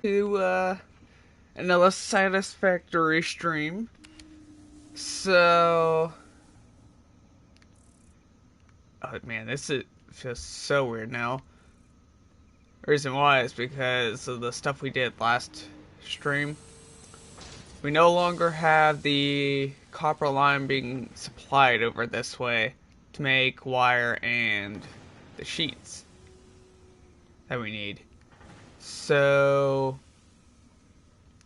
to another Satisfactory stream. So, oh man, feels so weird now. The reason why is because of the stuff we did last stream. We no longer have the copper line being supplied over this way to make wire and the sheets that we need. So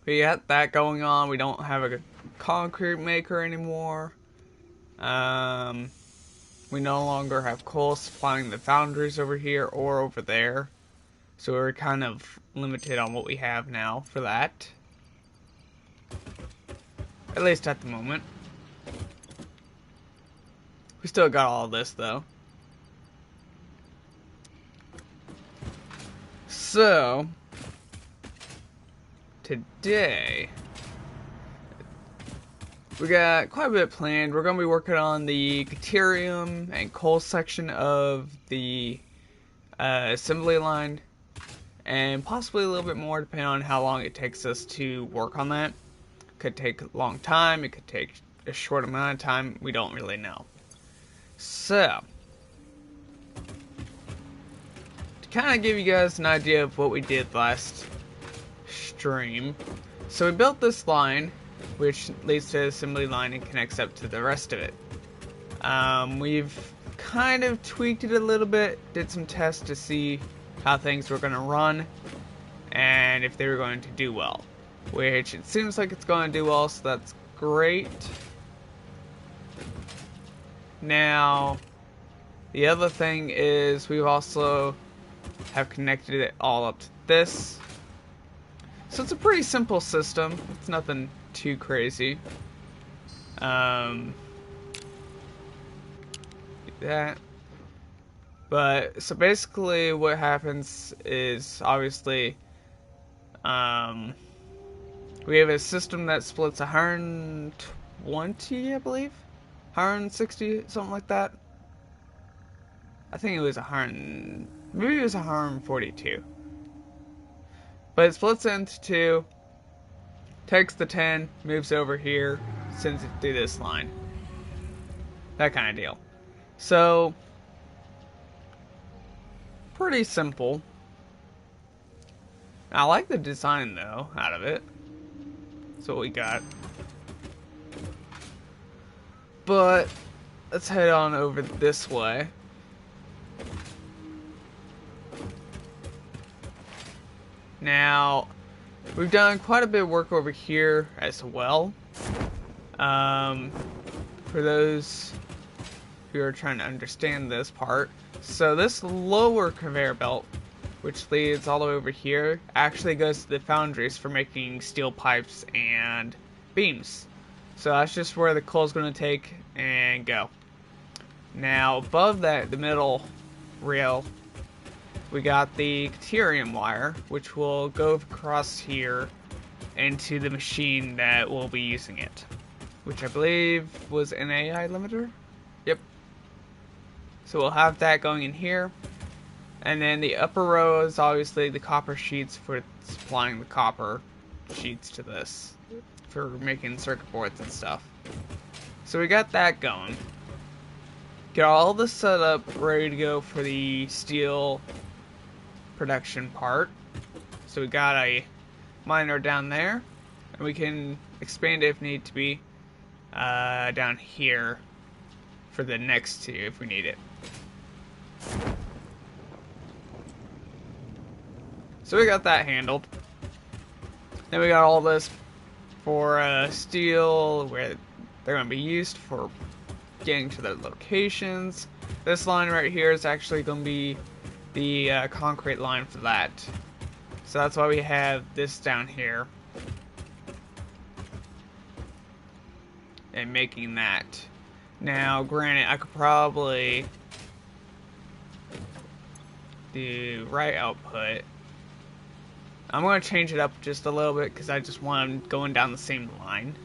we got that going on. We don't have a concrete maker anymore. We no longer have coal supplying the foundries over here or over there. So we're kind of limited on what we have now for that. At least at the moment. We still got all of this though. So today we got quite a bit planned. We're going to be working on the caterium and coal section of the assembly line, and possibly a little bit more depending on how long it takes us to work on that. Could take a long time, it could take a short amount of time, we don't really know. So, to kind of give you guys an idea of what we did last stream, so we built this line, which leads to the assembly line and connects up to the rest of it. We've kind of tweaked it a little bit, did some tests to see how things were going to run, and if they were going to do well. Which it seems like it's going to do well, so that's great. Now, the other thing is we also have connected it all up to this. So it's a pretty simple system. It's nothing too crazy. Do that. But, so basically what happens is, obviously, we have a system that splits 120, I believe? 160, something like that. I think it was 100, maybe it was 142. But it splits into two, takes the 10, moves over here, sends it through this line. That kind of deal. So, pretty simple. I like the design though, out of it. That's what we got. But let's head on over this way. Now, we've done quite a bit of work over here as well. For those who are trying to understand this part. So this lower conveyor belt, which leads all the way over here, actually goes to the foundries for making steel pipes and beams. So that's just where the coal is going to take and go. Now above that, the middle rail, we got the caterium wire, which will go across here into the machine that will be using it, which I believe was an AI limiter. Yep. So we'll have that going in here. And then the upper row is obviously the copper sheets for supplying the copper sheets to this, for making circuit boards and stuff. So we got that going. Got all this set up, ready to go for the steel production part. So we got a miner down there, and we can expand it if need to be down here for the next two if we need it. So we got that handled. Then we got all this for steel, where they're going to be used for getting to their locations. This line right here is actually going to be the concrete line for that. So that's why we have this down here. And making that. Now, granted, I could probably do right output. I'm going to change it up just a little bit because I just want them going down the same line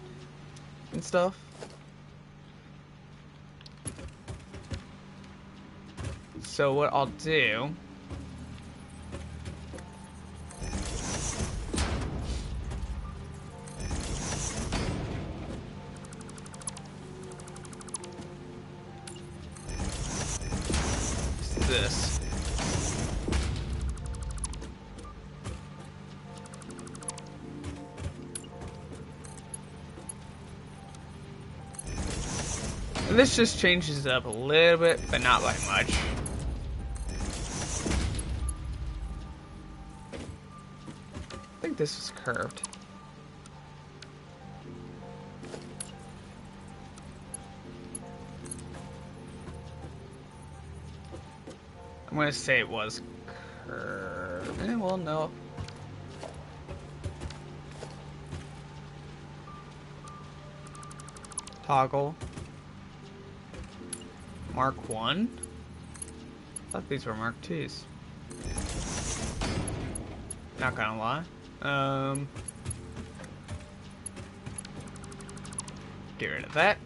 and stuff. So what I'll do And this just changes it up a little bit, but not by much. I think this is curved. I'm gonna say it was curved. Well, no. Toggle. Mark 1? I thought these were Mark 2s. Not gonna lie. Get rid of that.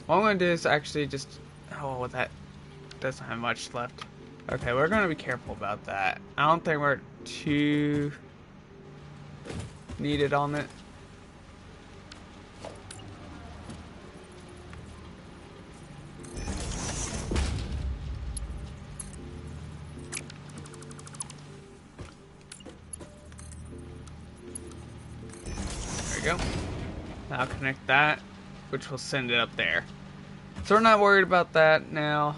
What I'm gonna do is actually just... Oh, that doesn't have much left. Okay, we're gonna be careful about that. I don't think we're too needed on it. There we go. Now connect that, which will send it up there. So we're not worried about that now.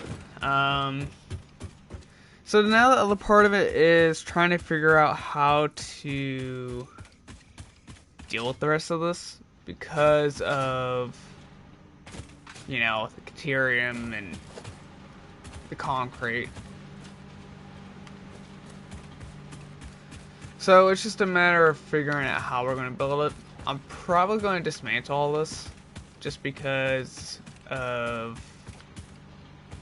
So now the other part of it is trying to figure out how to deal with the rest of this because of, you know, the caterium and the concrete. So it's just a matter of figuring out how we're going to build it. I'm probably going to dismantle all this just because of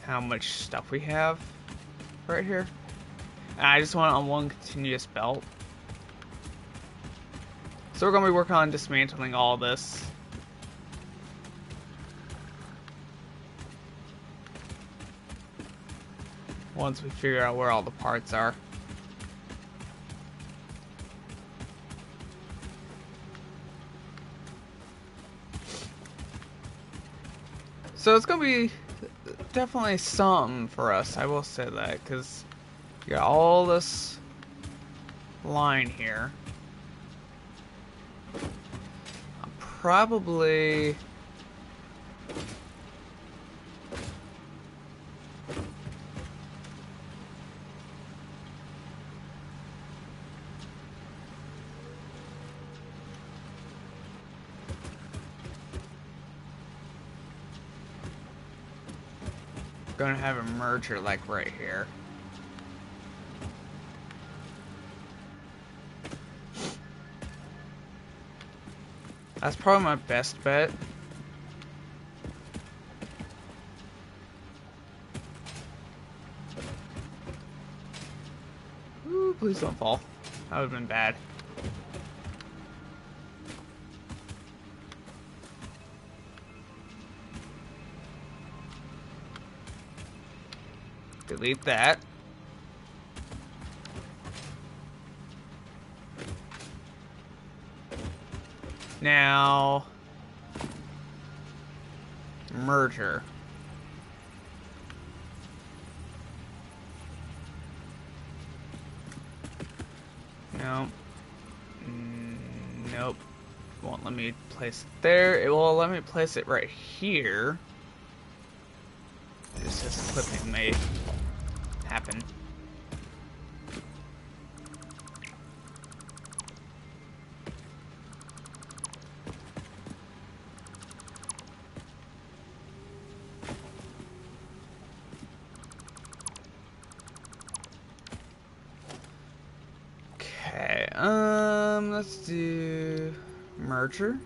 how much stuff we have right here. And I just want it on one continuous belt. So we're going to be working on dismantling all this. Once we figure out where all the parts are. So it's going to be definitely something for us, I will say that, because you got all this line here. I'm probably... gonna have a merger like right here. That's probably my best bet. Ooh, please don't fall. That would have been bad. Delete that. Now, merger. No. Nope. Won't let me place it there. It will let me place it right here. This is clipping may happen. Okay, let's do merger.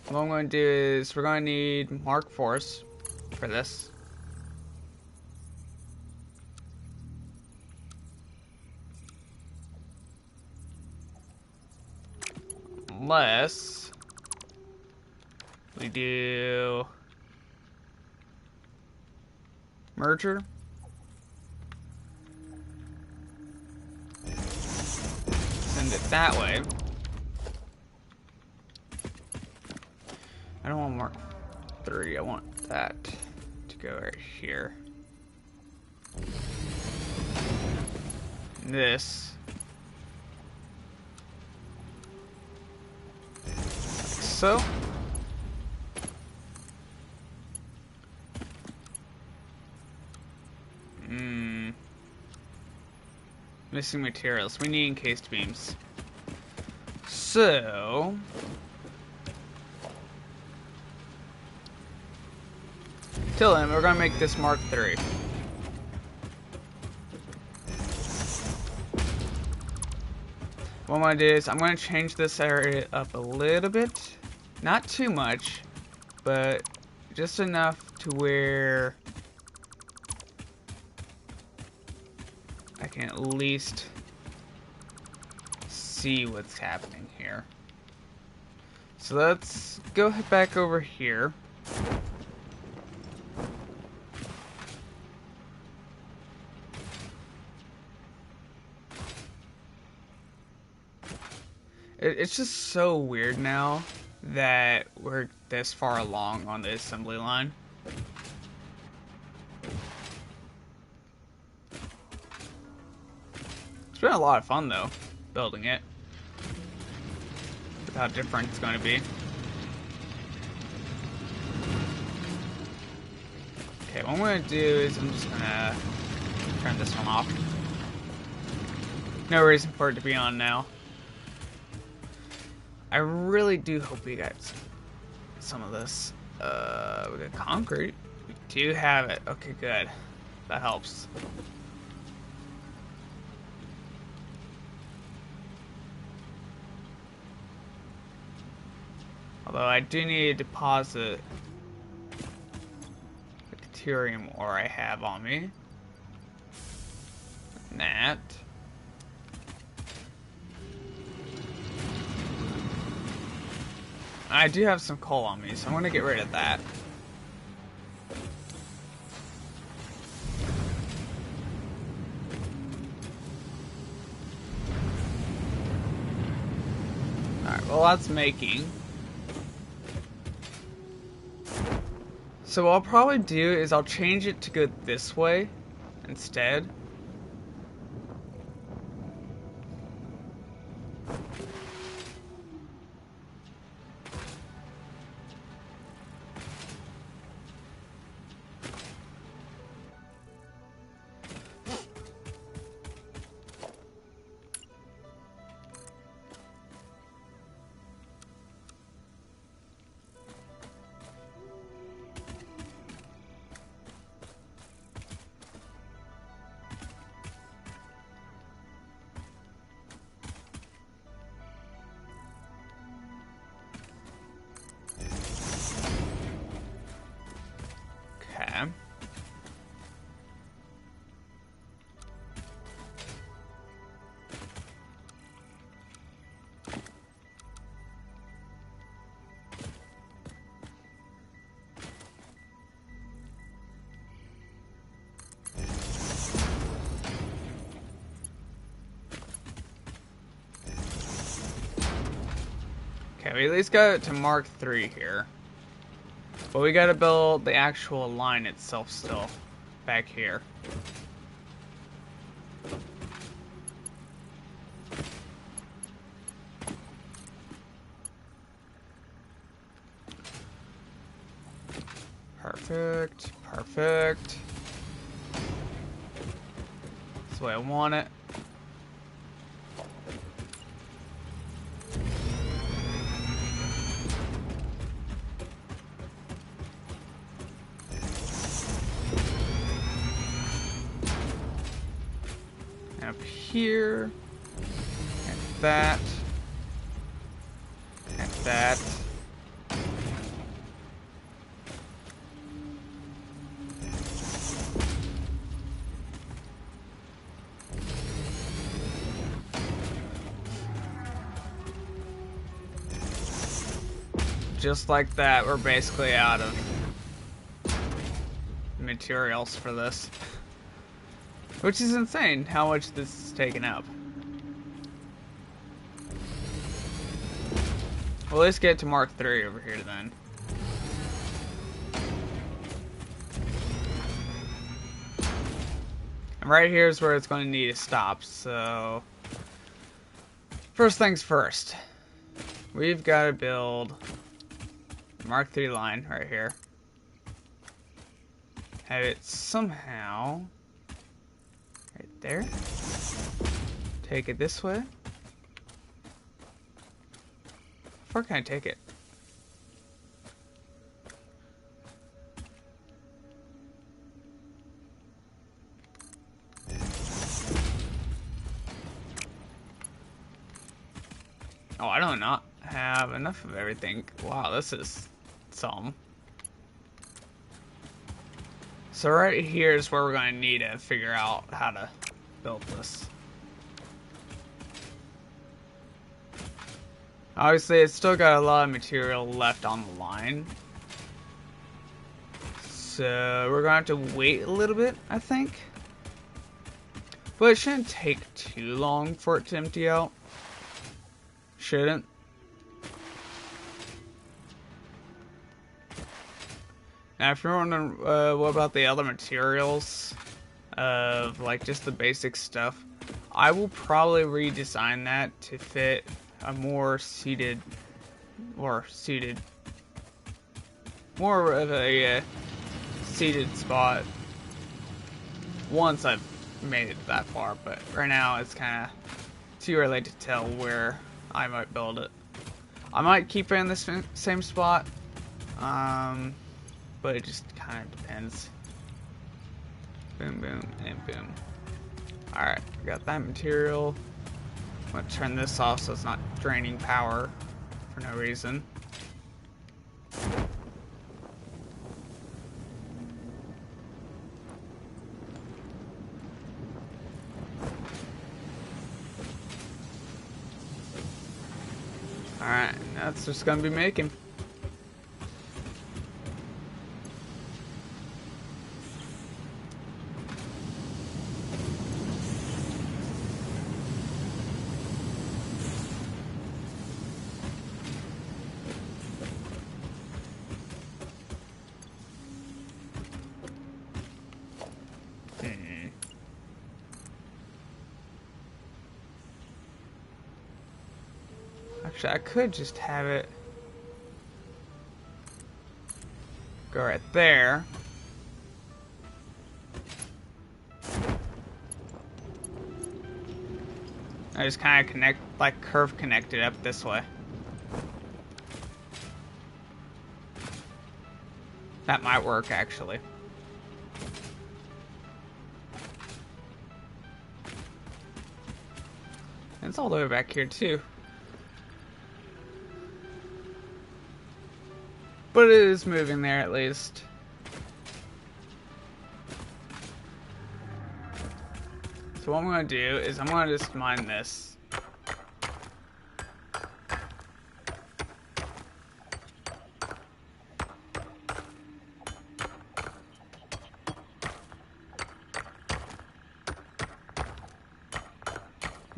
What I'm going to do is we're going to need Mark Force for this. Unless we do merger. Send it that way. I don't want Mark 3, I want that to go right here. this. Like so. Missing materials. We need encased beams. So till then, we're gonna make this Mark III. What I'm gonna do is I'm gonna change this area up a little bit, not too much, but just enough to where I can at least see what's happening here. So let's go back over here. It's just so weird now that we're this far along on the assembly line. It's been a lot of fun though, building it. With how different it's going to be. Okay, what I'm going to do is I'm just going to turn this one off. No reason for it to be on now. I really do hope we got some of this. We got concrete. We do have it. Okay, good. That helps. Although I do need to deposit the caterium ore I have on me. And that. I do have some coal on me, so I'm going to get rid of that. Alright, well that's making. So what I'll probably do is I'll change it to go this way instead. Okay, we at least got it to Mark III here. But we gotta build the actual line itself still. Back here. Perfect. Perfect. That's the way I want it. Up here, and that, and that. Just like that, we're basically out of materials for this. Which is insane, how much this is taken up. Well, let's get to Mark III over here then. Right here is where it's going to need to stop, so first things first. We've got to build a Mark III line right here. Have it somehow right there. Take it this way. How far can I take it? Oh, I do not have enough of everything. Wow, this is some. So right here is where we're going to need to figure out how to build this. Obviously, it's still got a lot of material left on the line. So we're going to have to wait a little bit, I think. But it shouldn't take too long for it to empty out. Shouldn't. Now, if you're wondering what about the other materials of like just the basic stuff, I will probably redesign that to fit a more seated more of a seated spot once I've made it that far. But right now it's kind of too early to tell where I might build it. I might keep it in the same spot. But it just kind of depends. Boom, boom, and boom. Alright, got that material. I'm going to turn this off so it's not draining power for no reason. Alright, that's just going to be making. Actually, I could just have it go right there. I just kind of curve connect it up this way. That might work, actually. It's all the way back here, too. But it is moving there, at least. So what I'm going to do is I'm going to just mine this.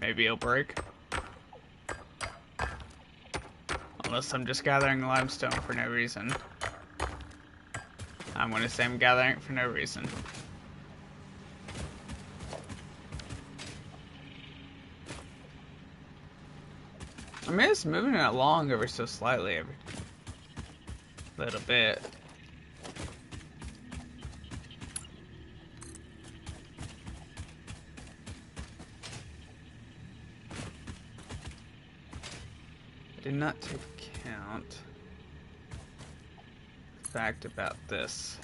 Maybe it'll break. Unless I'm just gathering limestone for no reason. I'm going to say I'm gathering it for no reason. I mean, it's moving it along ever so slightly every little bit. I did not take account the fact about this.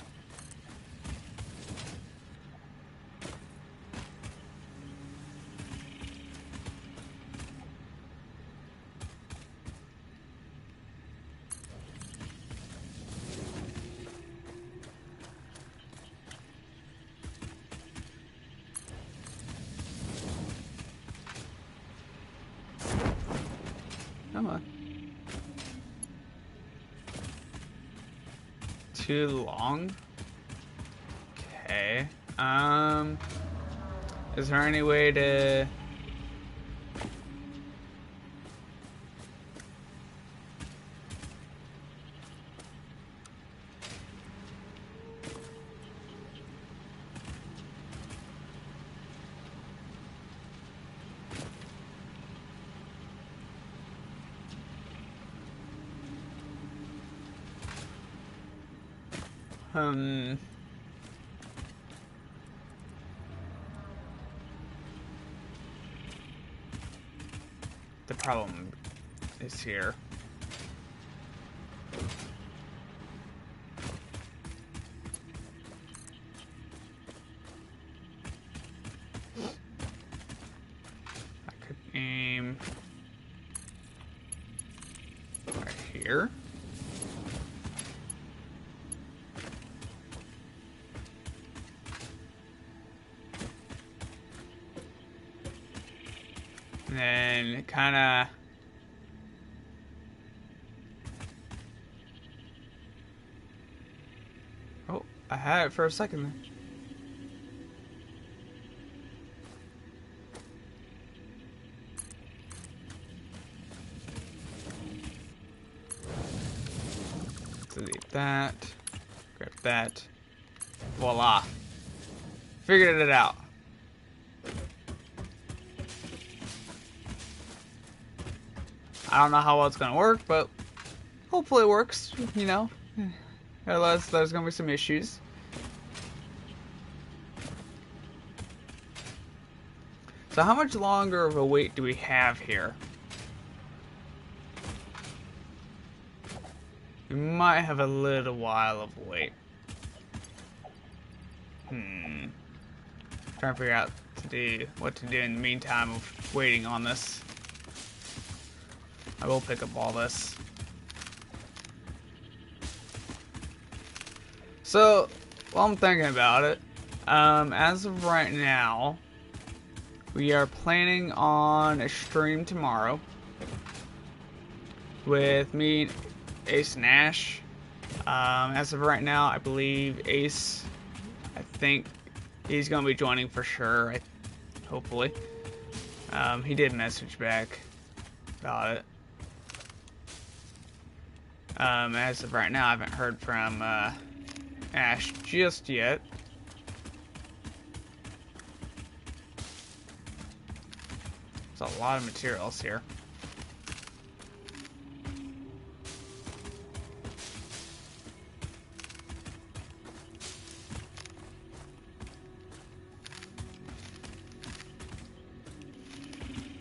Come on. Too long? Okay. Is there any way to... The problem is here. I could aim right here. And then kind of I had it for a second. Delete that. Grab that. Voila. Figured it out. I don't know how well it's gonna work, but hopefully it works, you know. Otherwise, there's gonna be some issues. So how much longer of a wait do we have here? We might have a little while of a wait. Trying to figure out what to do in the meantime of waiting on this. I will pick up all this. So, while I'm thinking about it, as of right now, we are planning on a stream tomorrow with me, Ace, and Ash. As of right now, I believe Ace, I think he's going to be joining for sure, hopefully. He did message back about it. As of right now, I haven't heard from Ash just yet. There's a lot of materials here.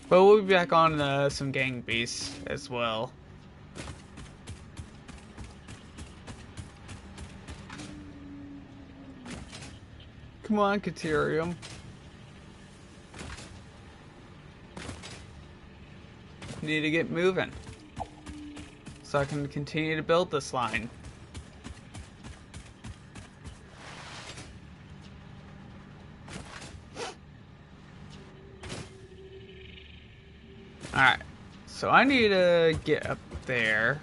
But we'll be back on some gang beasts as well. Come on, caterium. Need to get moving so I can continue to build this line. Alright, so I need to get up there.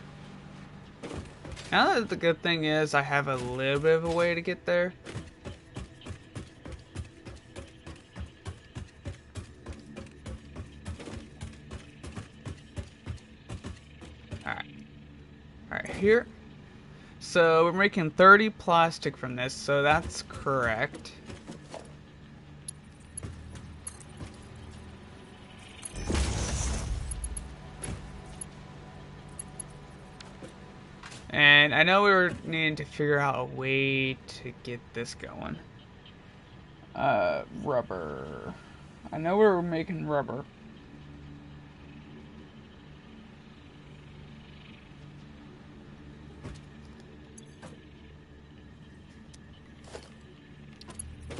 Now that the good thing is I have a little bit of a way to get there. Alright, here. So we're making 30 plastic from this, so that's correct. And I know we were needing to figure out a way to get this going. Rubber. I know we were making rubber.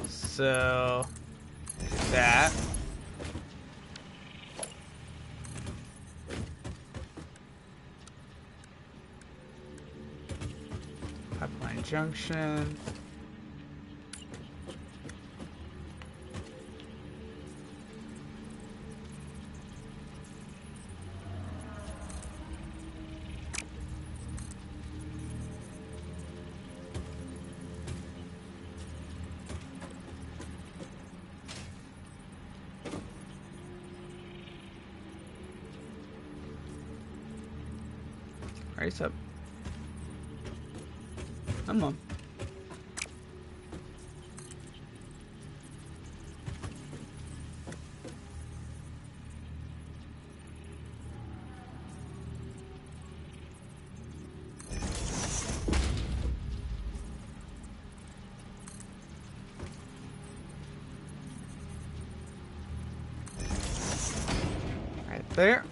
So, that. Pipeline junction. Race up. Come on. there.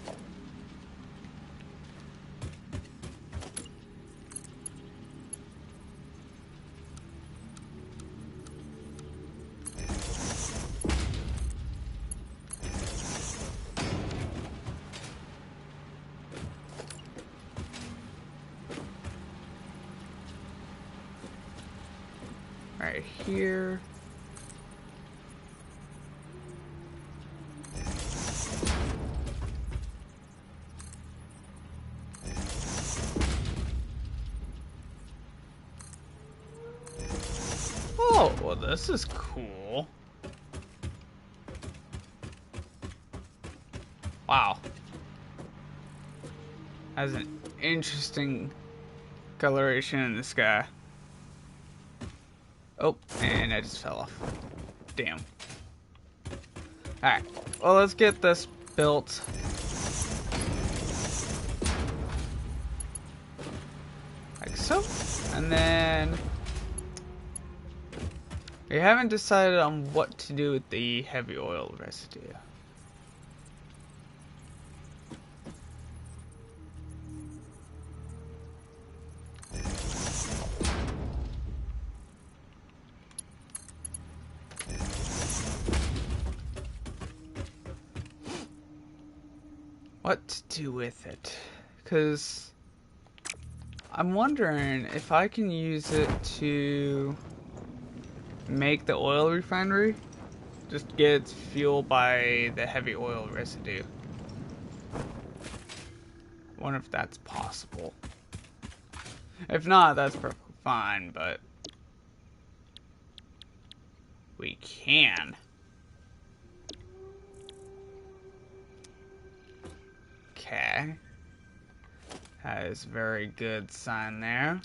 Right here. Oh, well, this is cool. Wow. Has an interesting coloration in the sky. Oh, and I just fell off. Damn. Alright, well, let's get this built. Like so. And then we haven't decided on what to do with the heavy oil residue. What to do with it? Because I'm wondering if I can use it to make the oil refinery. Just get its fuel by the heavy oil residue. Wonder if that's possible. If not, that's perfectly fine, but we can. Okay. That is a very good sign there.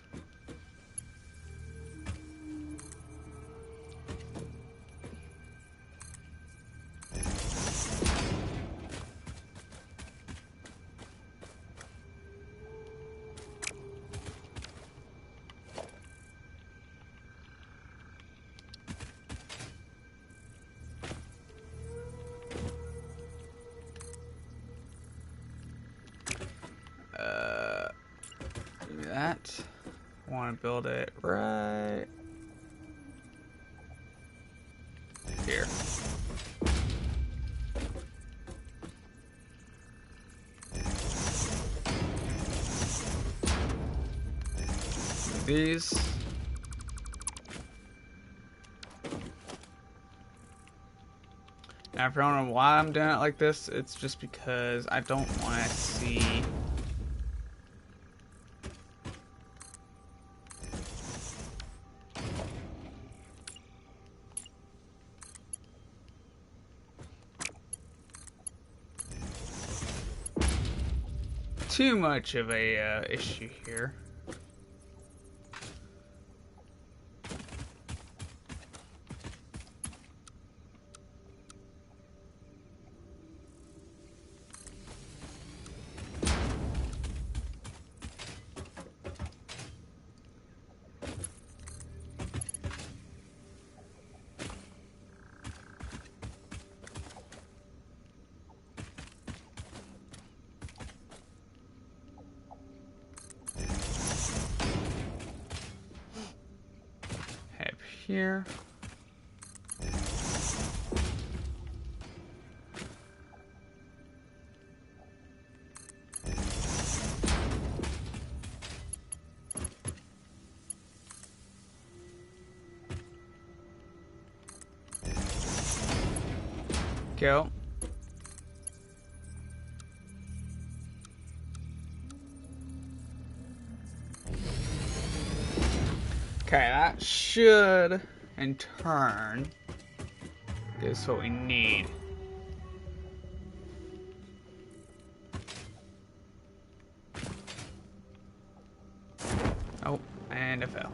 Do that. Want to build it right here. These. Now, if you don't know why I'm doing it like this, it's just because I don't want to see too much of a issue here. Here. Go. Okay, that should, in turn, give us what we need. Oh, and I fell.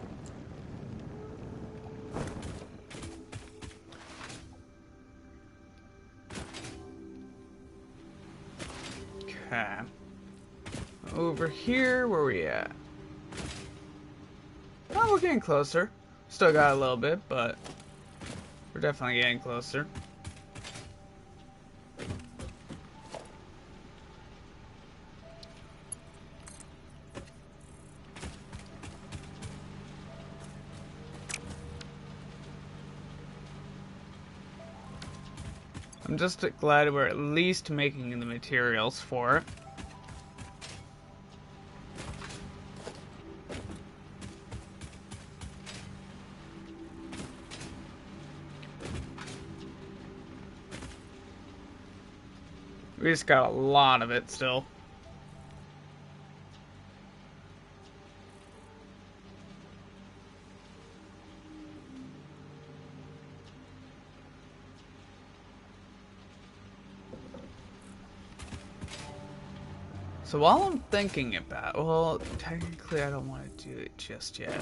Okay. Over here, where are we at? Oh, we're getting closer. Still got a little bit, but we're definitely getting closer. I'm just glad we're at least making the materials for it. We just got a lot of it still. So while I'm thinking about, well, technically I don't want to do it just yet,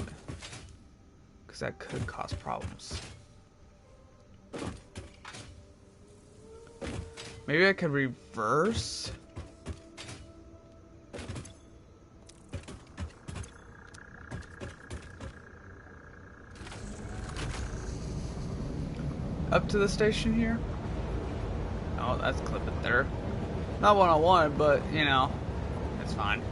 because that could cause problems. Maybe I could reverse. Up to the station here? Oh, that's clipping there. Not what I wanted, but, you know, it's fine.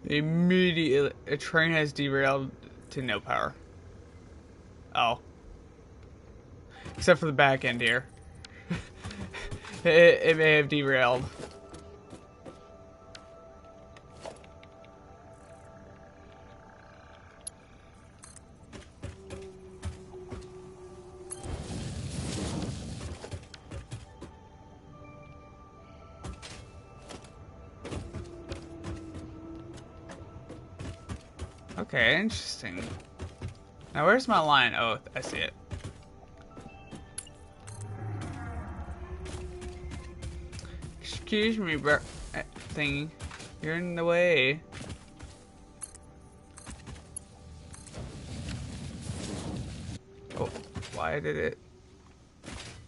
Immediately, a train has derailed to no power. Oh. Except for the back end here. it may have derailed. Okay, interesting. Now where's my line? Oh, I see it. Excuse me, bro. Thing. You're in the way. Oh, why did it?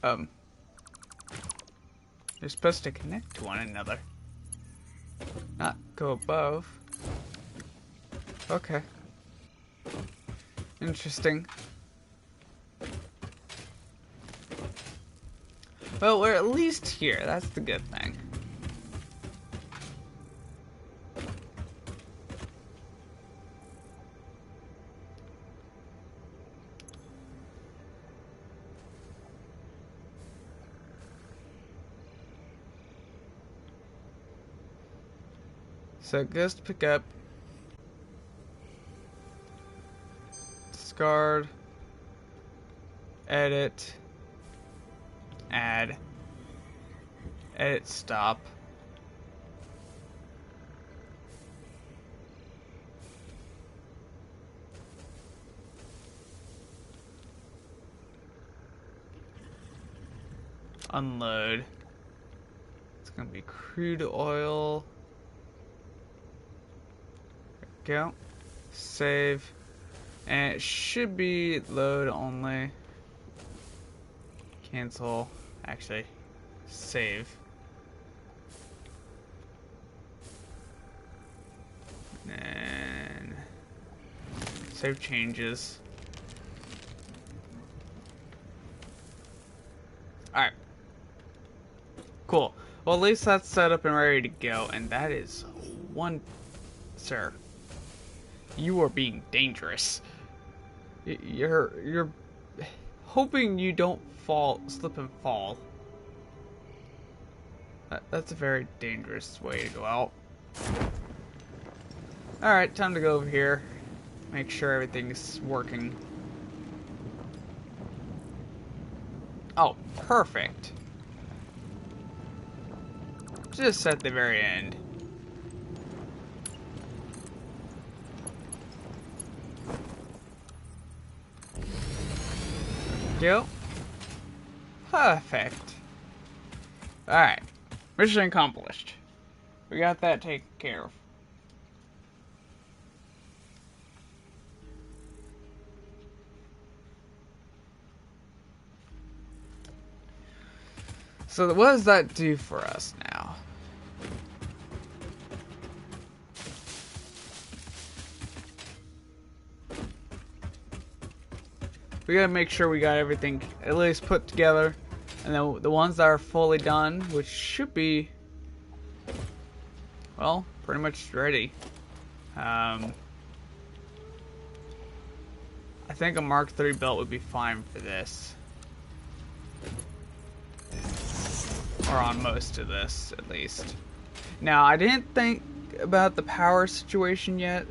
They're supposed to connect to one another. Not go above. Okay. Interesting. Well, we're at least here. That's the good thing. So it goes to pick up. Discard. Edit. Add. Edit stop. Unload. It's gonna be crude oil. There we go. Save. And it should be load only. Cancel. Actually, save. And save changes. Alright. Cool. Well, at least that's set up and ready to go. And that is one... Sir. You are being dangerous. You're hoping you don't slip and fall. That's a very dangerous way to go out. Alright, time to go over here. Make sure everything's working. Oh, perfect. Just at the very end. Go. Perfect. Alright. Mission accomplished. We got that taken care of. So what does that do for us now? we gotta make sure we got everything at least put together. And then the ones that are fully done, which should be, well, pretty much ready. I think a Mark III belt would be fine for this. Or on most of this, at least. Now, I didn't think about the power situation yet.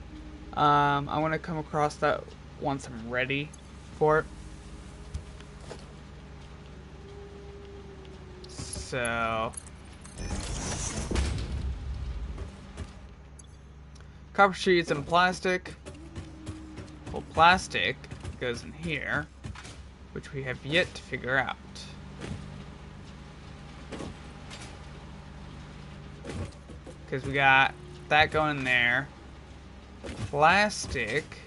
I want to come across that once I'm ready for it. So... copper sheets and plastic. Well, plastic goes in here, which we have yet to figure out. Because we got that going there. Plastic.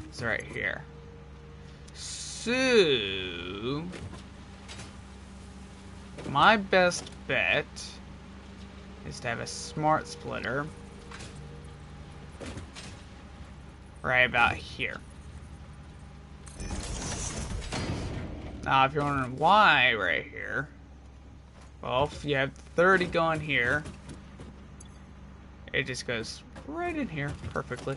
It's right here. So, my best bet is to have a smart splitter right about here. Now, if you're wondering why right here, well, if you have 30 going here, it just goes right in here perfectly.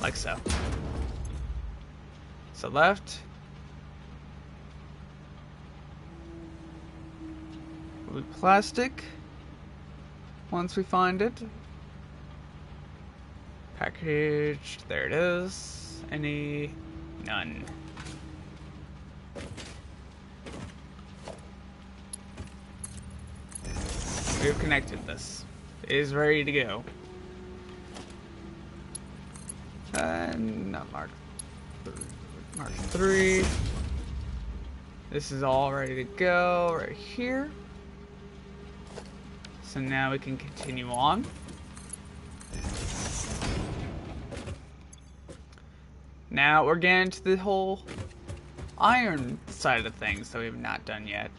Like so. So left. Will be plastic. Once we find it. Package, there it is. Any? None. We have connected this. It is ready to go. Not Mark 3. This is all ready to go right here. So now we can continue on. Now we're getting to the whole iron side of things that we have not done yet.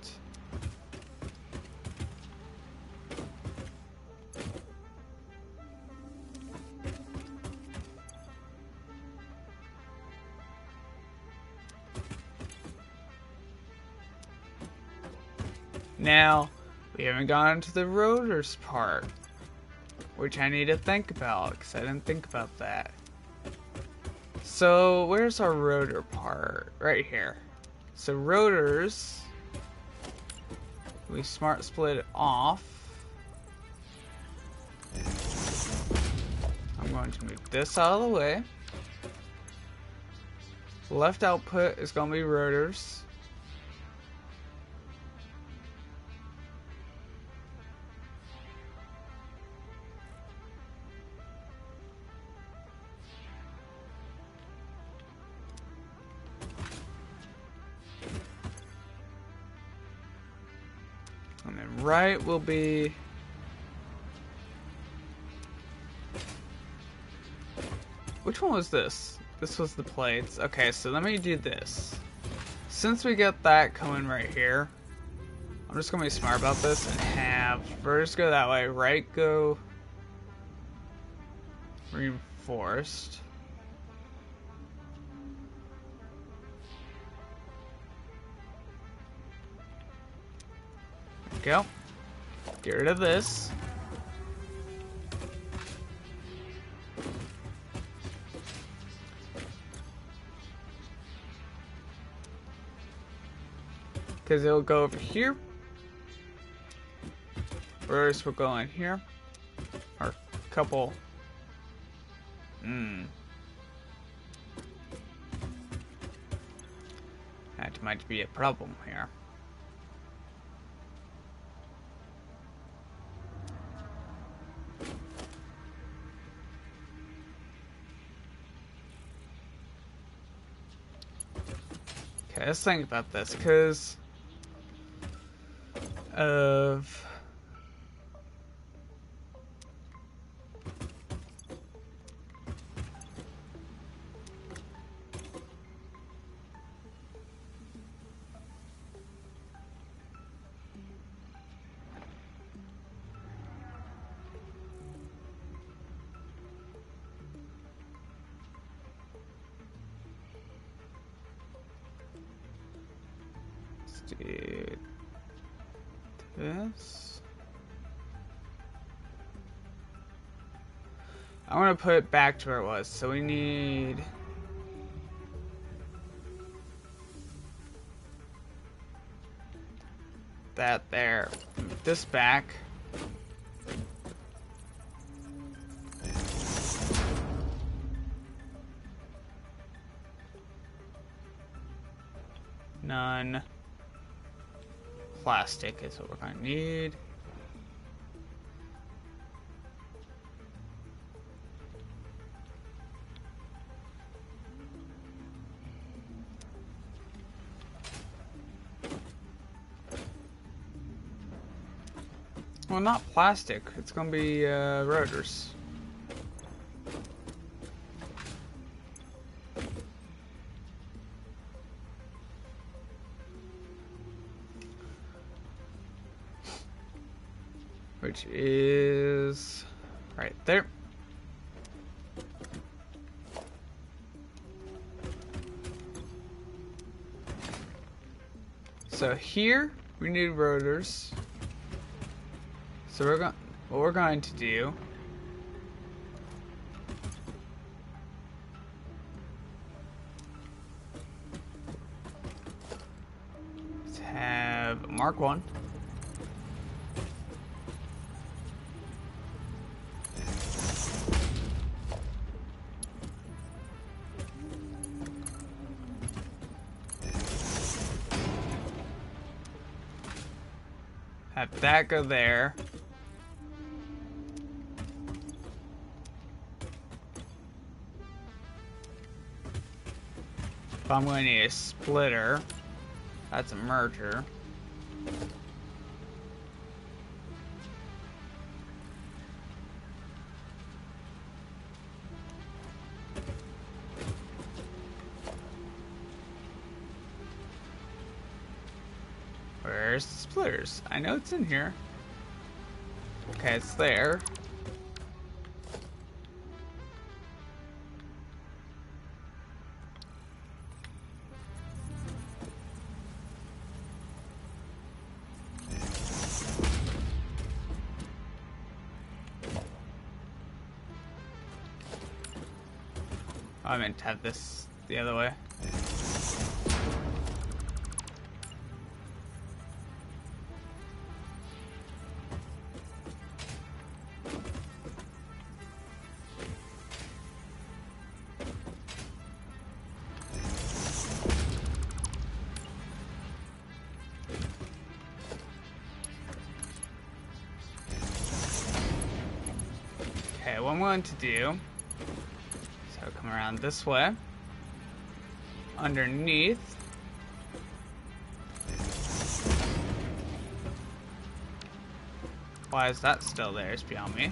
Now, we haven't gotten to the rotors part, which I need to think about, because I didn't think about that. So, where's our rotor part? Right here. So, rotors, we smart split it off. I'm going to move this out of the way. Left output is going to be rotors. And then right will be which one was this? This was the plates. Okay, so let me do this. Since we get that coming right here, I'm just gonna be smart about this and have first go that way, right go reinforced. Go. Get rid of this. Because it'll go over here. First we'll go in here. Or a couple. That might be a problem here. Okay, let's think about this, because of do this. I want to put it back to where it was, so we need that there. Move this back. None. Plastic is what we're going to need. Well, not plastic. It's going to be rotors. Which is right there. So here we need rotors. So what we're going to do is have Mark 1. Have that go there. If I'm going to need a splitter, that's a merger. Where's the splitters? I know it's in here. Okay, it's there. I meant to have this the other way. Okay, what I'm going to do, so come around this way, underneath, why is that still there? It's beyond me.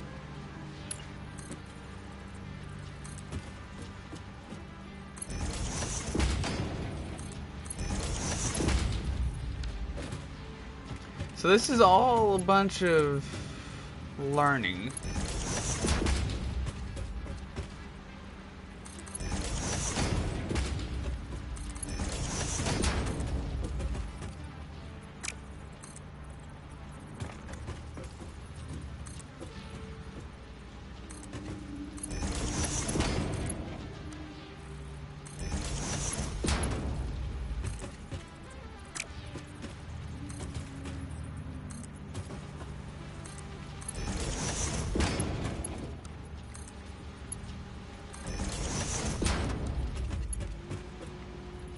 So this is all a bunch of learning.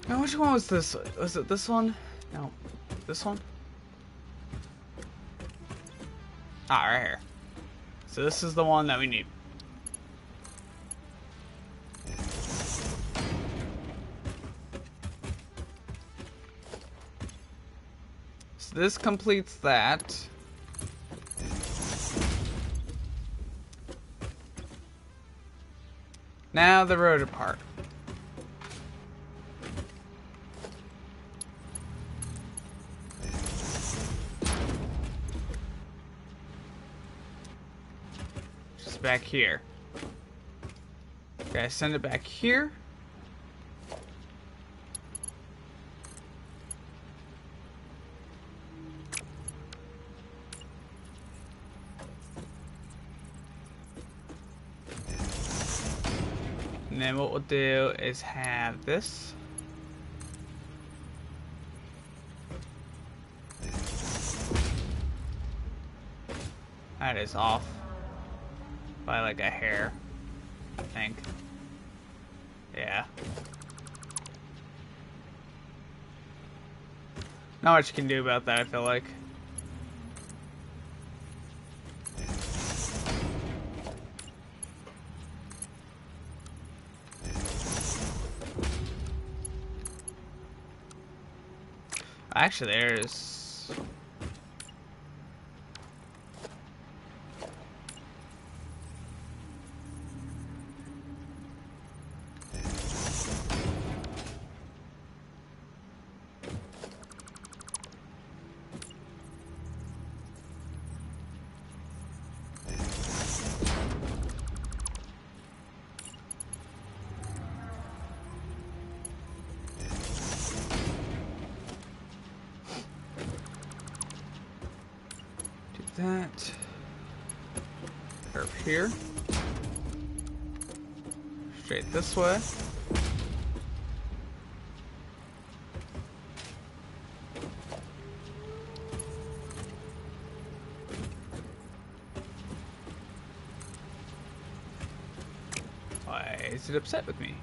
Now, which one was this? Was it this one? No. This one? Ah, right here. So this is the one that we need. So this completes that. Now the rotor part. Back here. Okay, send it back here. then what we'll do is have this. That is off by like a hair, I think. Yeah. Not much you can do about that, I feel like. Actually, there's... that. Curve here. Straight this way. Why is it upset with me?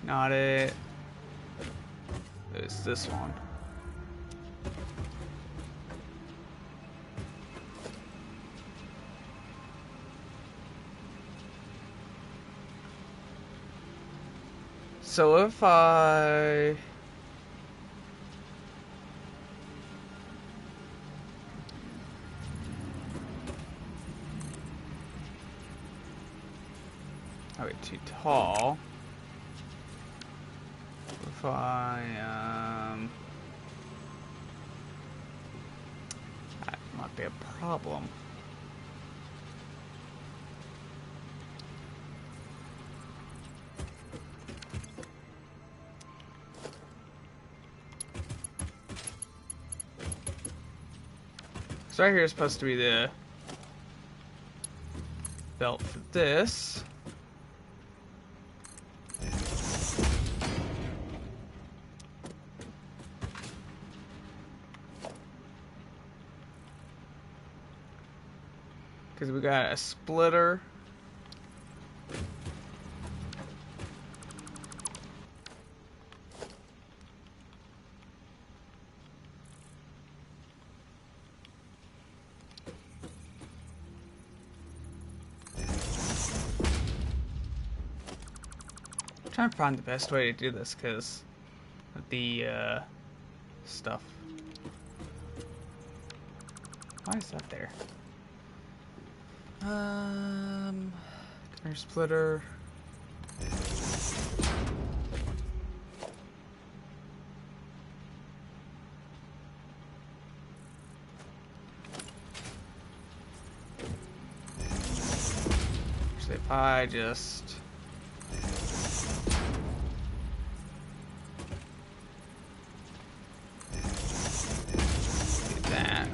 Not it. It's this one. So if I... Oh, wait, too tall. If I, that might be a problem. So right here is supposed to be the belt for this. Because we got a splitter. I'm trying to find the best way to do this because of the stuff. Why is that there? Container splitter. Actually, if I just do that.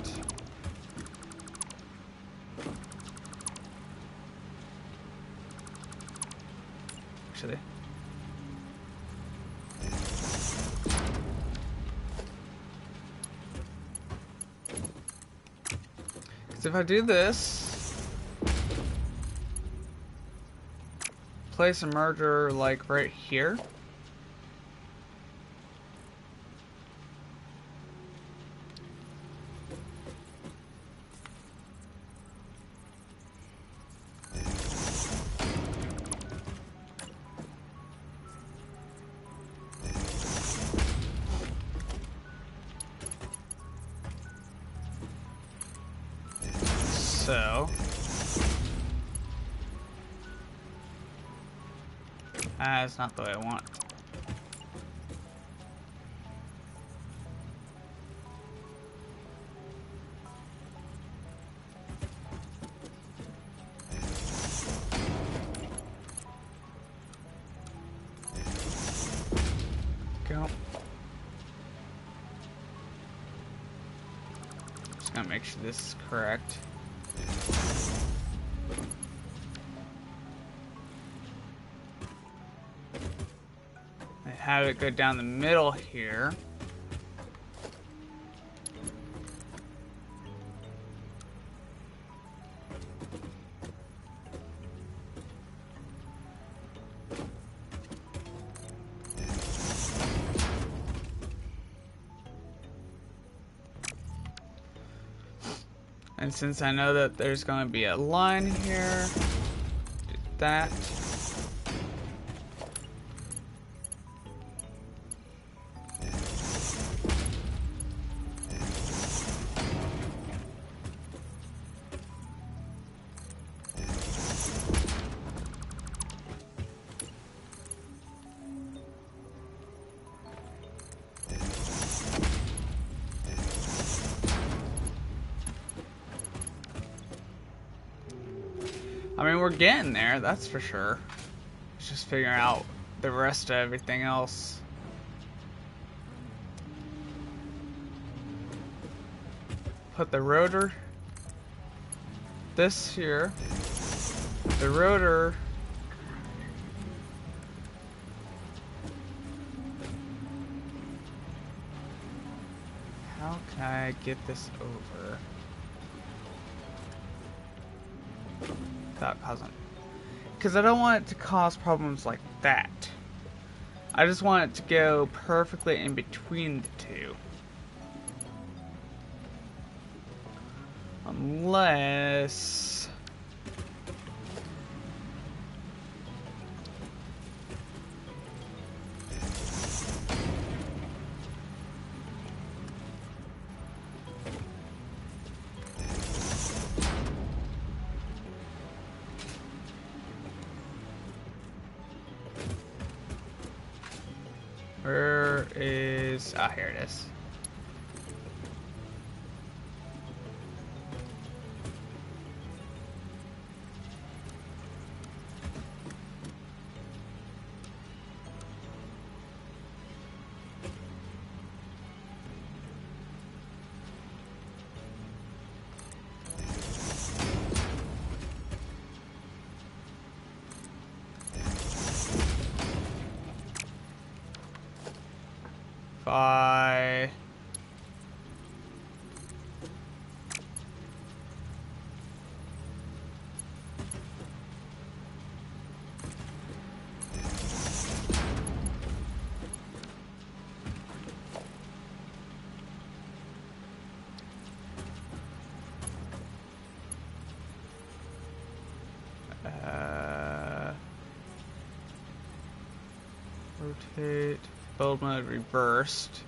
Actually, because if I do this, place a merger like right here. So, that's not the way I want. go. Just gotta make sure this is correct. I have it go down the middle here. And since I know that there's going to be a line here, do that. I mean, we're getting there, that's for sure. It's just figuring out the rest of everything else. Put the rotor this here. The rotor how can I get this over without causing, because I don't want it to cause problems like that. I just want it to go perfectly in between the two. Unless where is... ah, here it is. Bye. Rotate. Build mode reversed.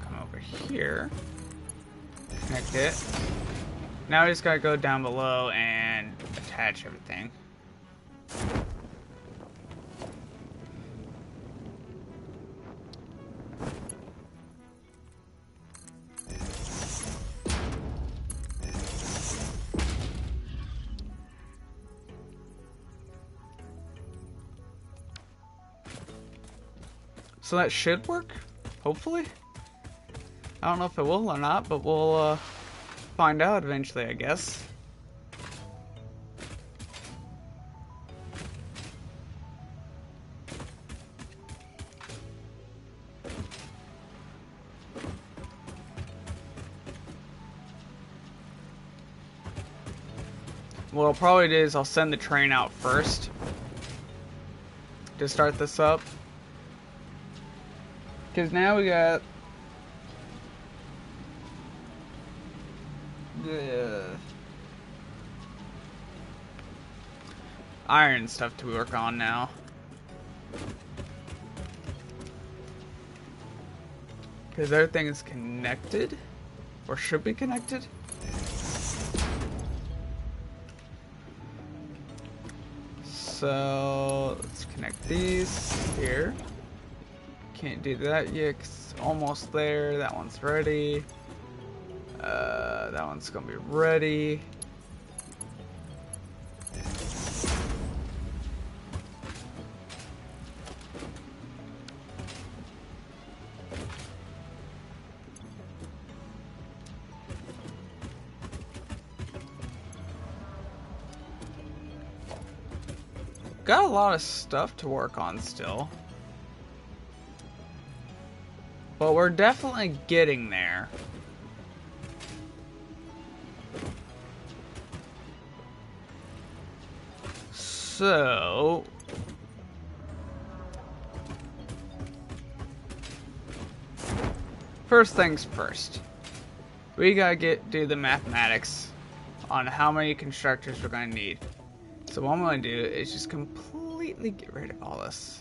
Come over here. Connect it. Now we just gotta go down below and attach everything. So that should work, hopefully. I don't know if it will or not, but we'll find out eventually, I guess. What I'll probably do is I'll send the train out first to start this up. Because now we got the iron stuff to work on now. Because everything is connected, or should be connected. So let's connect these here. Can't do that yet 'cause it's almost there. That one's ready. That one's gonna be ready. Got a lot of stuff to work on still. But we're definitely getting there. So first things first. We gotta do the mathematics on how many constructors we're gonna need. So what I'm gonna do is just completely get rid of all this.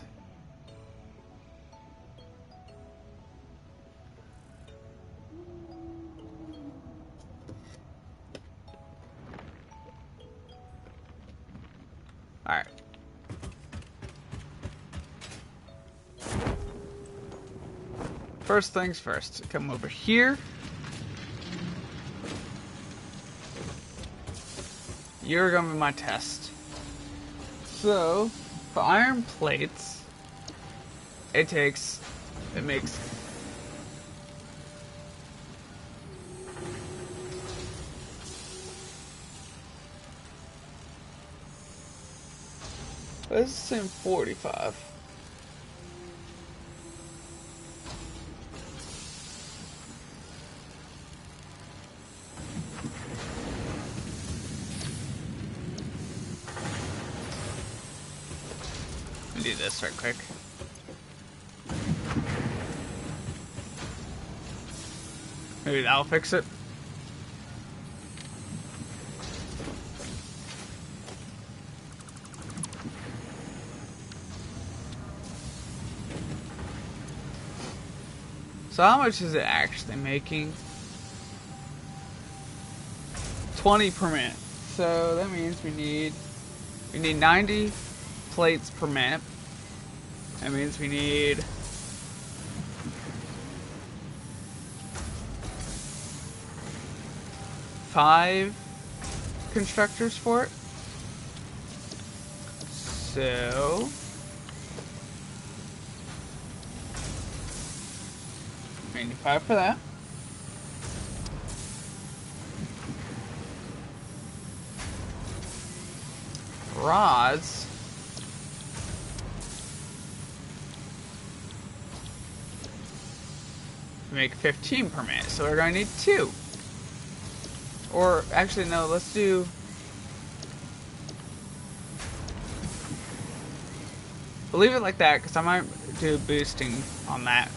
Alright. First things first, come over here. You're gonna be my test. So, for iron plates, it makes let's say 45. Do this right quick. Maybe that'll fix it. So how much is it actually making? 20 per minute. So that means we need 90 plates per minute. That means we need 5 constructors for it. So 95 for that. Rods. Make 15 per minute, so we're going to need 2. Or actually, no, let's do. We'll leave it like that because I might do boosting on that.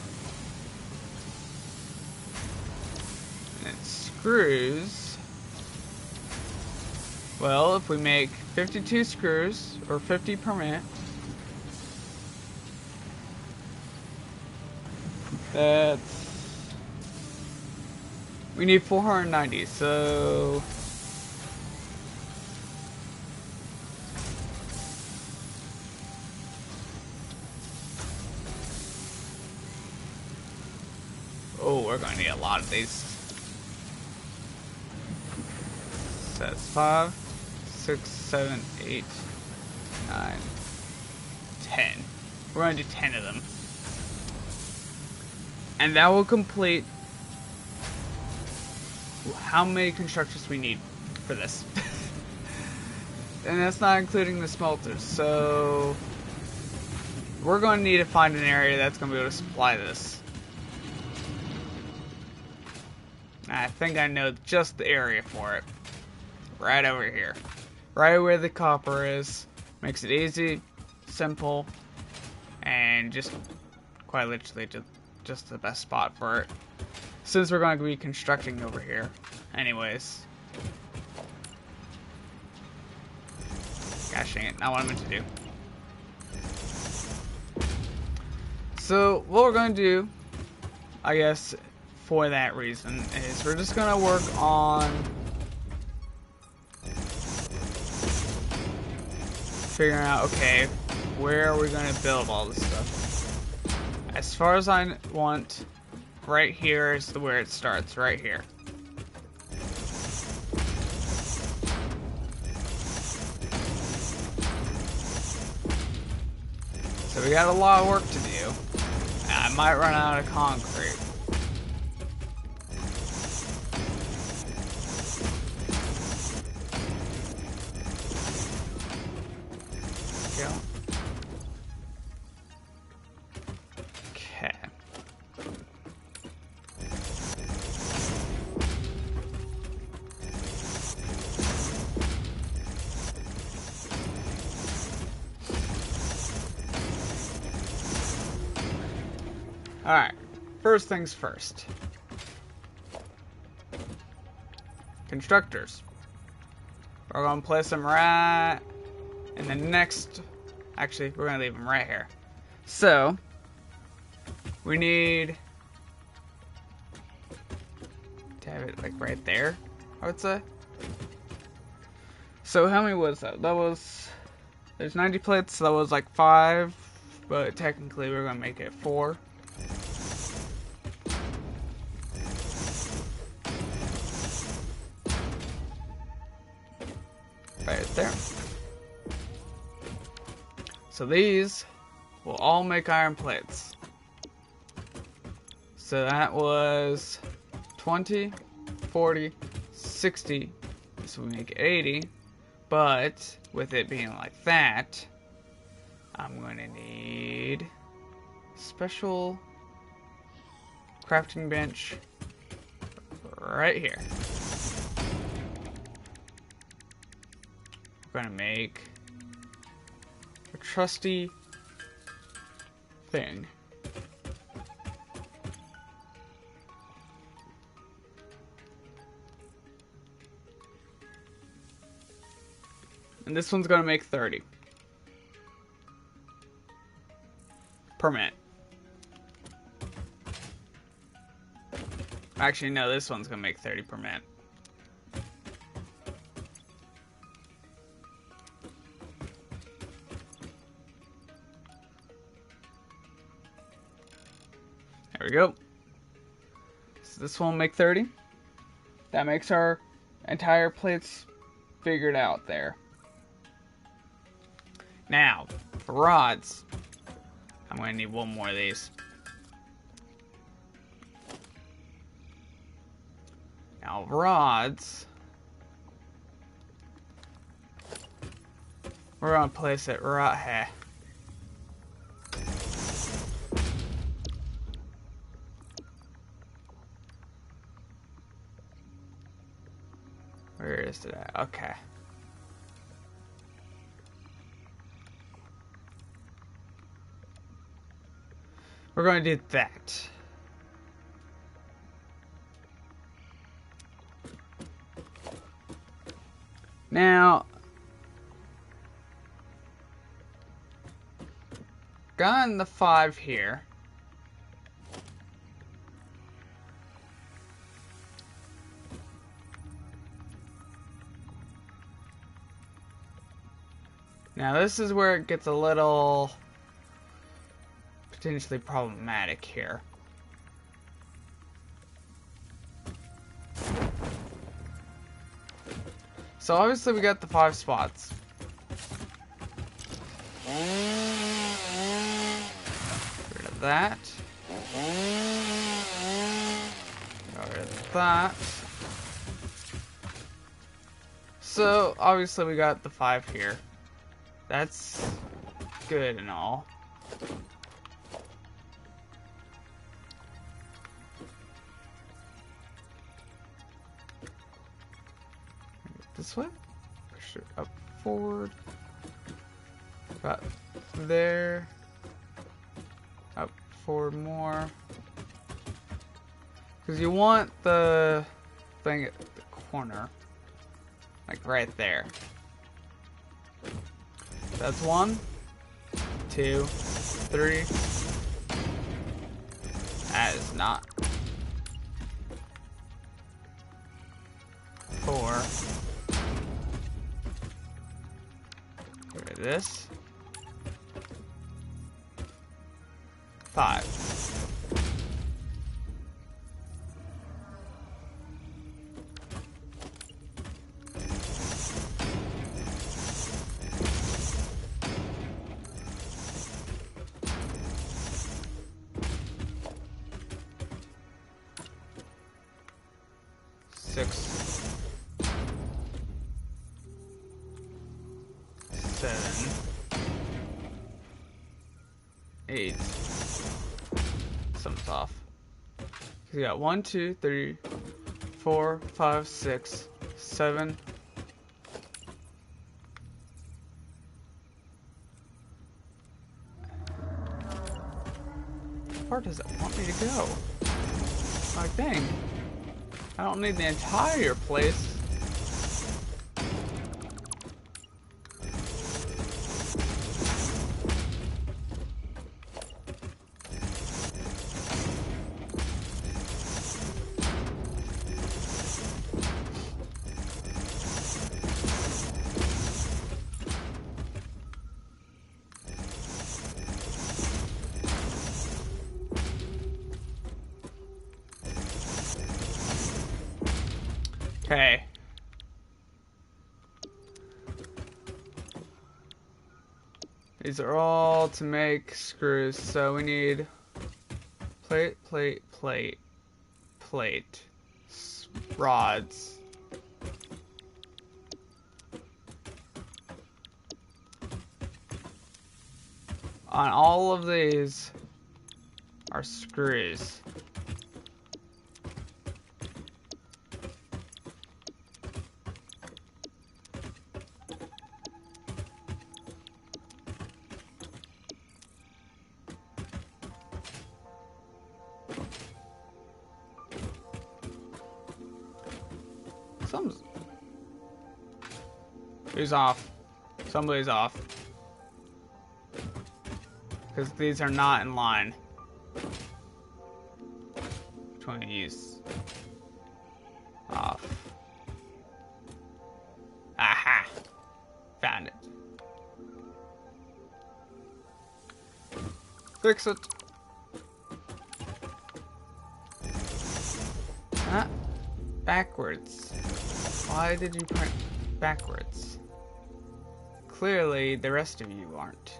And it screws. Well, if we make 52 screws or 50 per minute, that's. We need 490, so oh, we're going to need a lot of these. So that's 5, 6, 7, 8, 9, 10. We're going to do 10 of them. And that will complete how many constructors we need for this. And that's not including the smelters. So we're going to need to find an area that's going to be able to supply this. I think I know just the area for it. Right over here. Right where the copper is. Makes it easy, simple, and just quite literally just the best spot for it. Since we're going to be constructing over here. Anyways. Gosh dang it, not what I meant to do. So, what we're going to do, I guess, for that reason, is we're just going to work on figuring out, okay, where are we going to build all this stuff? As far as I want, right here is where it starts, right here. So we got a lot of work to do. I might run out of concrete. Go. Okay. Alright, first things first. Constructors. We're going to place them right in the next... Actually, we're going to leave them right here. So, we need to have it like right there, I would say. So how many was that? That was... There's 90 plates, so that was like 5. But technically we're going to make it 4. Right there. So these will all make iron plates. So that was 20, 40, 60. So we make 80. But with it being like that, I'm going to need special crafting bench right here. We're going to make a trusty thing. And this one's going to make 30 per minute. Actually, no, this one's going to make 30 per minute. There we go. So this one will make 30. That makes our entire plates figured out there. Now, for rods, I'm going to need one more of these. Now, rods, we're going to place it right here. Where is it at? Okay. We're going to do that. Now, gotten the 5 here. Now this is where it gets a little potentially problematic here. So obviously we got the 5 spots. Get rid of that. Get rid of that. So obviously we got the 5 here. That's good and all. This way? Push it up forward. About there. Up forward more. Because you want the thing at the corner. Like right there. That's 1, 2, 3. That is not. 4. Get rid of this. 5. Six, 7, 8. Something's off. We got 1, 2, 3, 4, 5, 6, 7. How far does it want me to go? Like, dang. I don't need the entire place. Okay. These are all to make screws, so we need plate, plate, plate, plate, rods. On all of these are screws. Who's off? Somebody's off. Because these are not in line. Which one to use? Off. Aha! Found it. Fix it. Ah, backwards. Why did you print backwards? Clearly, the rest of you aren't.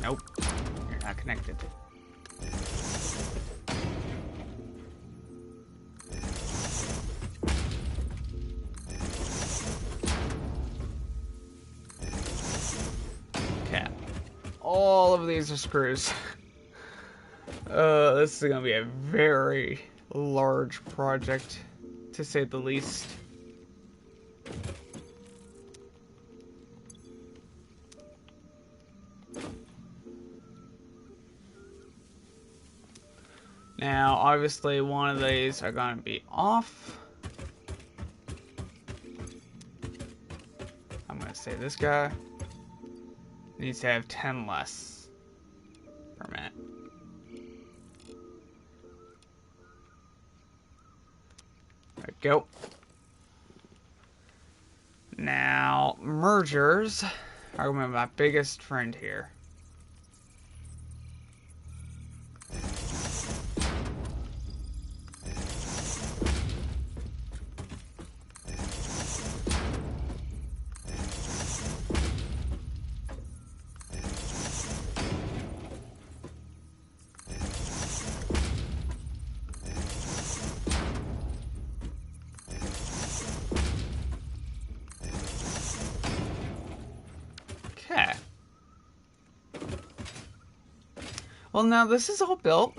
Nope. You're not connected. Okay. All of these are screws. This is gonna be a very large project, to say the least. Now, obviously, one of these are going to be off. I'm going to say this guy needs to have 10 less per minute. There we go. Now, mergers are going to be my biggest friend here. Okay. Well, now this is all built.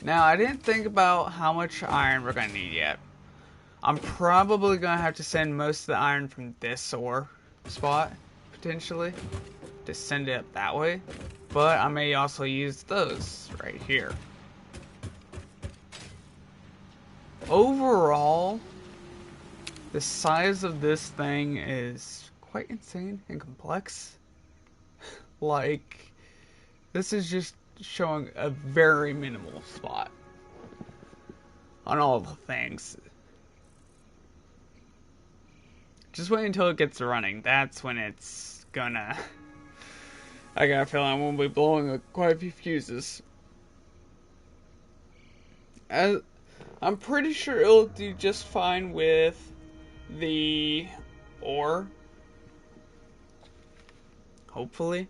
Now, I didn't think about how much iron we're going to need yet. I'm probably going to have to send most of the iron from this ore spot, potentially. to send it up that way, but I may also use those right here. Overall, the size of this thing is quite insane and complex. Like, this is just showing a very minimal spot on all the things. Just wait until it gets running. That's when it's gonna... I got a feeling I'm gonna be blowing quite a few fuses. I'm pretty sure it'll do just fine with the ore. Hopefully.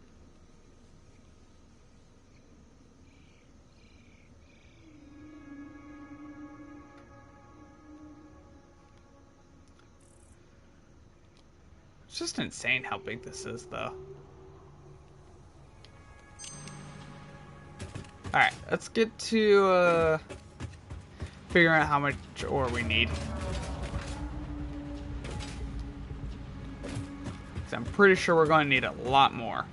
It's just insane how big this is, though. Alright, let's get to figuring out how much ore we need. Because I'm pretty sure we're going to need a lot more.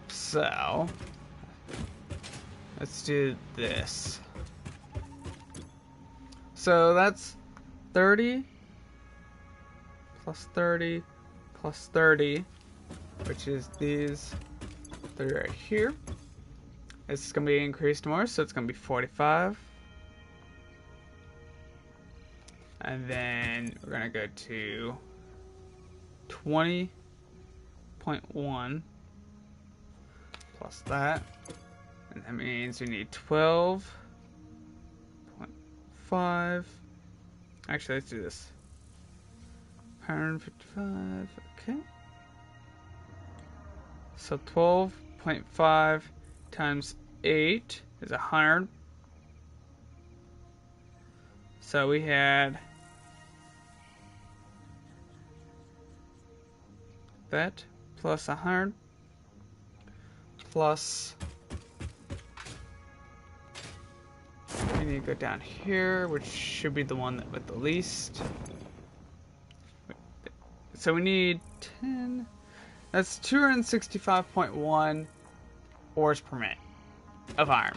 So, let's do this. So that's 30 plus 30 plus 30, which is these 3 right here. This is going to be increased more, so it's going to be 45. And then we're going to go to 20.1 plus that. And that means we need 12.5. Actually, let's do this. 155, okay. So 12.5 times 8 is 100. So we had that plus 100 plus, we need to go down here, which should be the one with the least. So we need 10. That's 265.1 ores per minute of iron.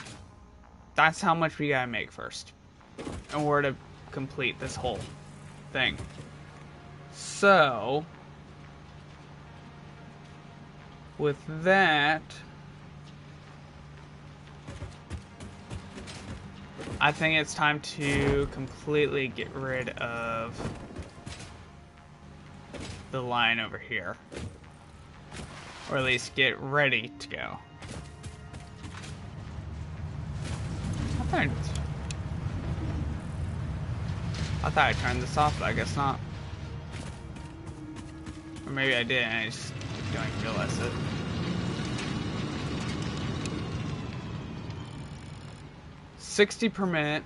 That's how much we gotta make first in order to complete this whole thing. So, with that, I think it's time to completely get rid of the line over here. Or at least get ready to go. I thought I turned this off, but I guess not. Or maybe I did and I just don't even realize it. $60 per minute.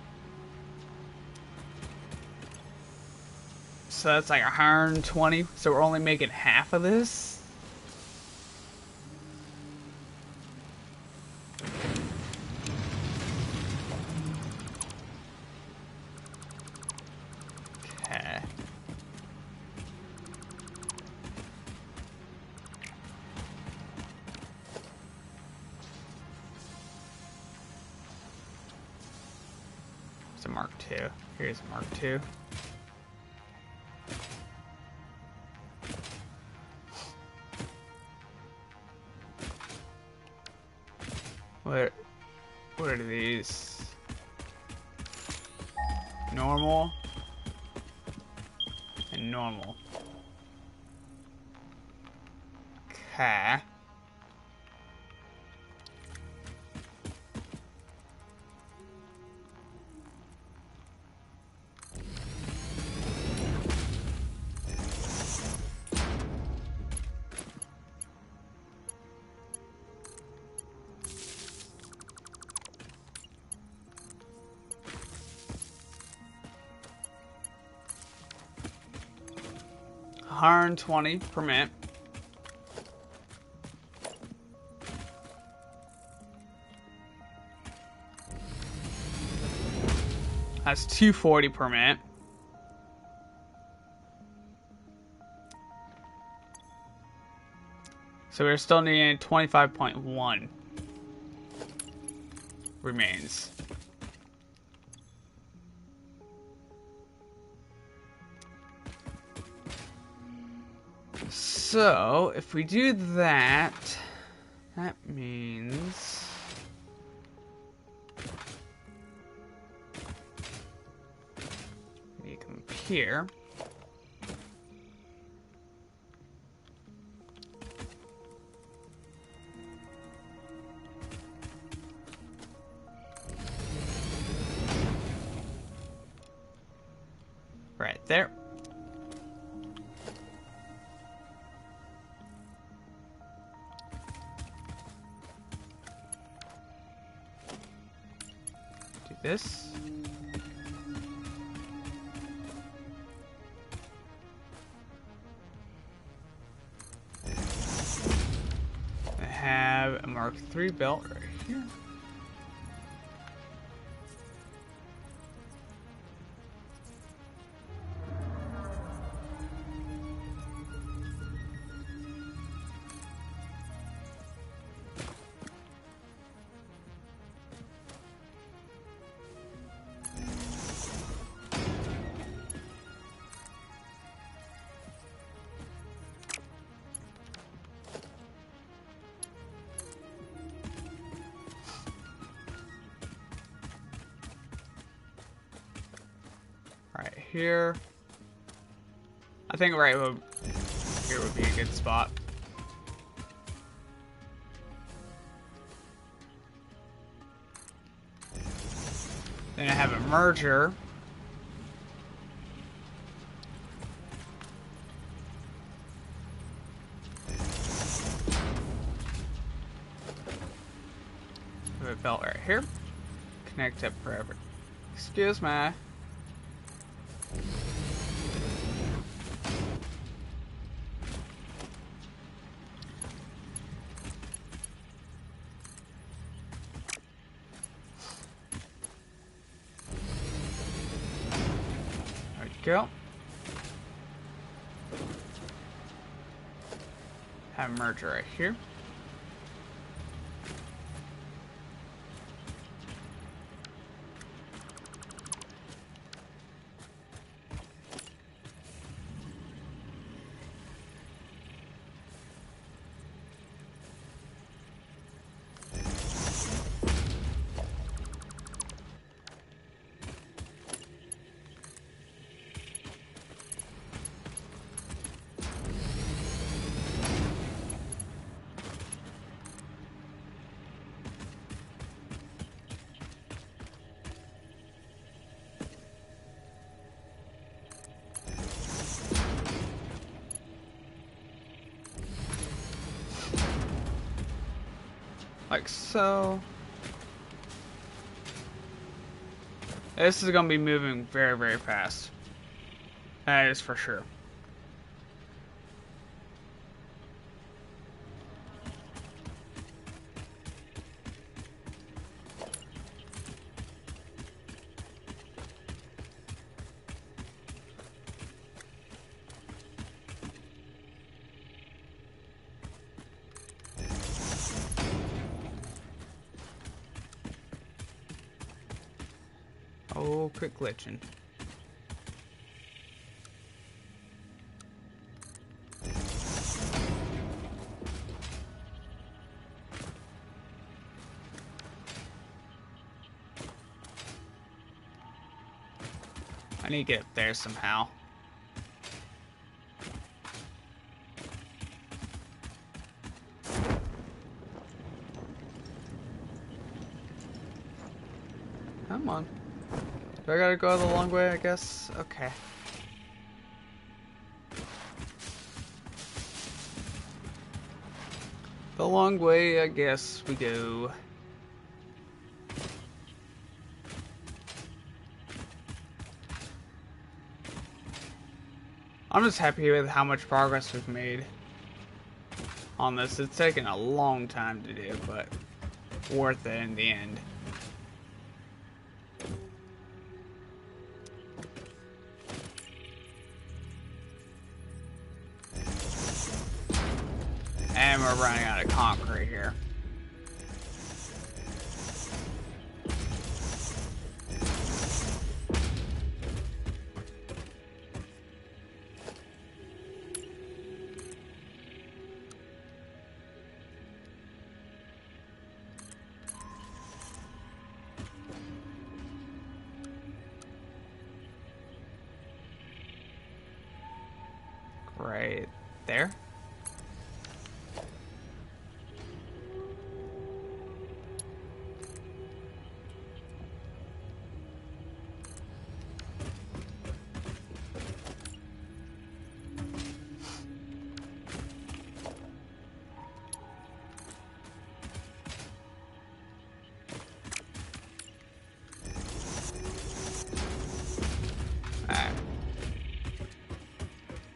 So that's like 120. So we're only making half of this. Okay. It's a Mark II. Here's a Mark II. What are these? Normal and normal. Okay. 120 per minute. That's 240 per minute. So we're still needing 25.1 remains. So if we do that, that means we need to come up here. Right there. Do this. I have a Mark III belt right here. Right here. I think right here would be a good spot. Then I have a merger. Have a belt right here. Connect up forever. Excuse me. There we go. Have a merger right here. Like so. This is going to be moving very, very fast. That is for sure. Oh, quick glitching. I need to get up there somehow. Come on. Do I gotta go the long way, I guess? Okay. The long way, I guess we go. I'm just happy with how much progress we've made on this. It's taken a long time to do, but worth it in the end. And we're running out of concrete here. Right there.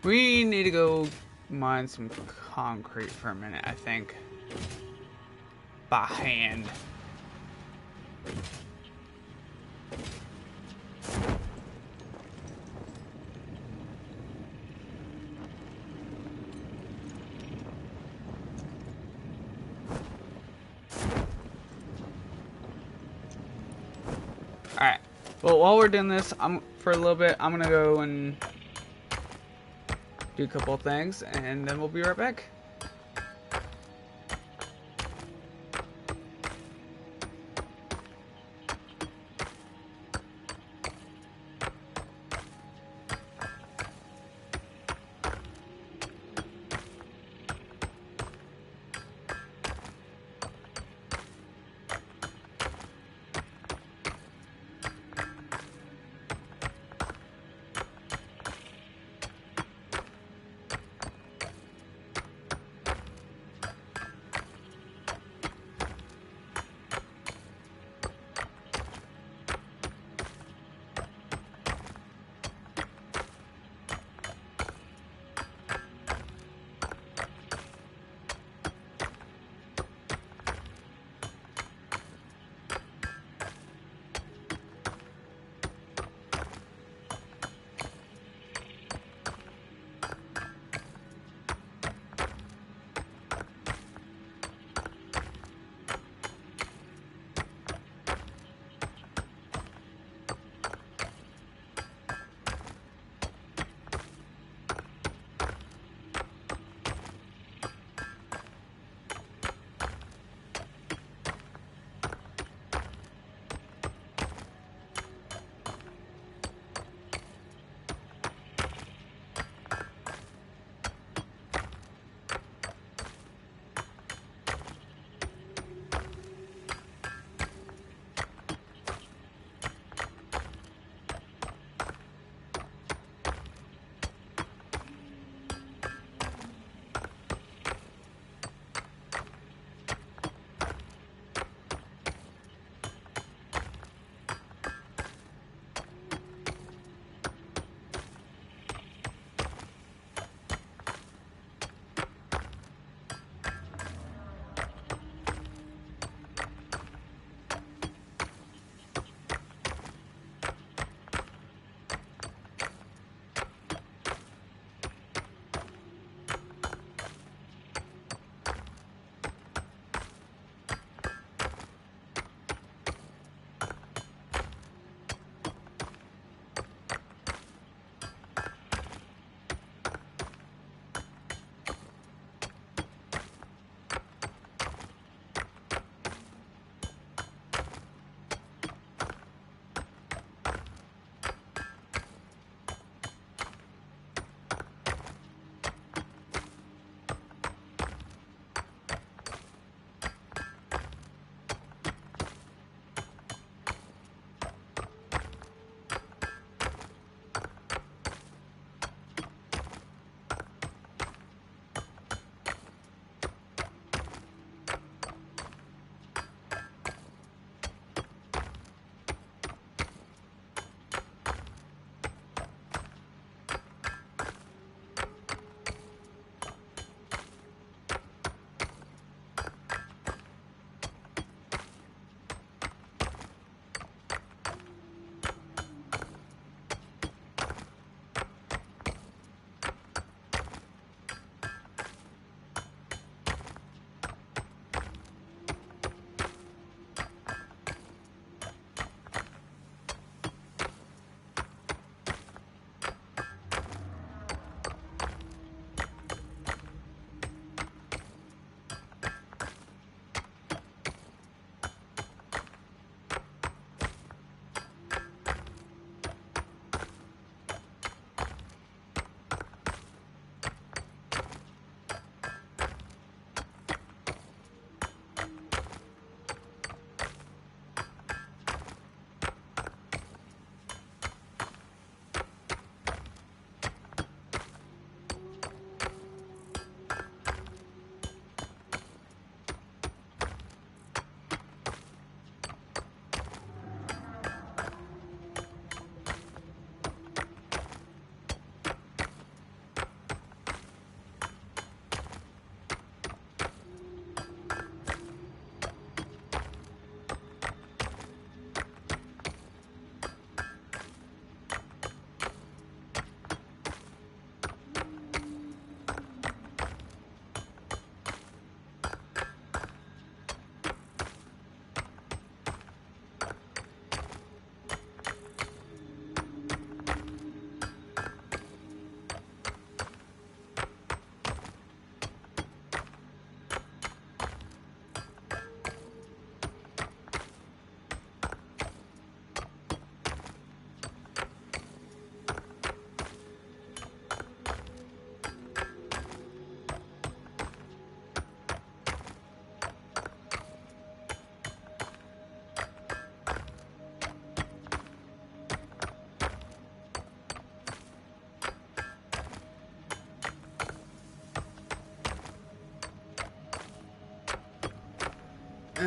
We need to go mine some concrete for a minute, I think. By hand. Alright. Well, while we're doing this, for a little bit, I'm gonna go and do a couple of things, and then we'll be right back.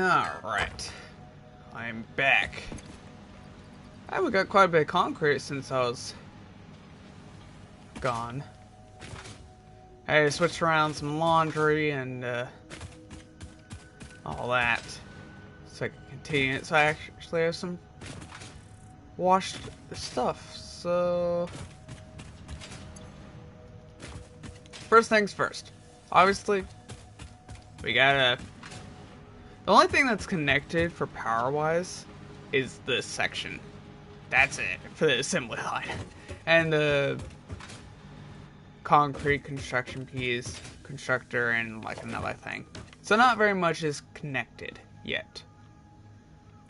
Alright. I'm back. We got quite a bit of concrete since I was gone. I switched around some laundry and all that. So I can continue it. So I actually have some washed stuff. So first things first. Obviously, we gotta... The only thing that's connected for power-wise is this section. That's it for the assembly line. And the concrete construction piece, constructor, and like another thing. So not very much is connected yet.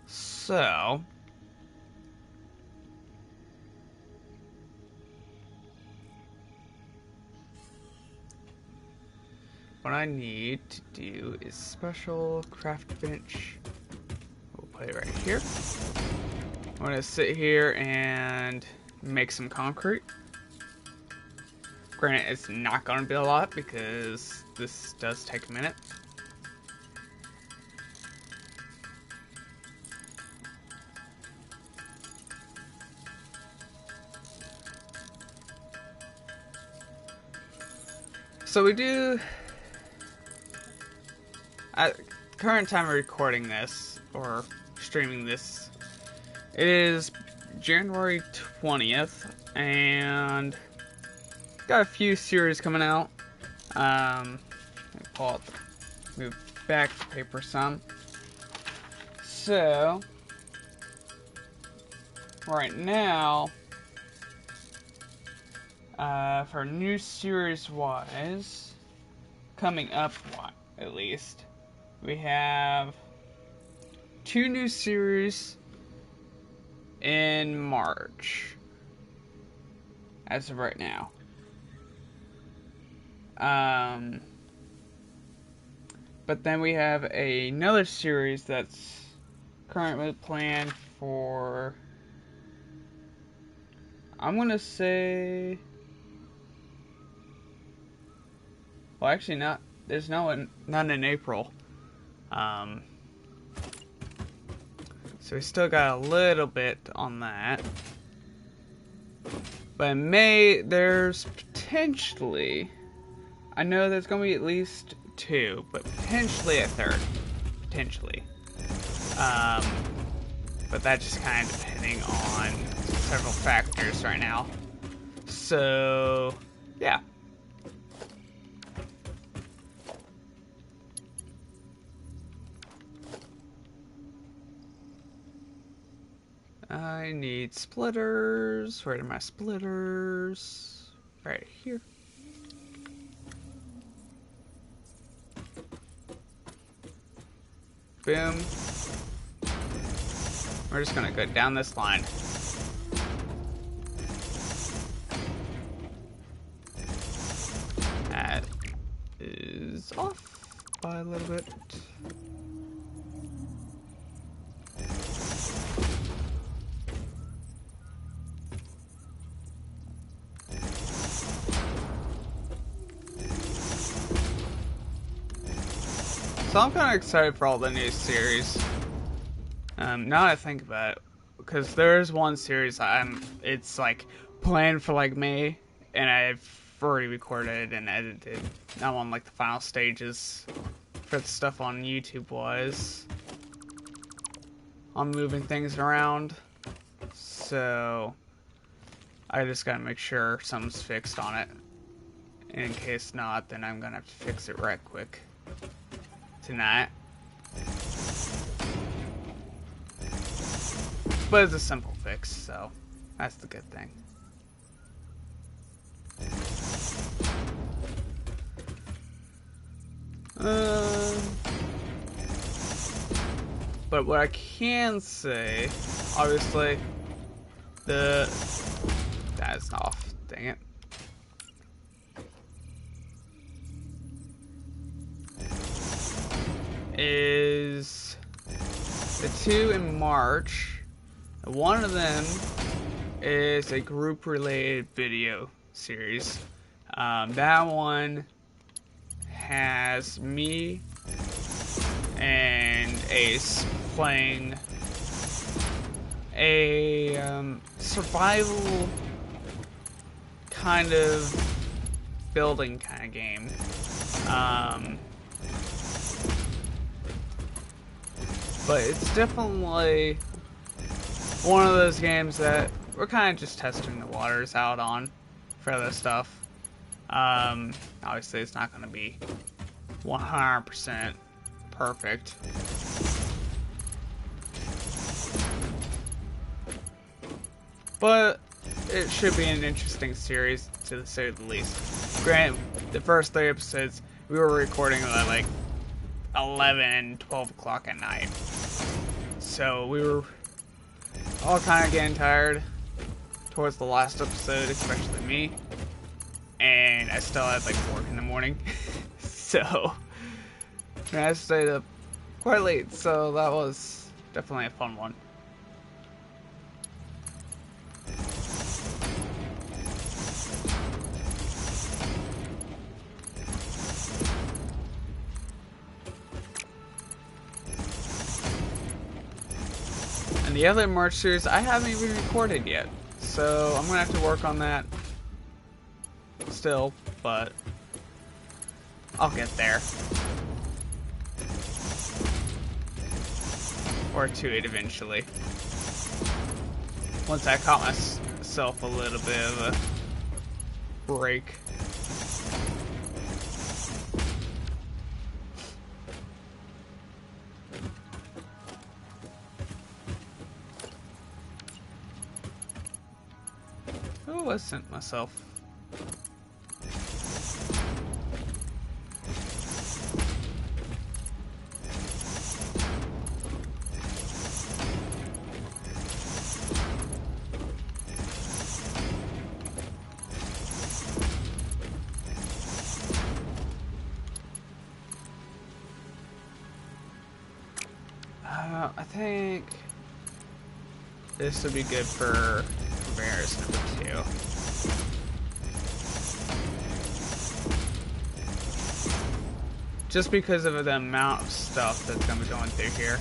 So... what I need to do is special craft bench. We'll put it right here. I'm gonna sit here and make some concrete. Granted, it's not gonna be a lot because this does take a minute. So we do... At current time of recording this, or streaming this, it is January 20th, and got a few series coming out. Let me pull up, move back the paper some. So, right now, for new series-wise, coming up, at least, we have 2 new series in March, as of right now. But then we have another series that's currently planned for, I'm gonna say, well, actually not. There's none in April. So we still got a little bit on that. But in May, there's potentially... I know there's going to be at least 2, but potentially a 3rd. Potentially. But that's just kind of depending on several factors right now. So, yeah. I need splitters. Where are my splitters? Right here. Boom. We're just gonna go down this line. That is off by a little bit. So I'm kind of excited for all the new series. Now that I think about it, because there is one series it's like planned for like May, and I've already recorded and edited. I'm on like the final stages for the stuff on YouTube wise. I'm moving things around, so I just gotta make sure something's fixed on it. And in case not, then I'm gonna have to fix it right quick tonight. But it's a simple fix, so that's the good thing. But what I can say, obviously, that's off, dang it. Is the 2 in March. One of them is a group-related video series. That one has me and Ace playing a survival kind of building kind of game. But it's definitely one of those games that we're kind of just testing the waters out on for this stuff. Obviously it's not going to be 100% perfect. But it should be an interesting series, to say the least. Granted, the first 3 episodes, we were recording at like 11, 12 o'clock at night. So we were all kind of getting tired towards the last episode, especially me. And I still had like work in the morning. So I stayed up quite late, so that was definitely a fun one. And the other March series I haven't even recorded yet, so I'm gonna have to work on that still, but I'll get there. Or to it eventually. Once I caught myself a little bit of a break. Oh, I sent myself. I think this would be good for conveyors number 2. Just because of the amount of stuff that's going to be going through here.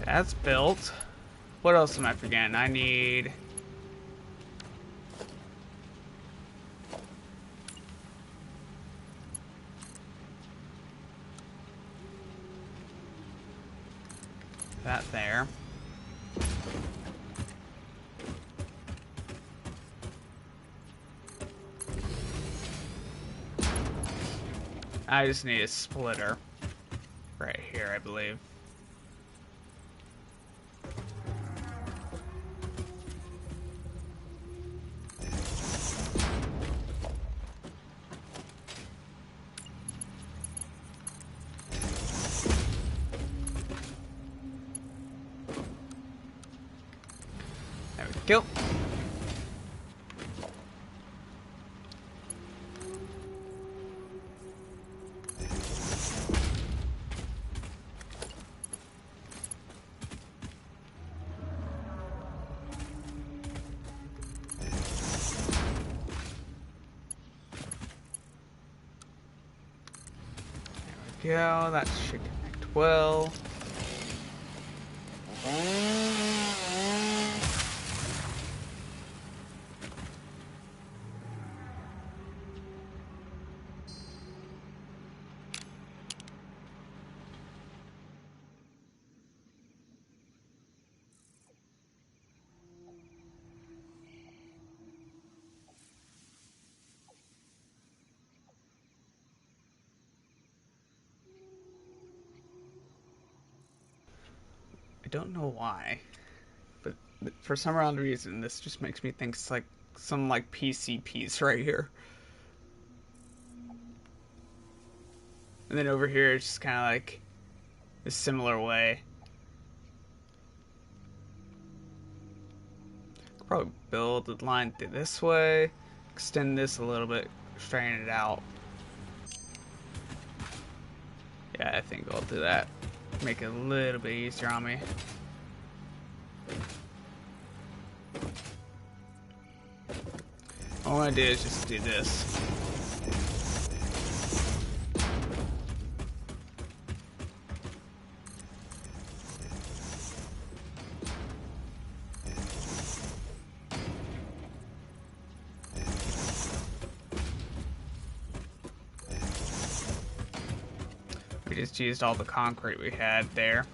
That's built. What else am I forgetting? I need... that there. I just need a splitter. Right here, I believe. There we go. Go, that should connect well. I don't know why, but for some odd reason, this just makes me think it's like some like PC piece right here. And then over here, it's just kind of like a similar way. Could probably build the line through this way, extend this a little bit, straighten it out. Yeah, I think I'll do that. Make it a little bit easier on me. All I do is just do this. We just used all the concrete we had there.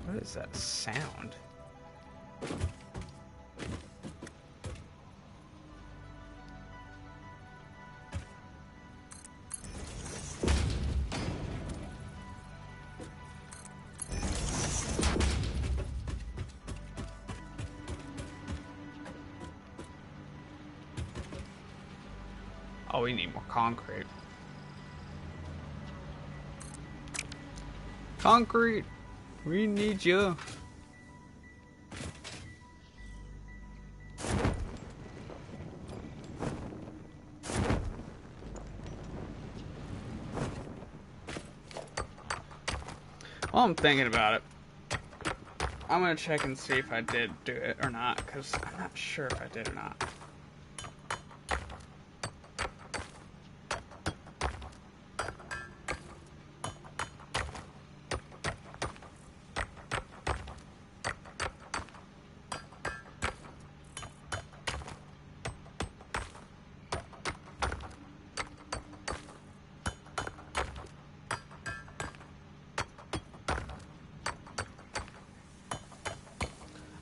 What is that sound? Oh, we need more concrete. Concrete! We need you. While I'm thinking about it, I'm gonna check and see if I did do it or not, because I'm not sure if I did or not.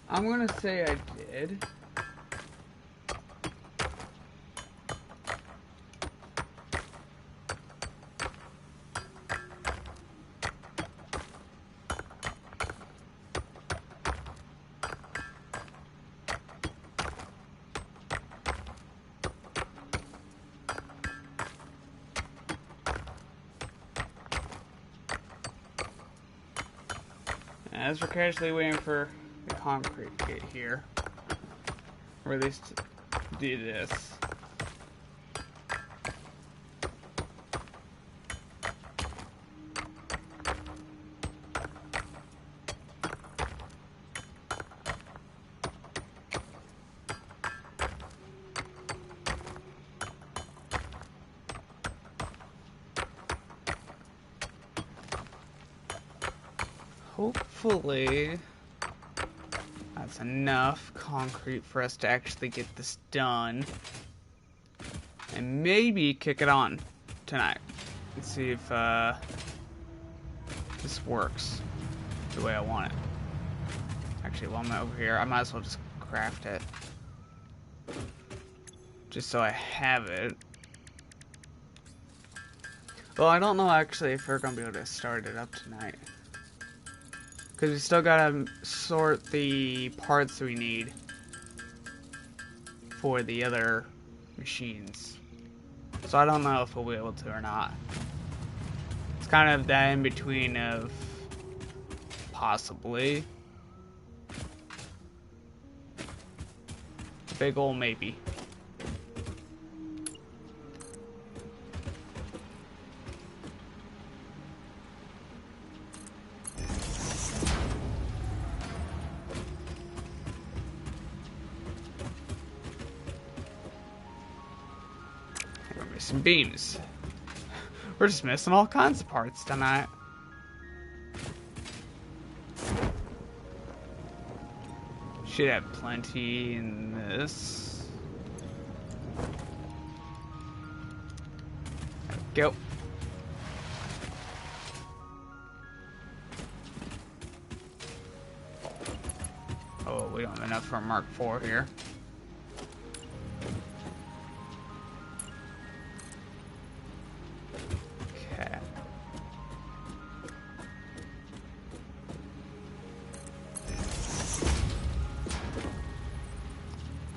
I'm gonna say I did. As we're casually waiting for the concrete to get here, or at least do this. Hopefully that's enough concrete for us to actually get this done. And maybe kick it on tonight. Let's see if this works the way I want it. Actually, while I'm over here, I might as well just craft it. Just so I have it. Well, I don't know actually if we're going to be able to start it up tonight. Because we still gotta sort the parts we need for the other machines. So I don't know if we'll be able to or not. It's kind of that in between of possibly. Big ol' maybe. Some beams. We're just missing all kinds of parts tonight. Should have plenty in this. There we go. Oh, we don't have enough for a Mark IV here.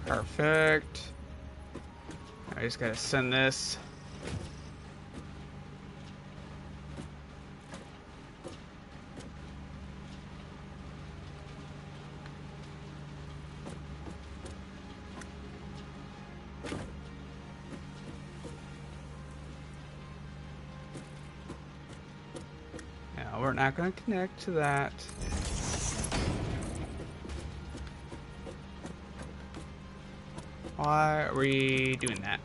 Perfect. I just gotta send this. No, we're not gonna connect to that. Why are we doing that?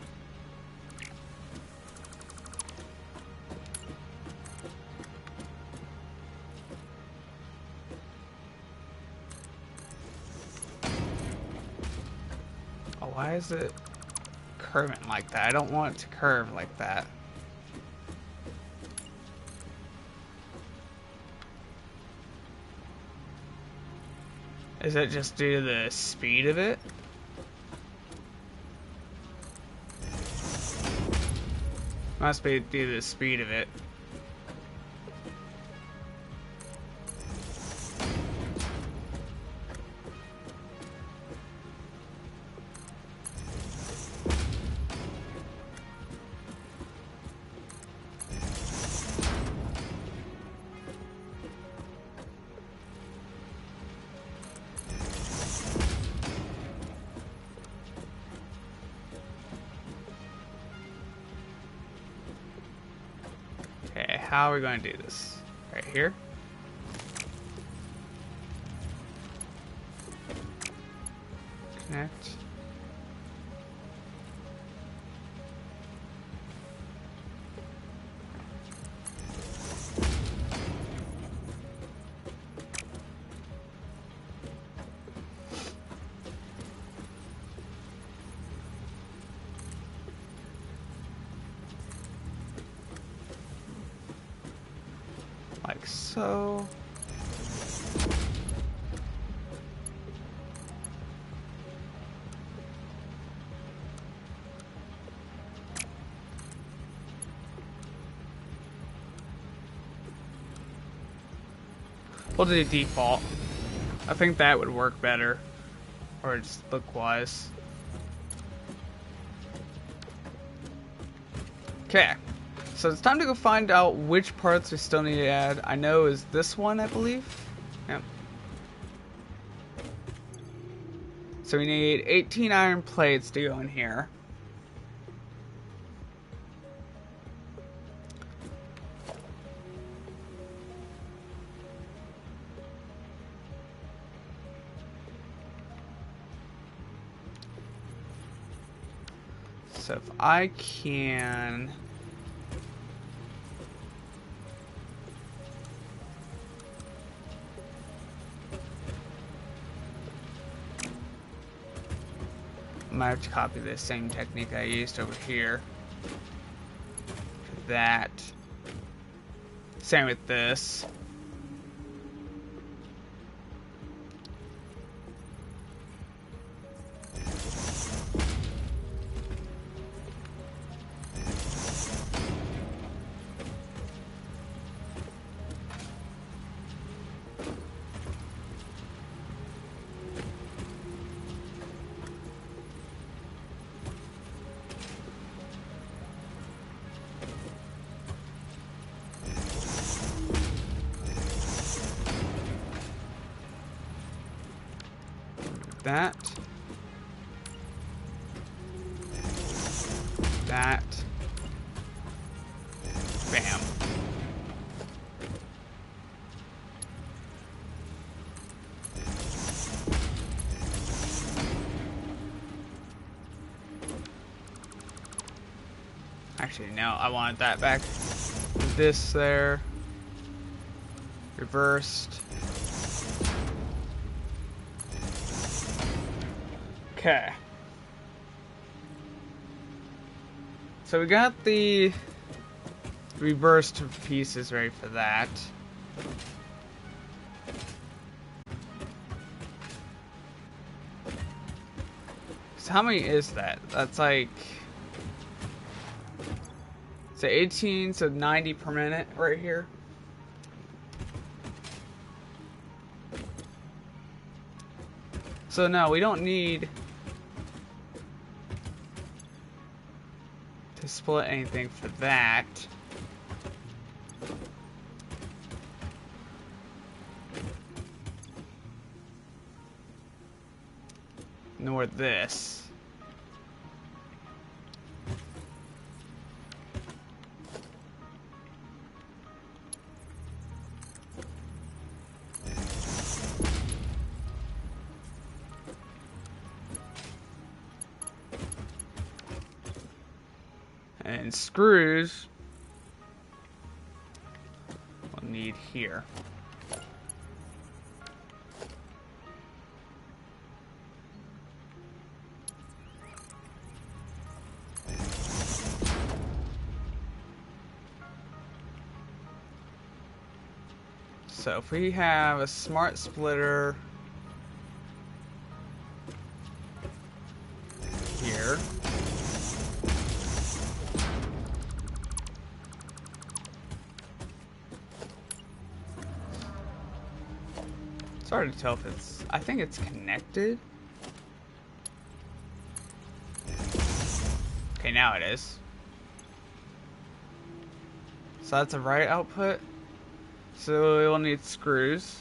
Oh, why is it curving like that? I don't want it to curve like that. Is it just due to the speed of it? Must be due to the speed of it. Okay, how are we going to do this? Right here? Connect. Like so. We'll do default. I think that would work better. Or just look-wise. Okay. So it's time to go find out which parts we still need to add. I know is this one, I believe. Yep. So we need 18 iron plates to go in here. So if I can... I might have to copy the same technique I used over here. For that. Same with this. That. That. Bam. Actually, no, I wanted that back. This there. Reversed. Okay. So we got the reversed pieces ready for that. So how many is that? That's like... So 18, so 90 per minute right here. So no, we don't need... split anything for that. Nor this. And screws we'll need here. So if we have a smart splitter here, it's hard to tell if it's, I think it's connected. Okay, now it is. So that's a right output. So we will need screws.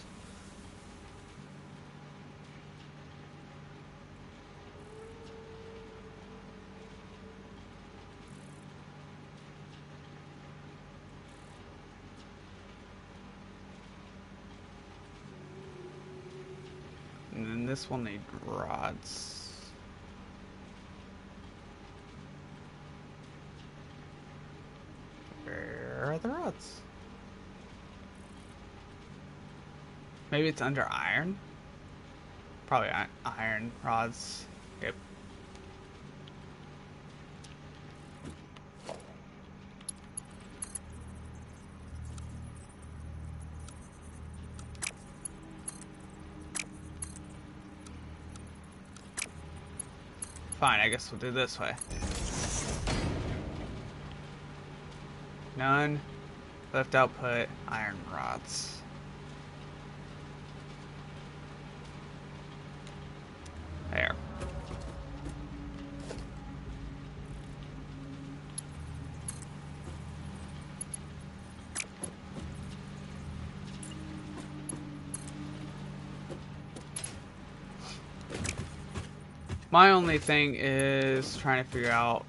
And then this will need rods. Where are the rods? Maybe it's under iron? Probably iron rods. Yep. Fine, I guess we'll do this way. None. Left output, iron rods. There. My only thing is trying to figure out.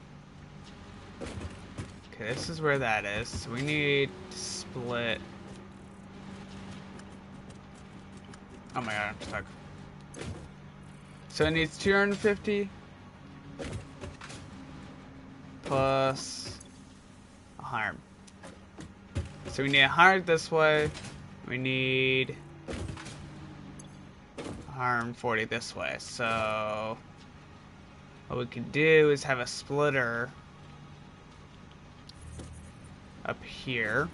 Okay, this is where that is. So we need to split. Oh my god, I'm stuck. So it needs 250 plus 100. So we need 100 this way. We need 140 this way. So what we can do is have a splitter up here.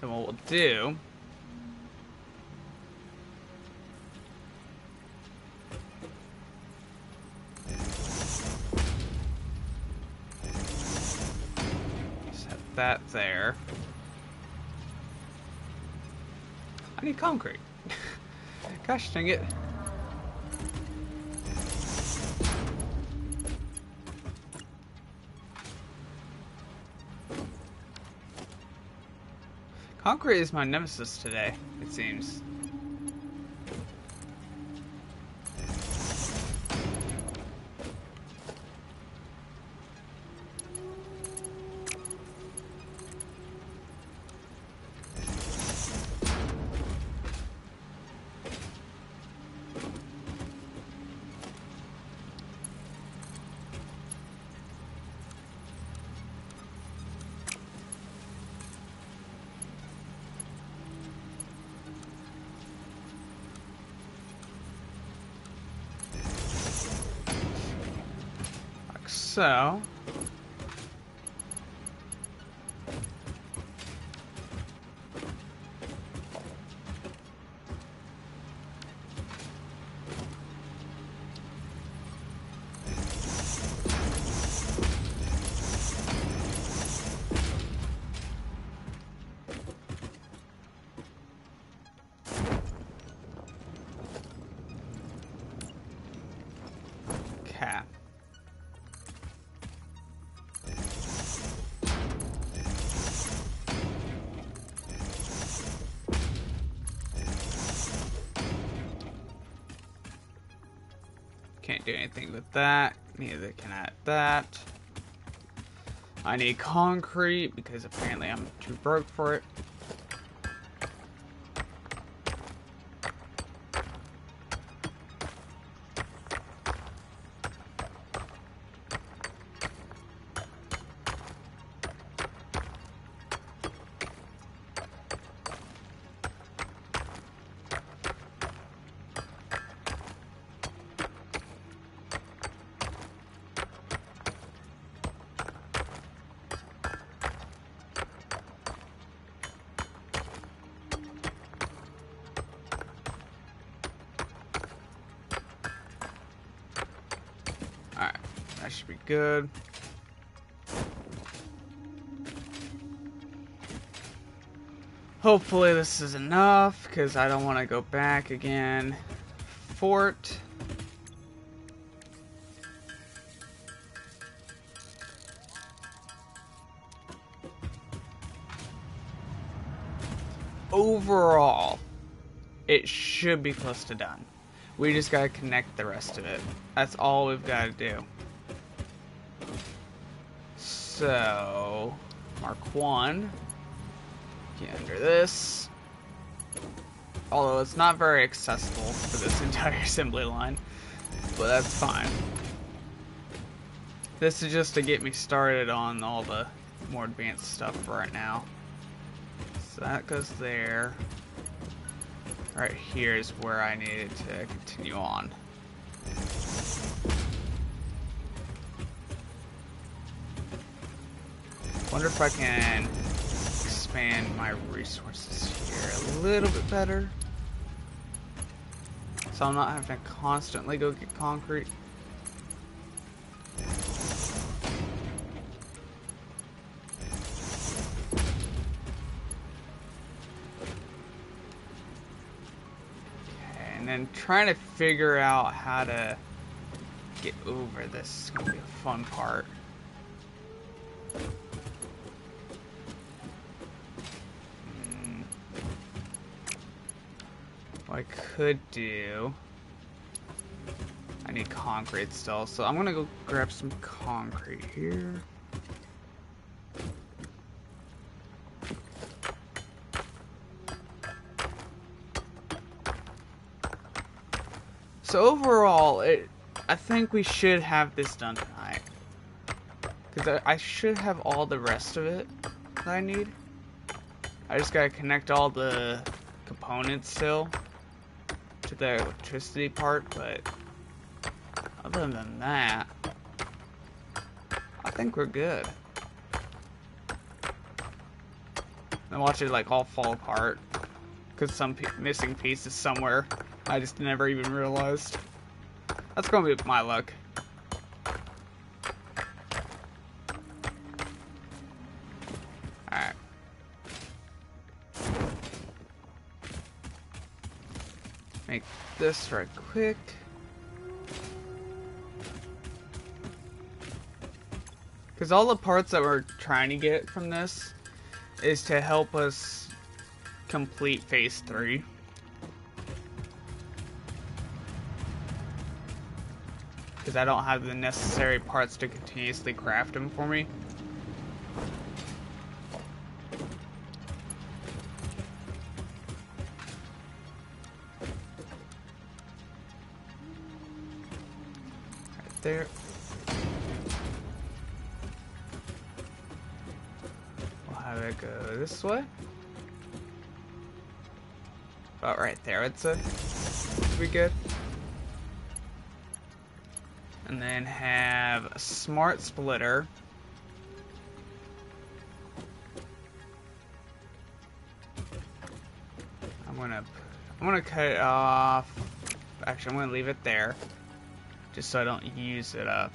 And what we'll do set that there. I need concrete. Gosh dang it. Concrete is my nemesis today, it seems. So Can't do anything with that. Neither can that. I need concrete because apparently I'm too broke for it. Alright, that should be good. Hopefully this is enough, because I don't want to go back again. Fort. Overall, it should be close to done. We just gotta connect the rest of it. That's all we've gotta do. So, Mark 1. Get under this. Although it's not very accessible for this entire assembly line. But that's fine. This is just to get me started on all the more advanced stuff right now. So that goes there. Right here is where I needed to continue on. Wonder if I can expand my resources here a little bit better. So I'm not having to constantly go get concrete. And then trying to figure out how to get over this is going to be a fun part. What I could do... I need concrete still, so I'm going to go grab some concrete here. So overall, I think we should have this done tonight. Because I should have all the rest of it that I need. I just gotta connect all the components still to the electricity part, but other than that, I think we're good. And watch it like all fall apart. Because some missing pieces somewhere. I just never even realized. That's gonna be my luck. Alright. Make this right quick. Because all the parts that we're trying to get from this is to help us complete phase 3. Because I don't have the necessary parts to continuously craft them for me. Right there. We'll have it go this way. About right there, I'd say. Should be good. And then have a smart splitter. I'm gonna cut it off. Actually, I'm gonna leave it there, just so I don't use it up.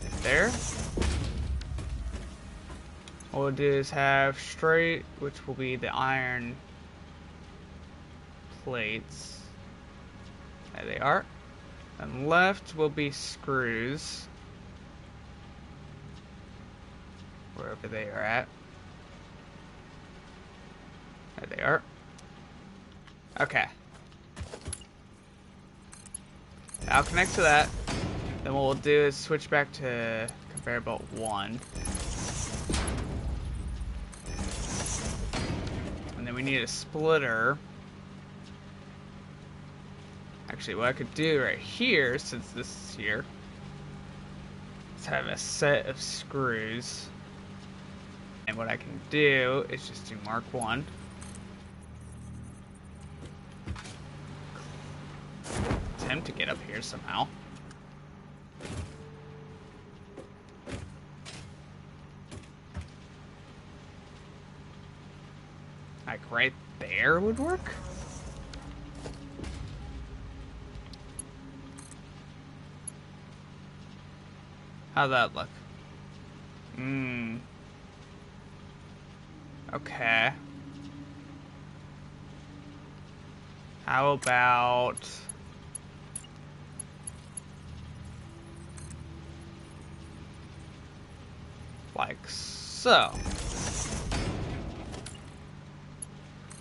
Right there. What we'll do is have straight, which will be the iron plates. There they are. And left will be screws. Wherever they are at. There they are. Okay. I'll connect to that. Then what we'll do is switch back to conveyor belt 1. And then we need a splitter. Actually, what I could do right here, since this is here, is have a set of screws. And what I can do is just do Mark 1. Attempt to get up here somehow. Like right there would work? How'd that look? Okay. How about... like so.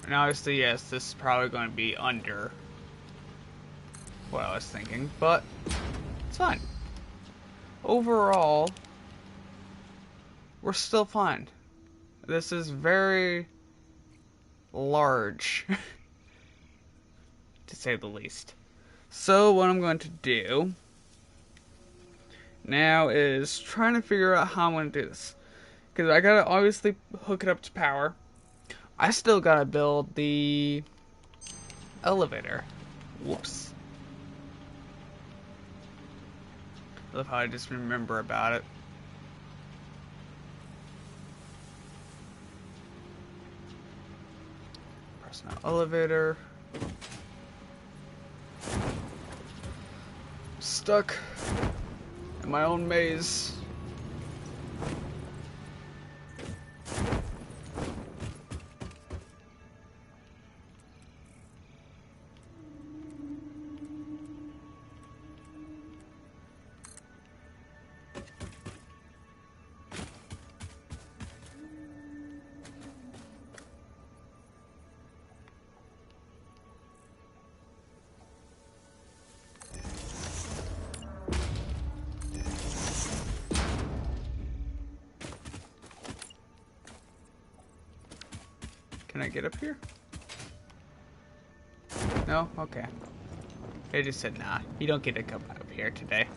And obviously, yes, this is probably going to be under what I was thinking, but it's fine. Overall, we're still fine. This is very large, to say the least. So what I'm going to do now is trying to figure out how I'm going to do this. Because I gotta obviously hook it up to power. I still gotta build the elevator. Whoops. I love how I just remember about it. Personal elevator. Stuck in my own maze. Can I get up here? No? Okay. They just said, nah, you don't get to come up here today.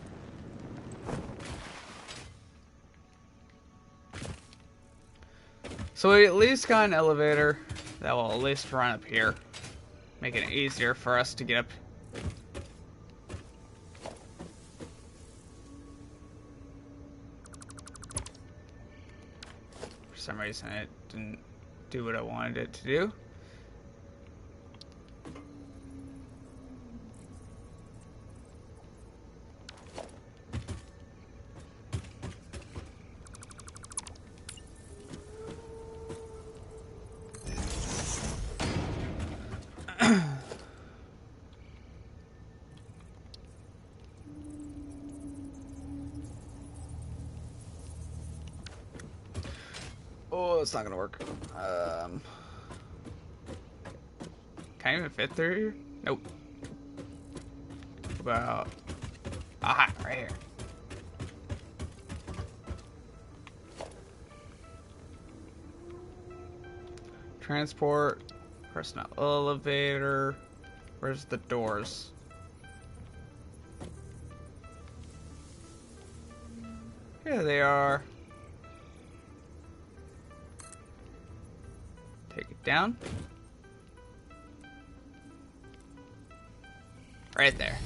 So we at least got an elevator that will at least run up here, making it easier for us to get up. For some reason it didn't do what I wanted it to do. Oh, it's not gonna work. Can't even fit through here? Nope. About... aha, right here. Transport, personal elevator. Where's the doors? Here they are. Take it down. Right there.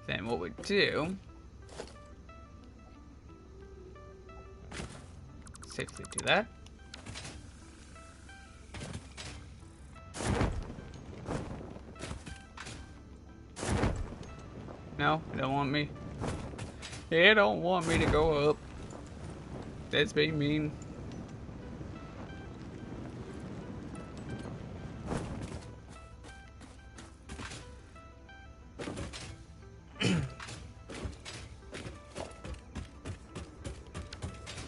Then what we do... safely do that. No, they don't want me. They don't want me to go up. That's being mean.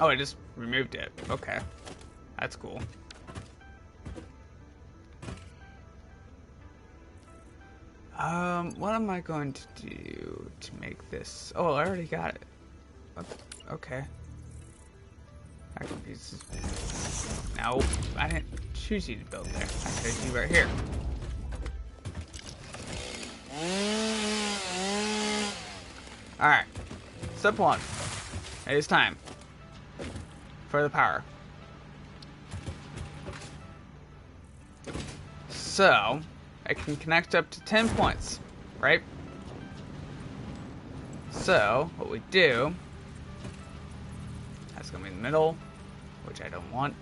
Oh, I just removed it. Okay. That's cool. What am I going to do to make this? Oh, I already got it. Okay. Action pieces. No, I didn't choose you to build there. I chose you right here. Alright. Step 1. It is time for the power. So, I can connect up to 10 points, right? So, what we do, that's going to be in the middle, which I don't want.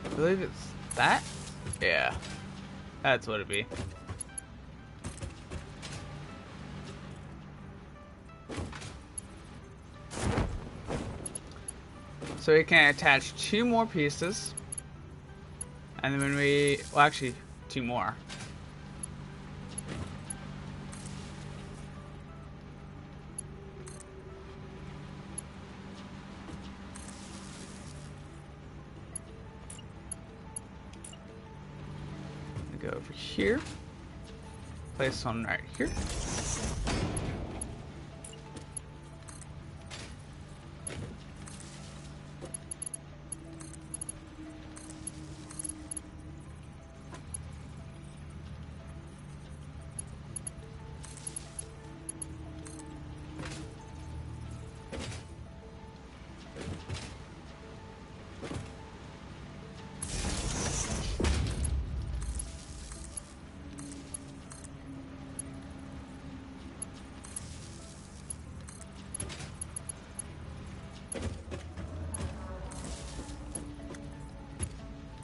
I believe it's that? Yeah. That's what it'd be. So we can attach 2 more pieces. And then when we... well, actually, 2 more. Go over here. Place one right here.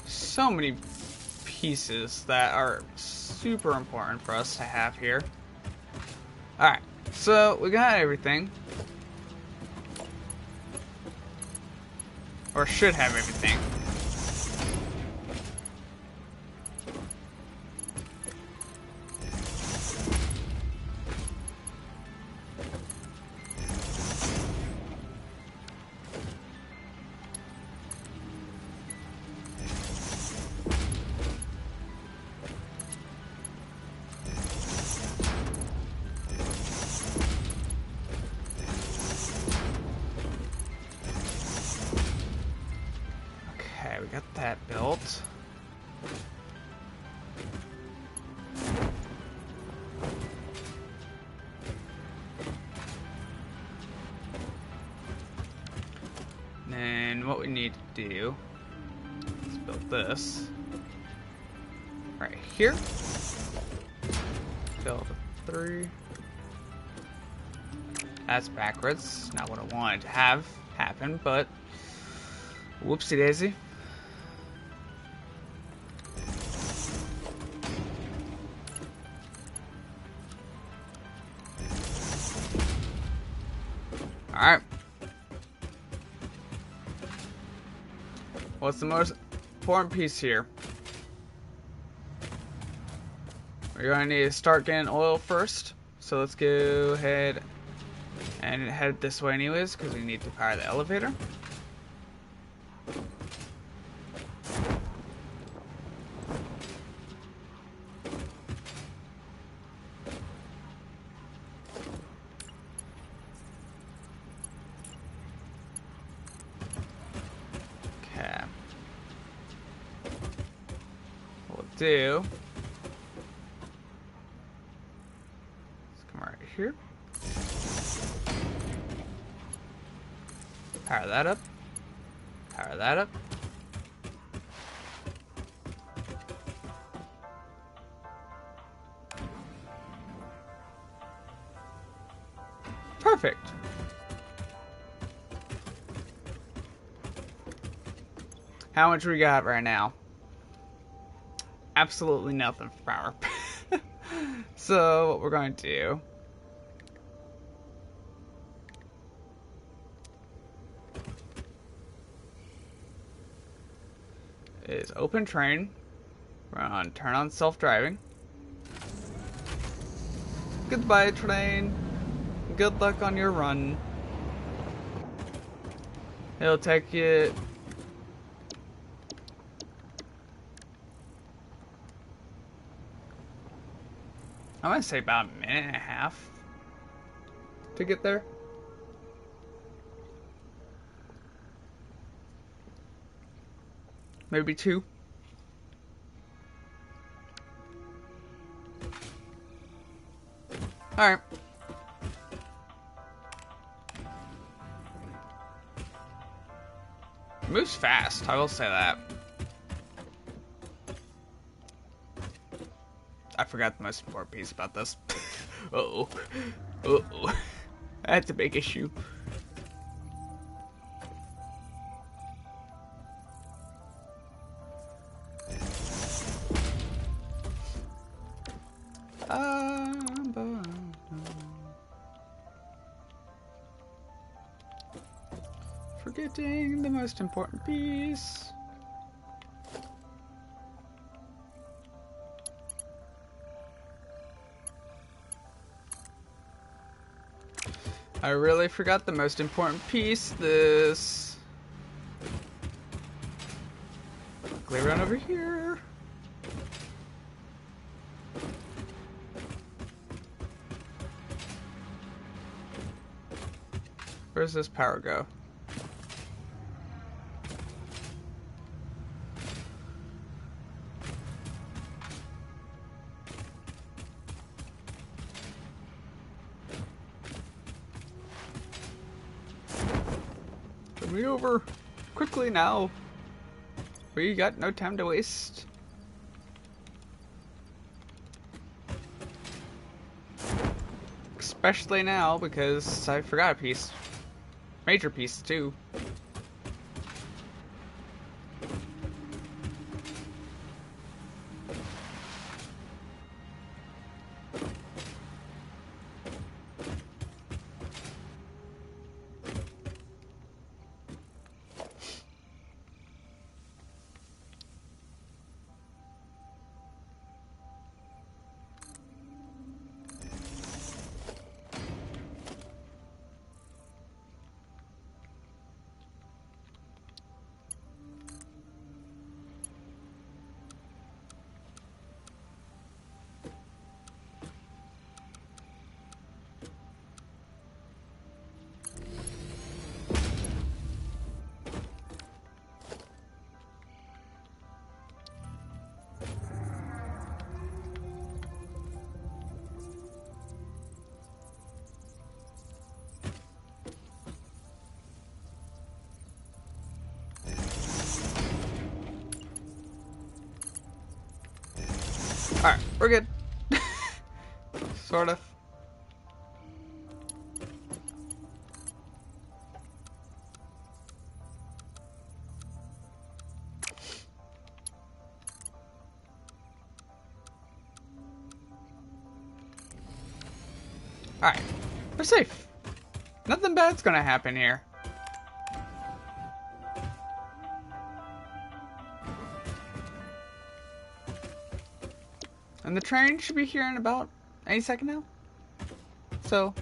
So many pieces that are super important for us to have here. Alright, so we got everything. Or should have everything. We got that built. And then what we need to do is build this right here. Build a 3. That's backwards. Not what I wanted to have happen, but whoopsie daisy. Alright. What's the most important piece here? We're going to need to start getting oil first. So let's go ahead and head this way anyways, because we need to power the elevator. Do let's come right here. Power that up. Power that up. Perfect. How much we got right now? Absolutely nothing for power. So what we're going to do is open train. We're on turn on self-driving. Goodbye, train. Good luck on your run. It'll take you... I want to say about a minute and a half to get there. Maybe 2. Alright. Moves fast, I will say that. I forgot the most important piece about this. Uh-oh. Uh-oh. That's a big issue. Forgetting the most important piece. I really forgot the most important piece. This. Quickly run over here. Where's this power go? Put me over quickly now. We got no time to waste. Especially now because I forgot a piece. Major piece too. Alright, we're good. Sort of. Alright, we're safe. Nothing bad's gonna happen here. And the train should be here in about any second now. So.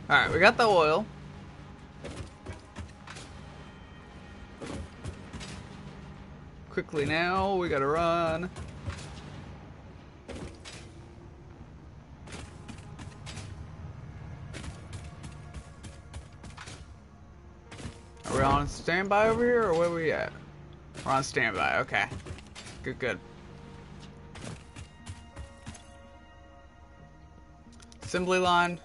Alright, we got the oil. Quickly now, we gotta run. Are we on standby over here, or where are we at? We're on standby, okay. Good, good. Assembly line.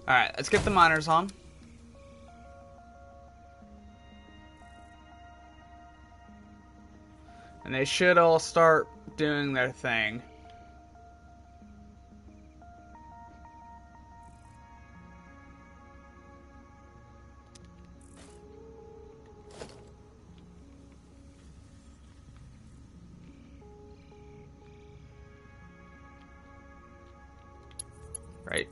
Alright, let's get the miners on. And they should all start doing their thing. Right.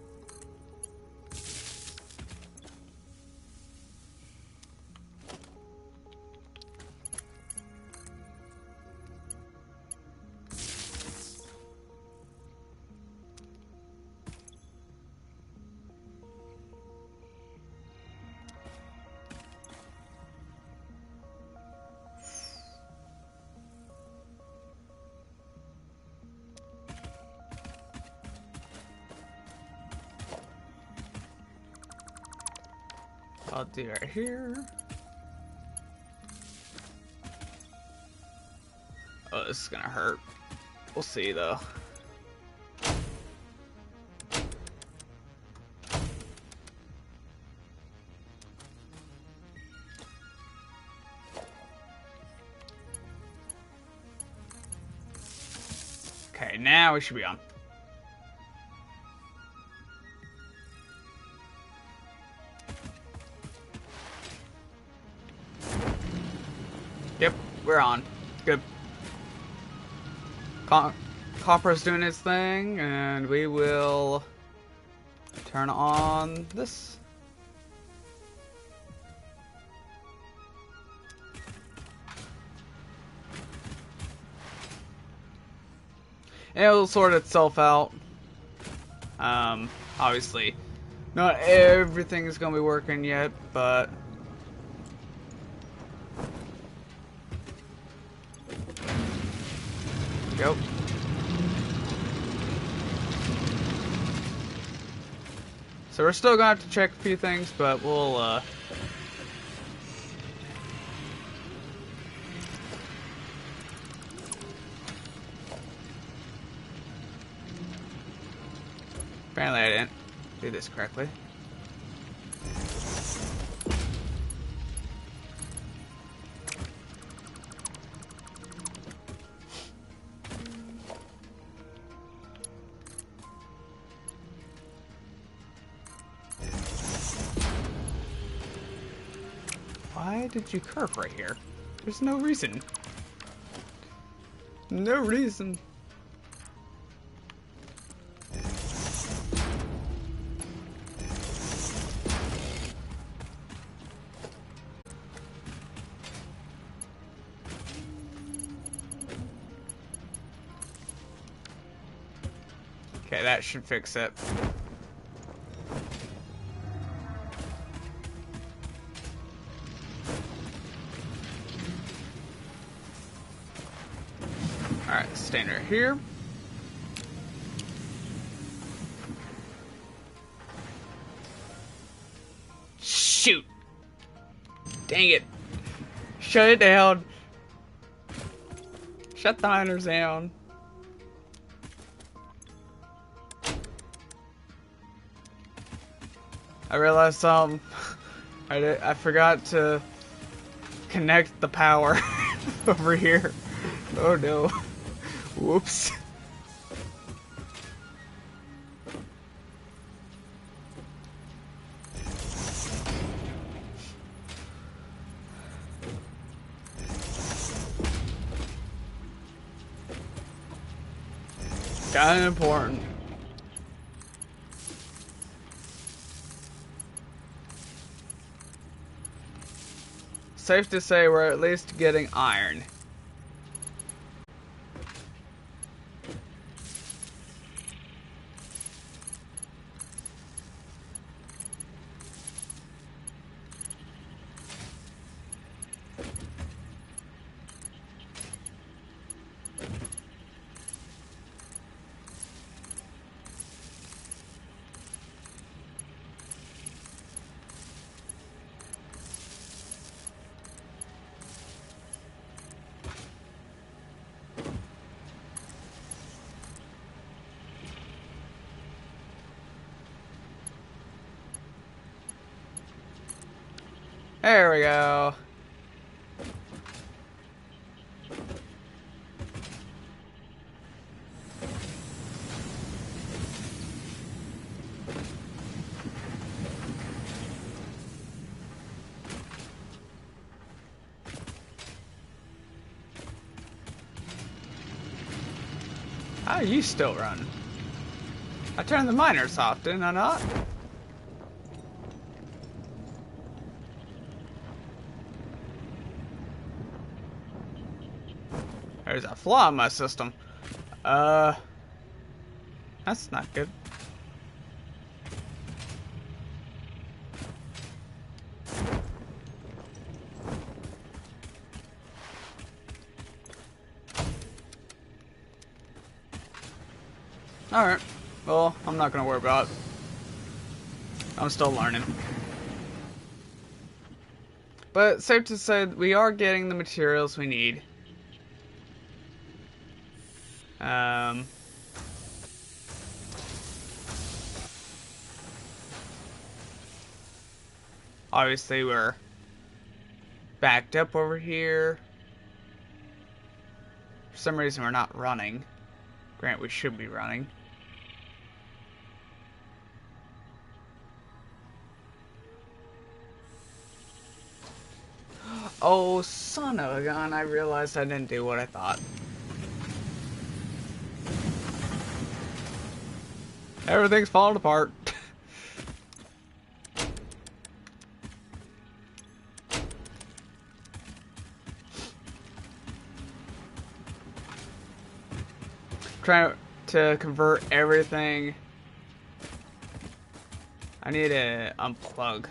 I'll do right here. Oh, this is gonna hurt. We'll see though. Okay, now we should be on. Yep, we're on. Good. Copper's doing his thing, and we will turn on this. It'll sort itself out. Obviously, not everything is gonna be working yet, but go. So we're still gonna have to check a few things, but we'll apparently I didn't do this correctly. Why did you curve right here? There's no reason. No reason. Okay, that should fix it. Alright, stand right here. Shoot! Dang it. Shut it down. Shut the miners down. I realized I forgot to connect the power over here. Oh no. Whoops. Kinda important. Safe to say we're at least getting iron. There we go. How are you still running? I turned the miners off, didn't I not? There's a flaw in my system. That's not good. Alright. Well, I'm not gonna worry about it. I'm still learning. But safe to say, we are getting the materials we need. Obviously we're backed up over here. For some reason we're not running. Grant, we should be running. Oh, son of a gun, I realized I didn't do what I thought. Everything's falling apart. Trying to convert everything. I need to unplug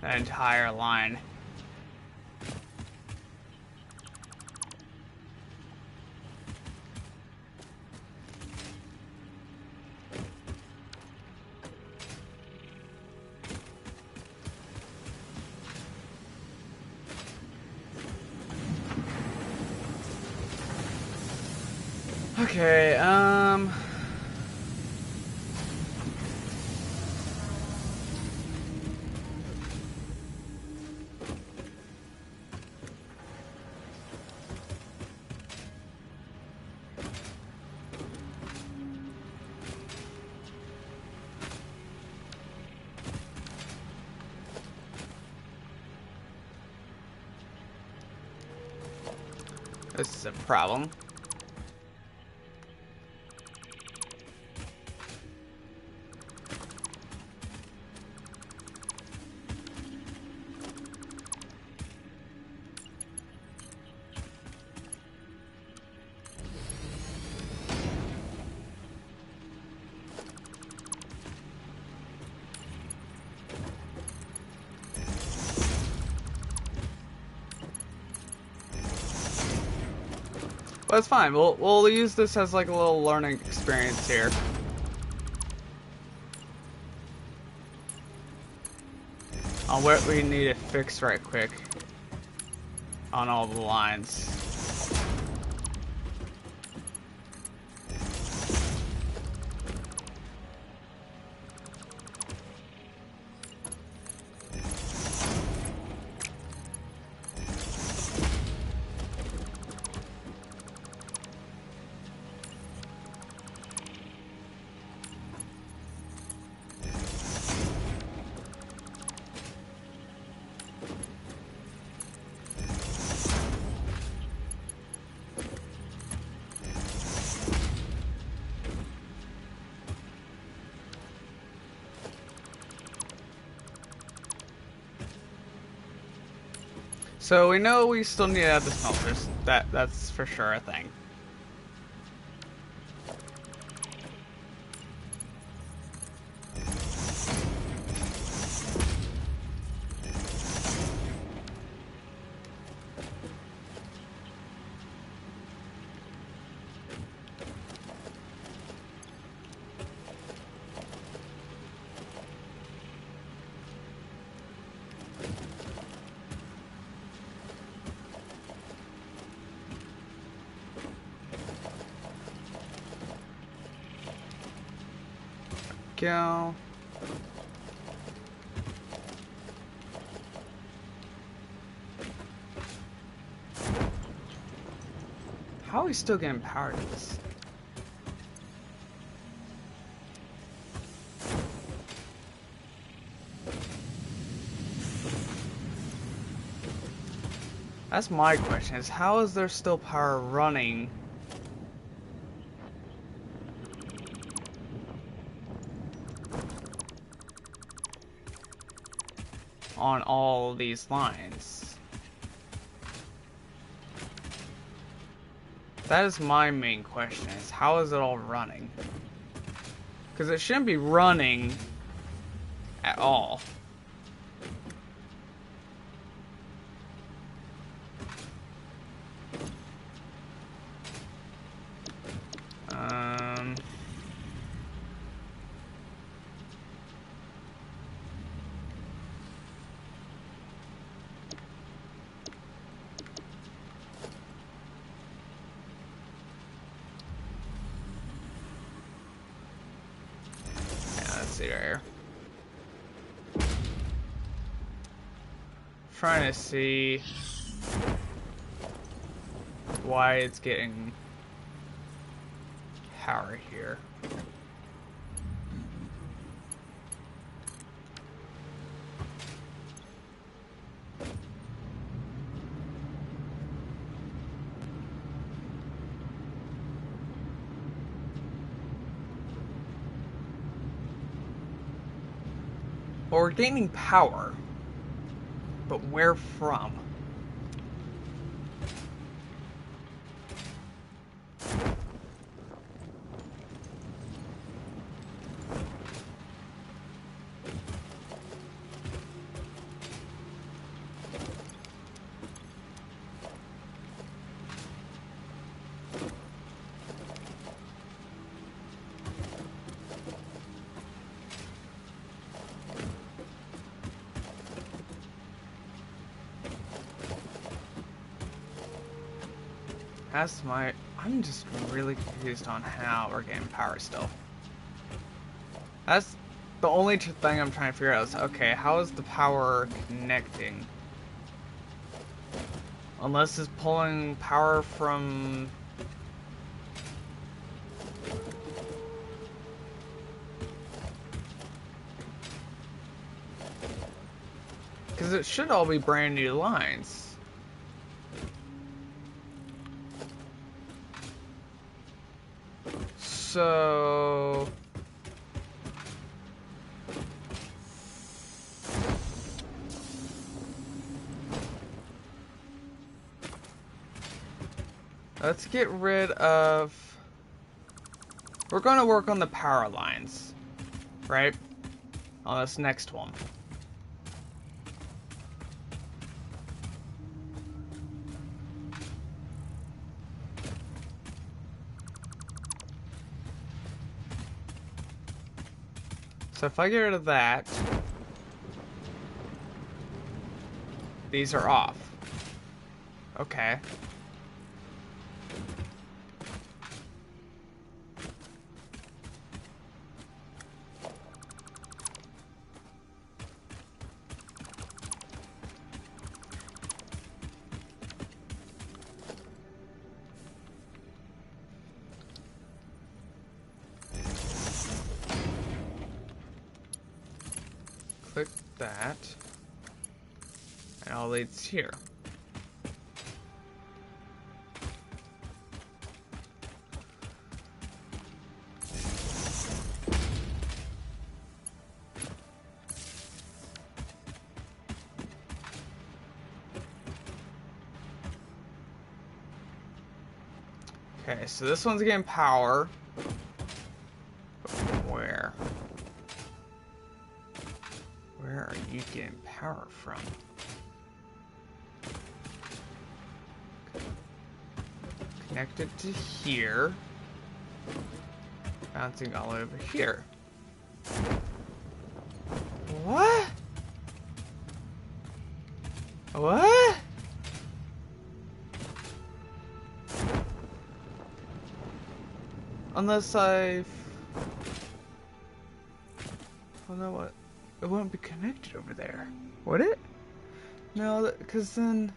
that entire line. Okay, this is a problem. But it's fine. We'll use this as like a little learning experience here. On what we need to fix right quick on all the lines. So we know we still need to have the smelters. That's for sure a thing. Go. are we still getting power to this? That's my question, is how is there still power running on all these lines? That is my main question, is how is it all running? Because it shouldn't be running at all. See right here. Trying to see why it's getting power here. Well, we're gaining power, but where from? That's my... I'm just really confused on how we're getting power still. That's the only thing I'm trying to figure out is, okay, how is the power connecting? Unless it's pulling power from... Because it should all be brand new lines. So... let's get rid of... We're going to work on the power lines, right? On this next one. So if I get rid of that, these are off. Okay. Click that, and all leads here. Okay, so this one's getting power. Where? Where are you getting power from? Connected to here. Bouncing all over here. What? What? Unless I've... Oh no, what? It wouldn't be connected over there, would it? No, because then...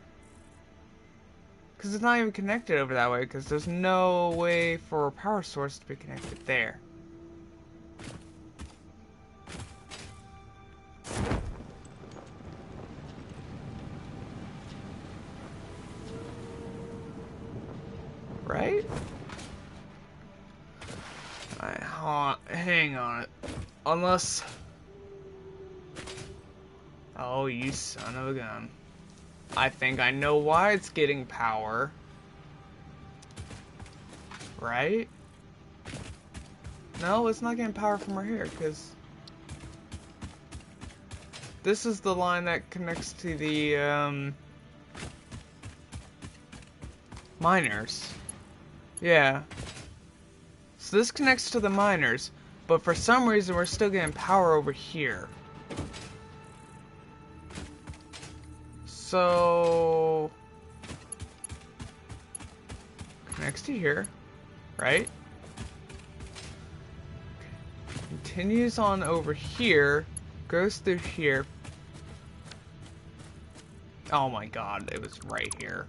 Because it's not even connected over that way, because there's no way for a power source to be connected there. Right? Alright, hang on. Unless... Oh, you son of a gun. I think I know why it's getting power. Right? No, it's not getting power from right here, because... This is the line that connects to the, miners. Yeah. So this connects to the miners, but for some reason we're still getting power over here. So... Connects to here, right? Continues on over here, goes through here. Oh my god, it was right here.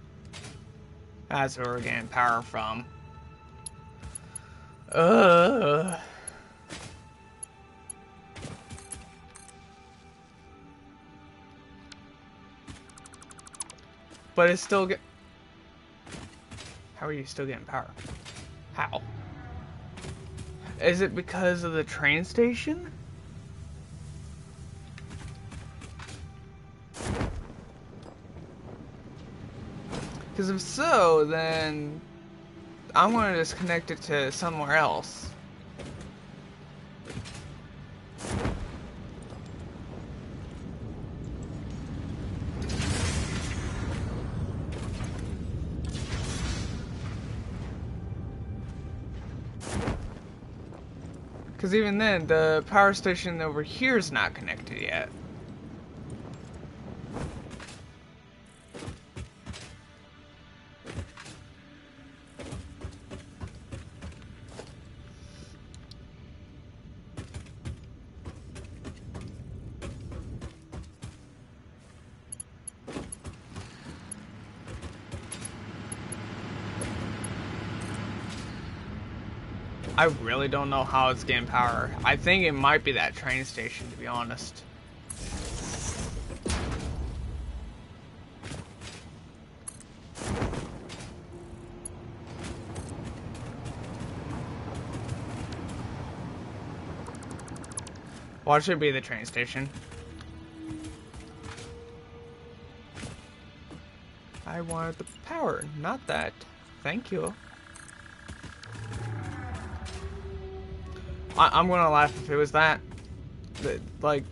That's where we're getting power from. But it's still How are you still getting power? How? Is it because of the train station? Because if so, then I'm going to just connect it to somewhere else. Because even then, the power station over here is not connected yet. I really don't know how it's getting power. I think it might be that train station, to be honest. Why should it be the train station? I wanted the power, not that. Thank you. I'm gonna laugh if it was that. Like,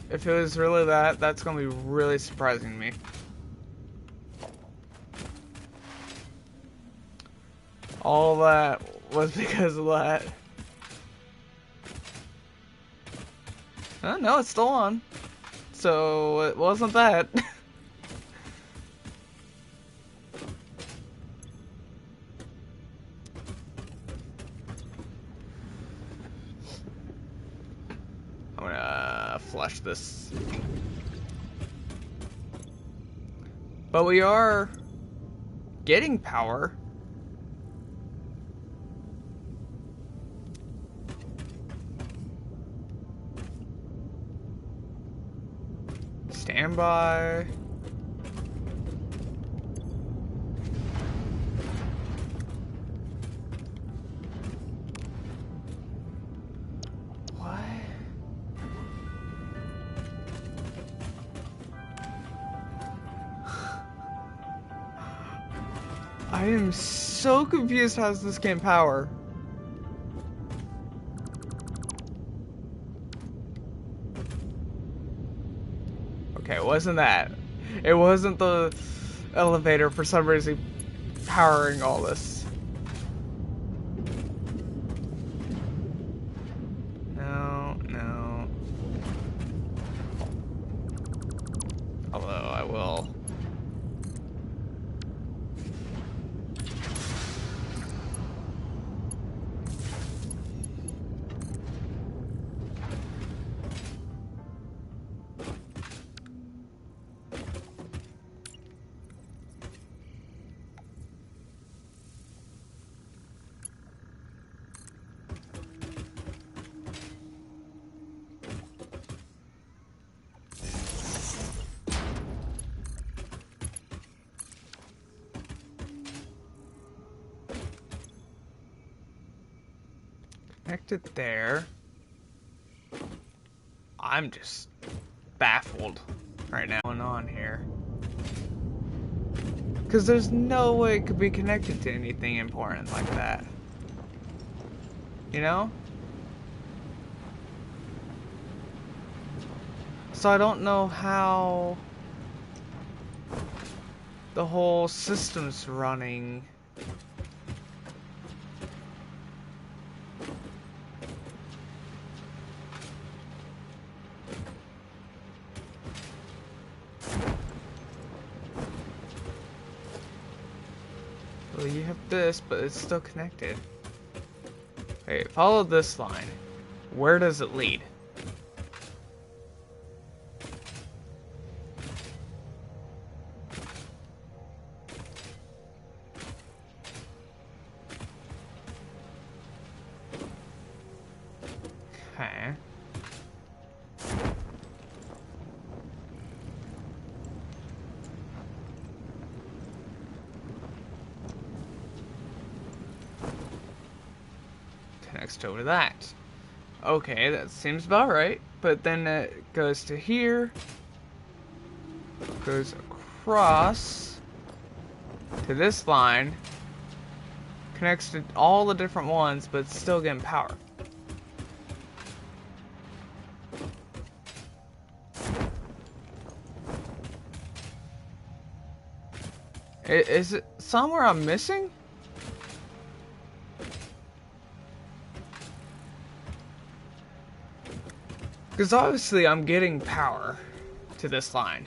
if it was really that, that's gonna be really surprising me. All that was because of that. No, it's still on. So, it wasn't that. I'm gonna flush this. But we are getting power. Stand by. What? I am so confused how this game power. Okay, it wasn't that. It wasn't the elevator for some reason powering all this. No. Although I will. Connect it there. I'm just baffled right now. What's going on here? Because there's no way it could be connected to anything important like that. You know? So I don't know how the whole system's running. Well, you have this, but it's still connected. Okay, follow this line. Where does it lead? Okay. Connects over that. Okay, that seems about right. But then it goes to here. Goes across to this line. Connects to all the different ones, but it's still getting power. Is it somewhere I'm missing? Because obviously I'm getting power to this line.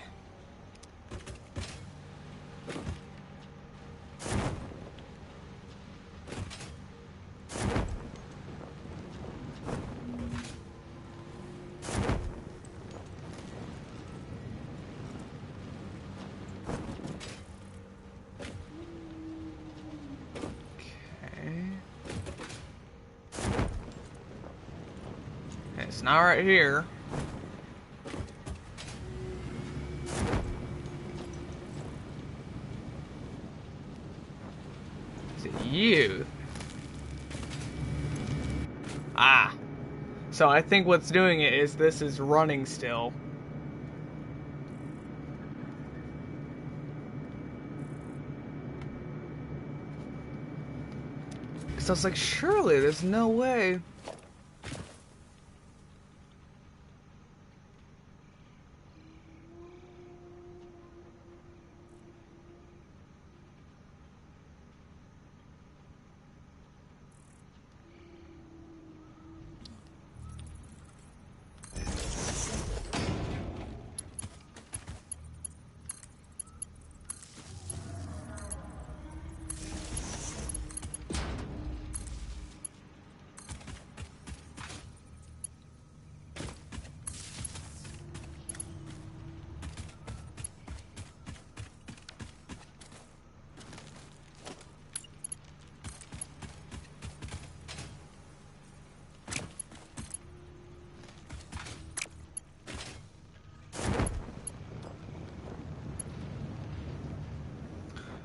It's not right here. Is it you? Ah. So I think what's doing it is this is running still. Because I was like, surely there's no way.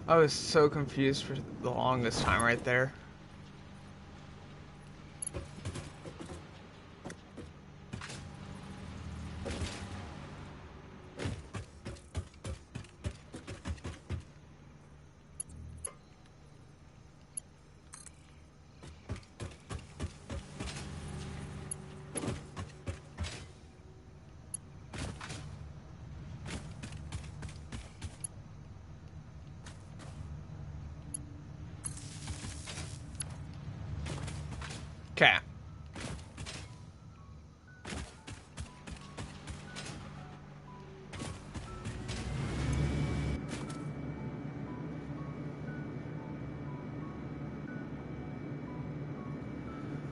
I was so confused for the longest time right there. Okay.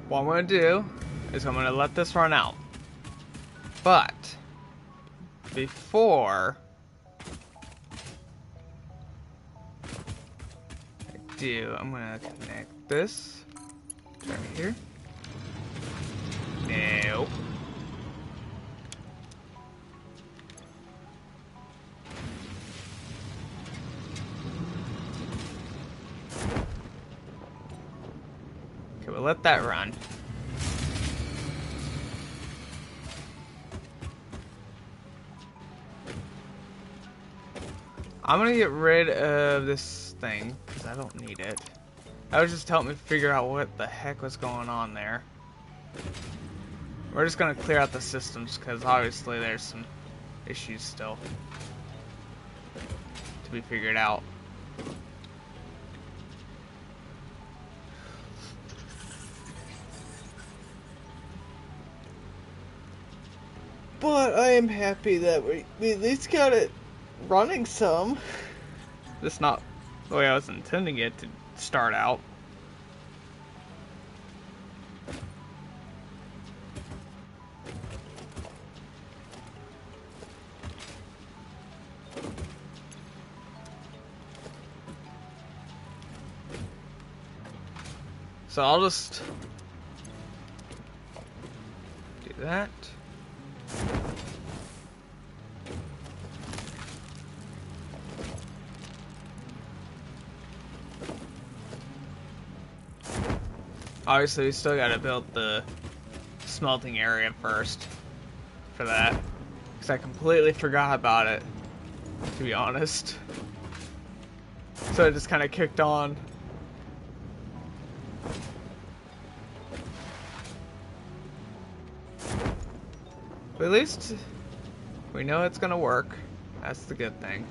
What I'm going to do is I'm going to let this run out. But before I do, I'm going to connect this right here. Nope. Okay, we'll let that run. I'm gonna get rid of this thing, because I don't need it. That was just helping me figure out what the heck was going on there. We're just gonna clear out the systems, because obviously there's some issues still to be figured out. But I am happy that we at least got it running some. That's not the way I was intending it to start out. So I'll just do that. Obviously, we still gotta build the smelting area first for that, because I completely forgot about it, to be honest. So it just kind of kicked on. But at least we know it's gonna work. That's the good thing.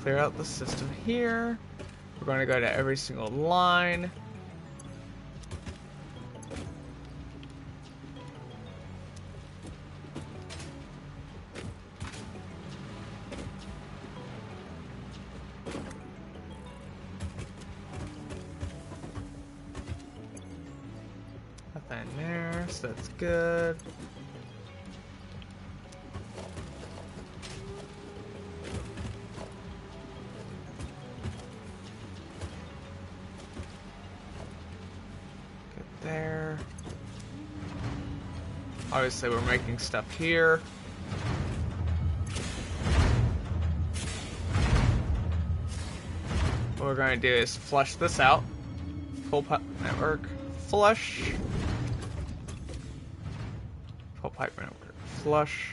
Clear out the system here. We're going to go to every single line. Nothing there, so that's good. There. Obviously, we're making stuff here. What we're going to do is flush this out. Full pipe network flush. Full pipe network flush.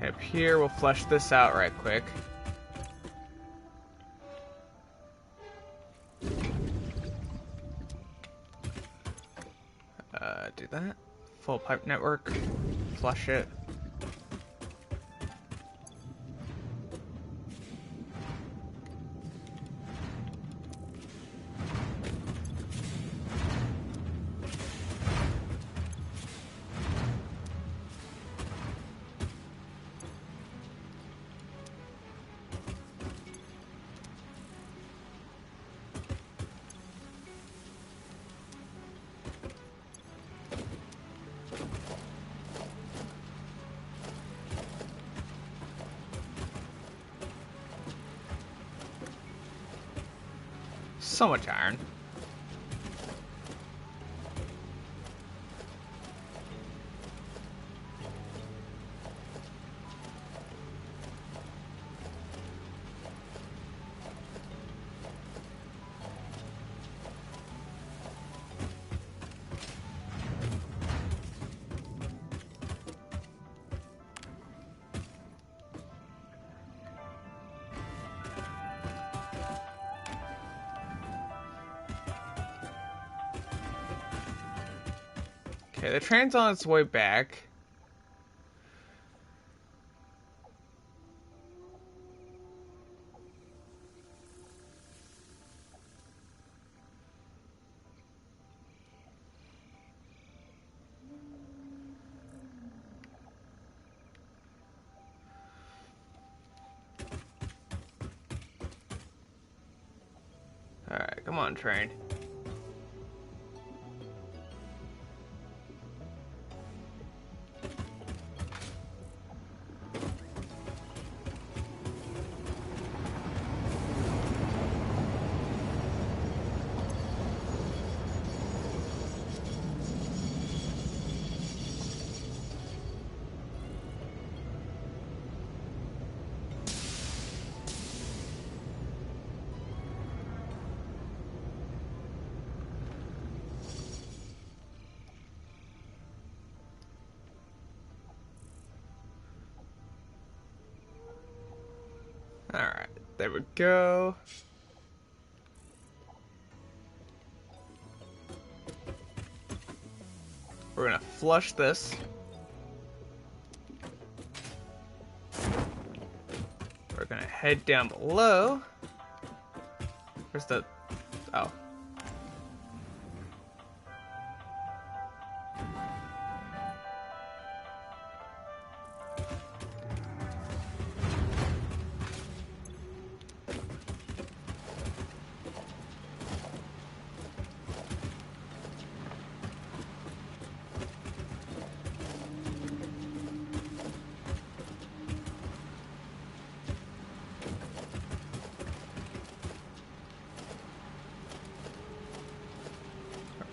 Up here, we'll flush this out right quick. Do that. Full pipe network. Flush it. So much iron. Okay, the train's on its way back. Alright, come on, train. There we go. We're gonna flush this. We're gonna head down below. Where's the... Oh.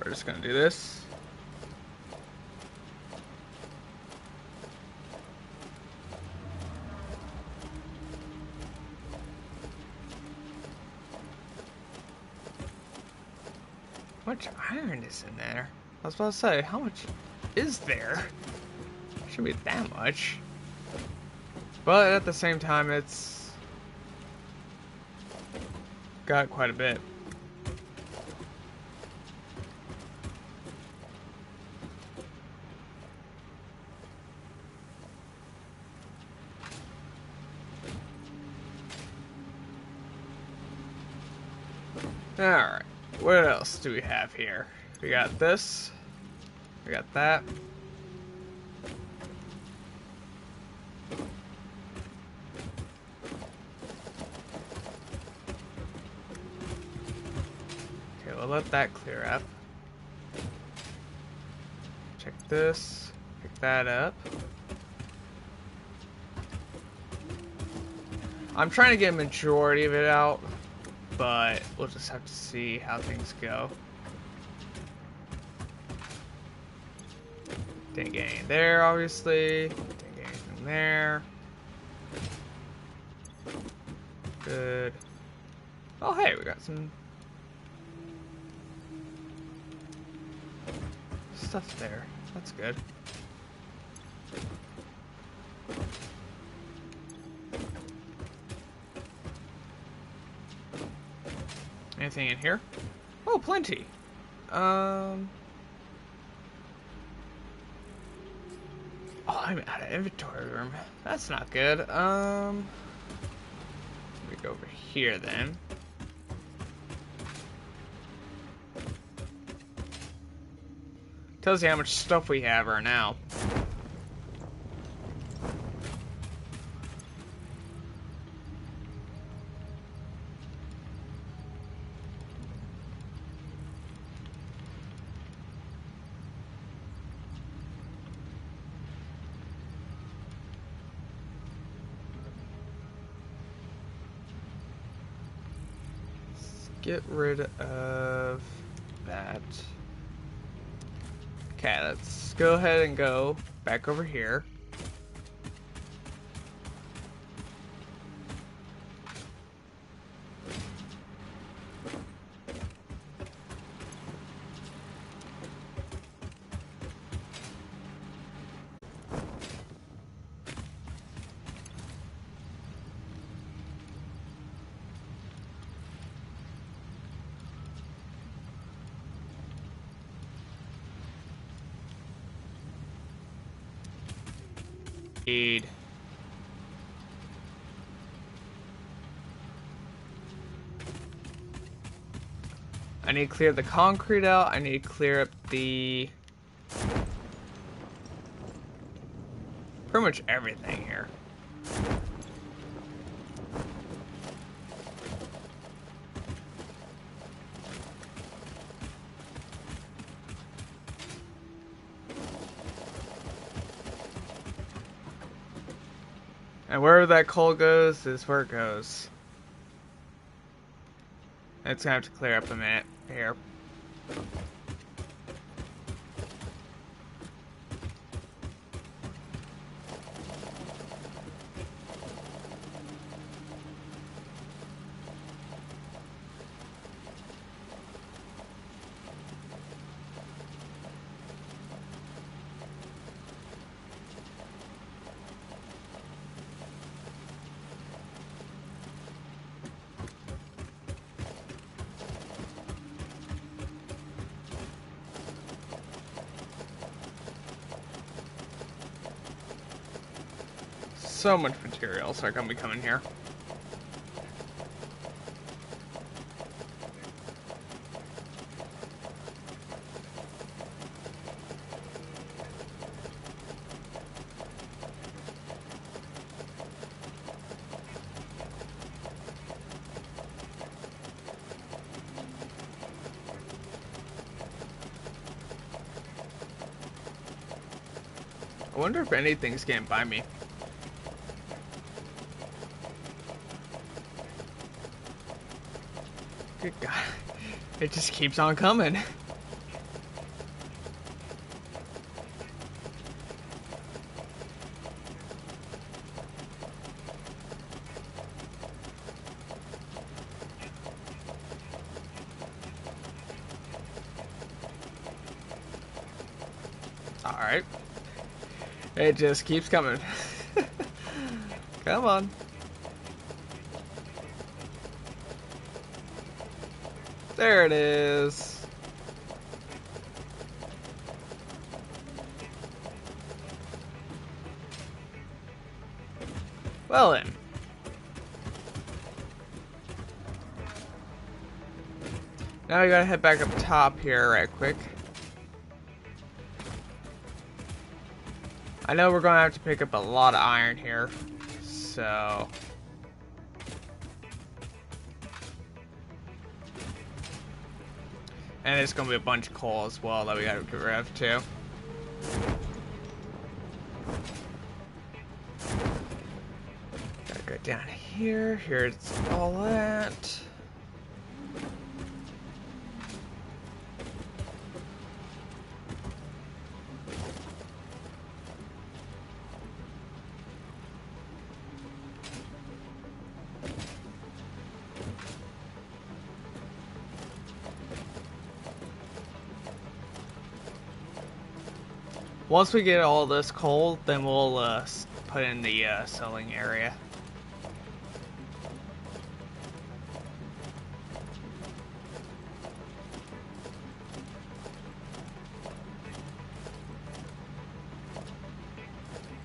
We're just gonna do this. How much iron is in there? I was about to say, how much is there? Shouldn't be that much. But at the same time, it's got quite a bit. Alright, what else do we have here? We got this. We got that. Okay, we'll let that clear up. Check this. Pick that up. I'm trying to get a majority of it out, but we'll just have to see how things go. Didn't get any there, obviously. Didn't get anything there. Good. Oh, hey, we got some stuff there. That's good. Anything in here? Oh, plenty. Oh, I'm out of inventory room. That's not good. Let me go over here then. Tells you how much stuff we have right now. Get rid of that. Okay, let's go ahead and go back over here. Need I need to clear the concrete out. I need to clear up the pretty much everything here. And wherever that coal goes is where it goes. It's gonna have to clear up a minute here. so much materials are gonna be coming here. I wonder if anything's getting by me. Good God. It just keeps on coming. Alright. It just keeps coming. Come on. There it is. Well then. Now we gotta head back up top here right quick. I know we're gonna have to pick up a lot of iron here, so... And there's gonna be a bunch of coal as well that we gotta get rid of too. Gotta go down here, here's all that. Once we get all this coal, then we'll put in the selling area.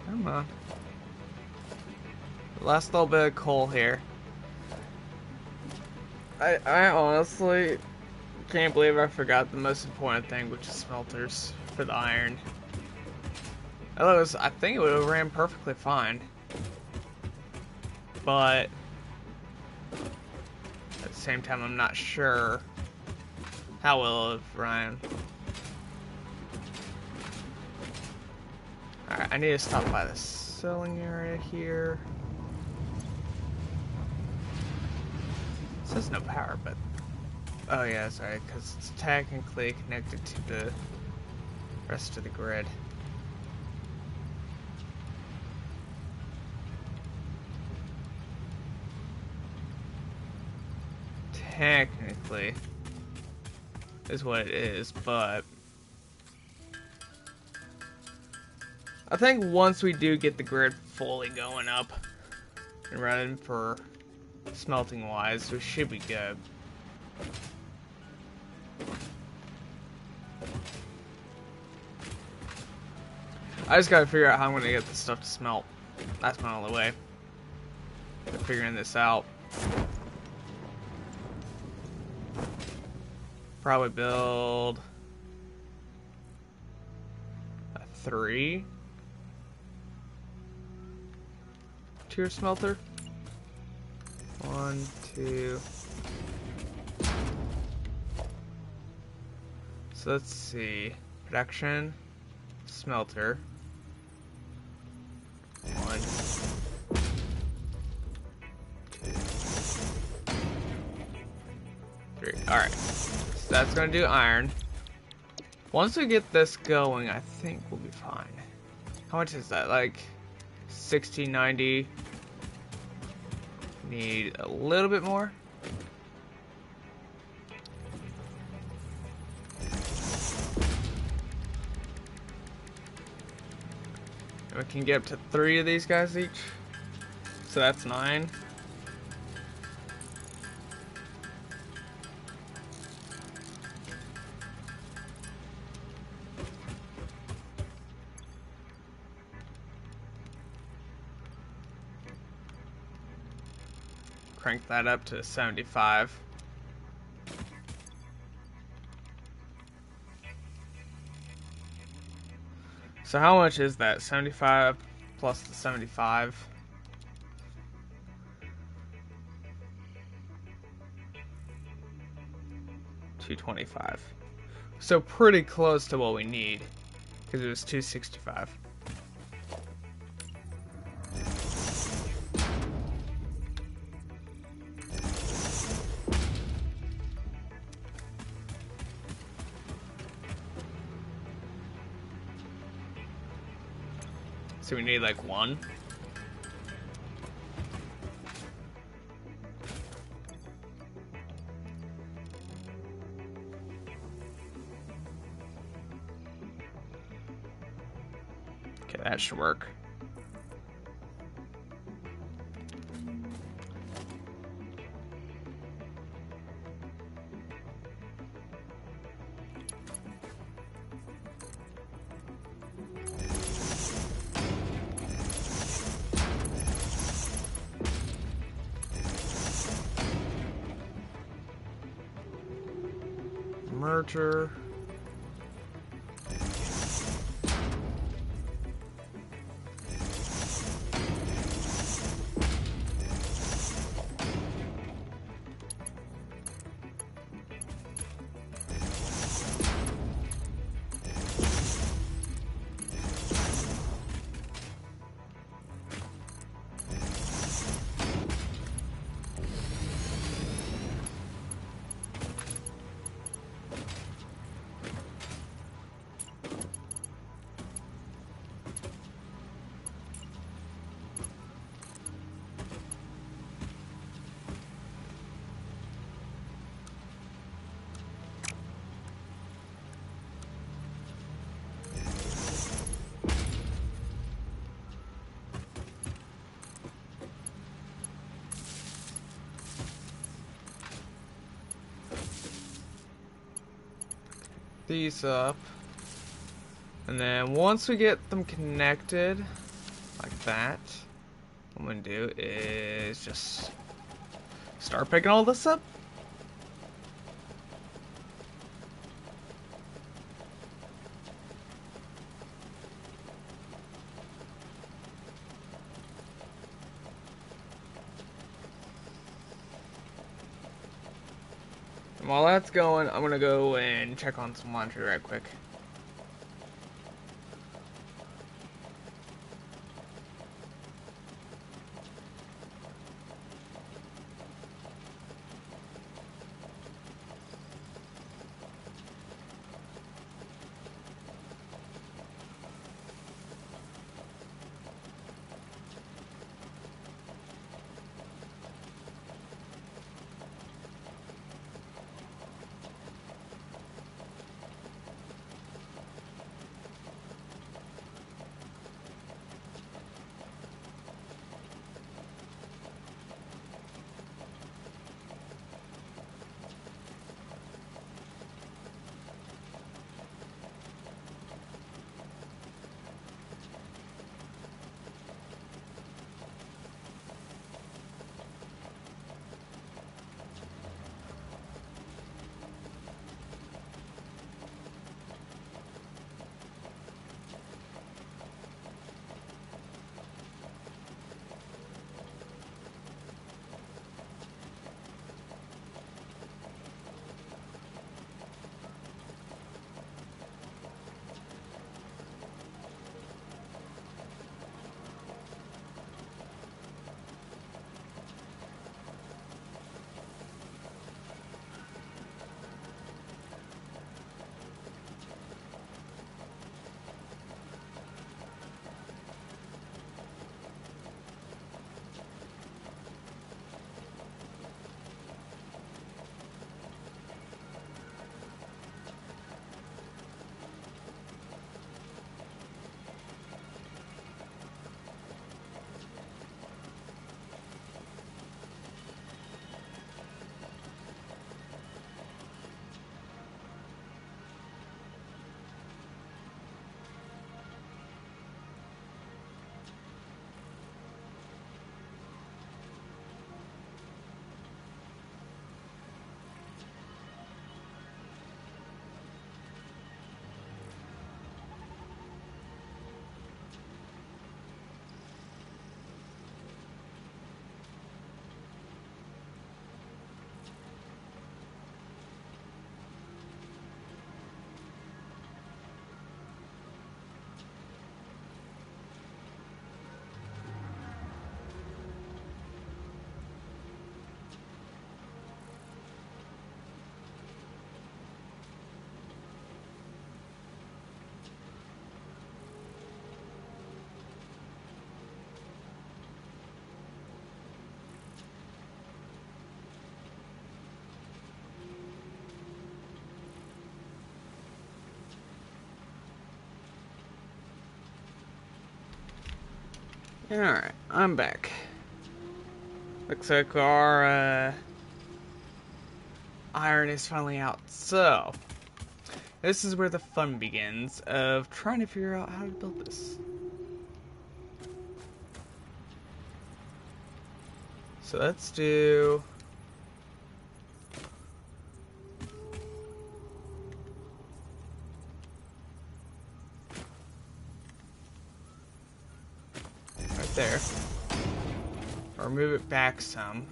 Come on. Last little bit of coal here. I honestly can't believe I forgot the most important thing, which is smelters for the iron. Otherwise, I think it would have ran perfectly fine. But at the same time, I'm not sure how well it have ran. Alright, I need to stop by the selling area here. It says no power, but... Oh yeah, sorry, because it's technically connected to the rest of the grid. Technically is what it is, but I think once we do get the grid fully going up and running for smelting wise, we should be good. I just gotta figure out how I'm gonna get this stuff to smelt. That's my only way of figuring this out. Probably build a 3-tier smelter. 1, 2. So let's see. Production, smelter. 1, 2, 3. Alright. That's gonna do iron. Once we get this going, I think we'll be fine. How much is that? Like 60, 90. Need a little bit more. And we can get up to 3 of these guys each. So that's 9. crank that up to 75. So how much is that? 75 plus the 75? 225. So pretty close to what we need, because it was 265. So we need like one. Okay, that should work. Merger. These up, and then once we get them connected like that, what I'm gonna do is just start picking all this up. And while that's going, I'm gonna go and check on some laundry right quick. Alright, I'm back. Looks like our iron is finally out. So, this is where the fun begins of trying to figure out how to build this. So let's do... right there. Or move it back some.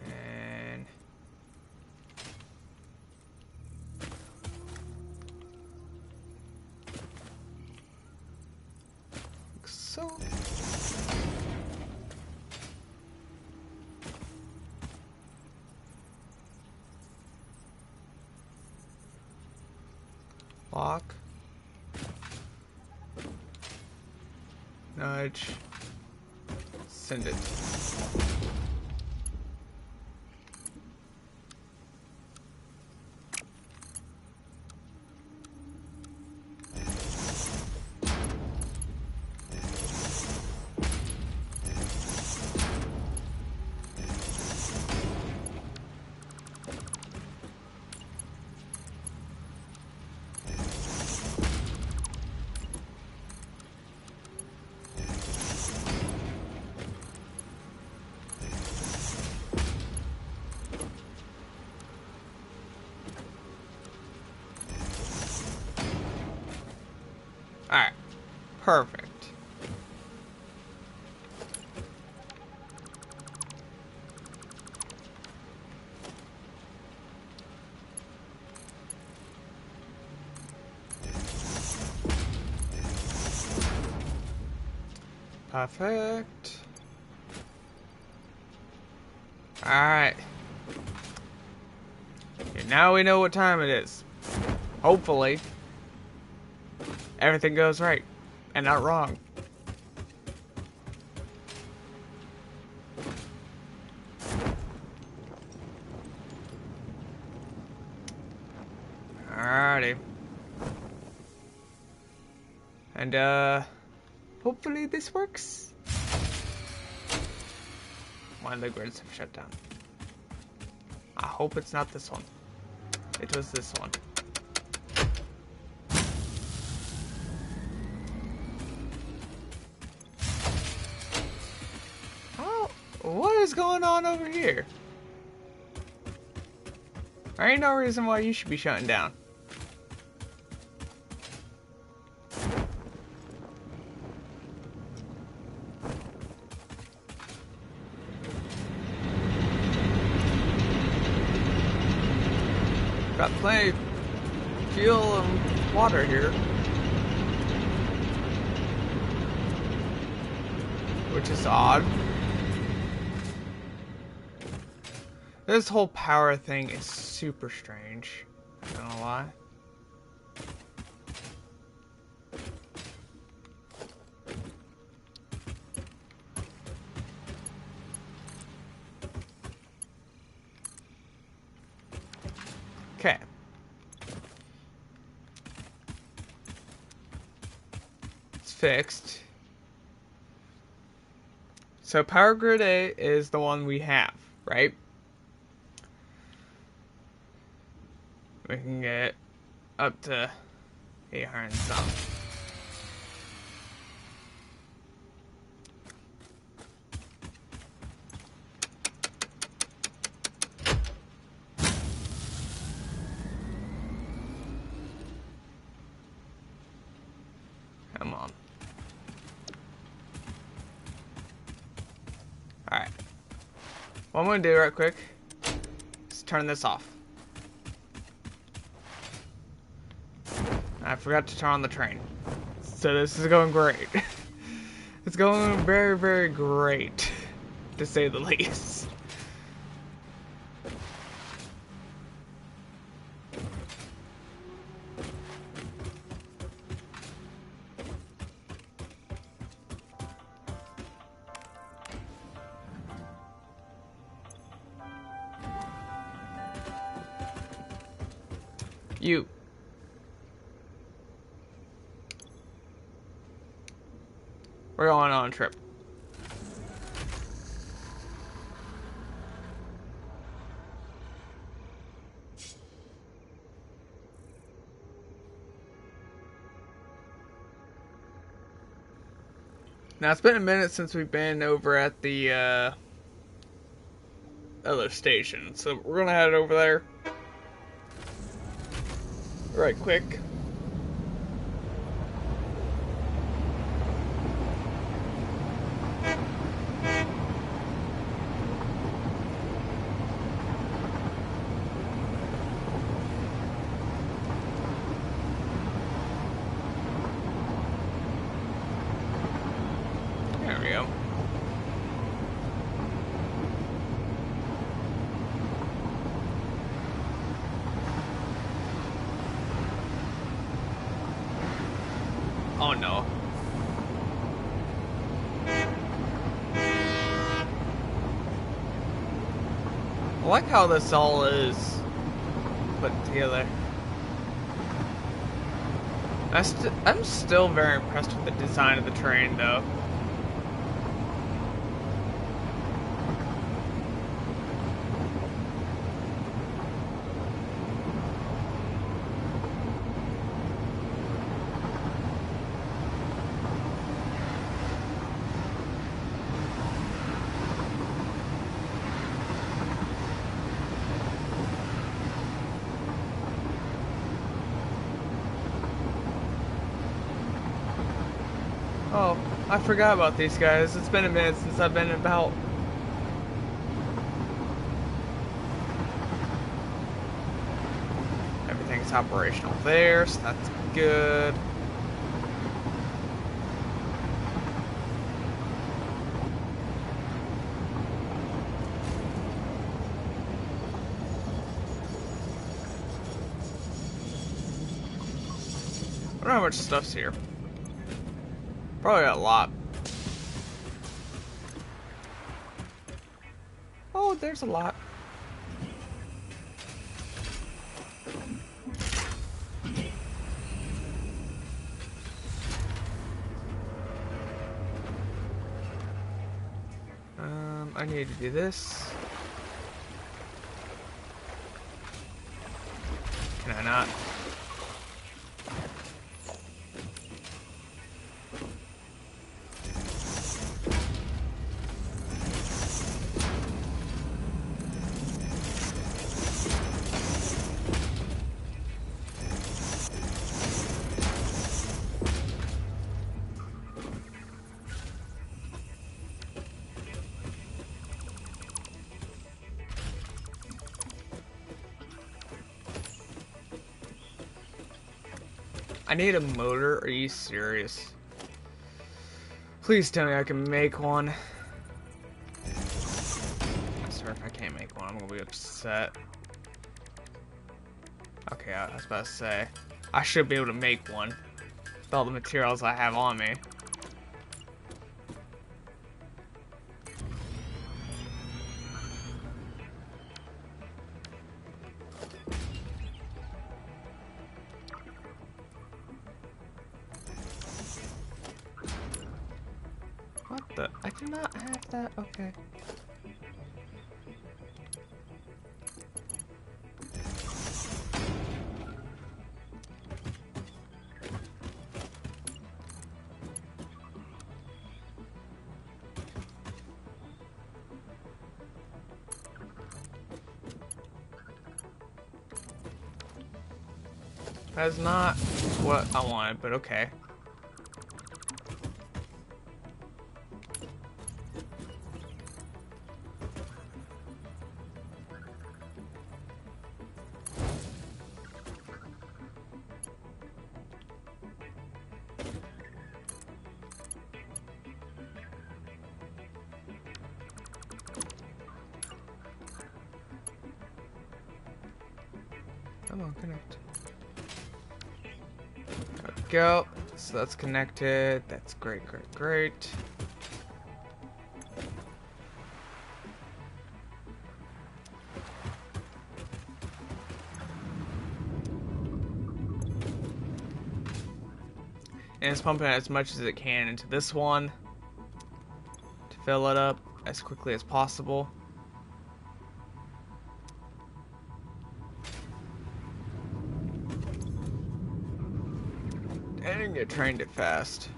And... like so. Lock. Nudge. Send it. Alright. Perfect. Perfect. Alright. And now we know what time it is. Hopefully. Everything goes right. And not wrong. Alrighty. And, hopefully this works. One of the grids have shut down. I hope it's not this one. It was this one. Oh, what is going on over here? There ain't no reason why you should be shutting down. Got plenty of fuel and water here. Which is odd. This whole power thing is super strange. Not gonna lie. Okay. It's fixed. So power grid A is the one we have, right? We can get up to 800 and some. Come on. Alright. What I'm going to do right quick is turn this off. I forgot to turn on the train. So this is going great. It's going very, very great, to say the least. You. We're going on a trip. Now, it's been a minute since we've been over at the other station, so we're gonna head over there right quick. There we go. Oh no. I like how this all is put together. I'm still very impressed with the design of the train, though. Oh, I forgot about these guys. It's been a minute since I've been about. Everything's operational there, so that's good. I don't know how much stuff's here. Probably a lot. Oh, there's a lot. I need to do this. Can I not? I need a motor? Are you serious? Please tell me I can make one. I swear if I can't make one, I'm gonna be upset. Okay, I was about to say. I should be able to make one with all the materials I have on me. What the? I do not have that. Okay. That's not what I wanted, but okay. Come on, connect. There we go. So that's connected. That's great, great, great. And it's pumping as much as it can into this one. fill it up as quickly as possible. Dang, it trained it fast.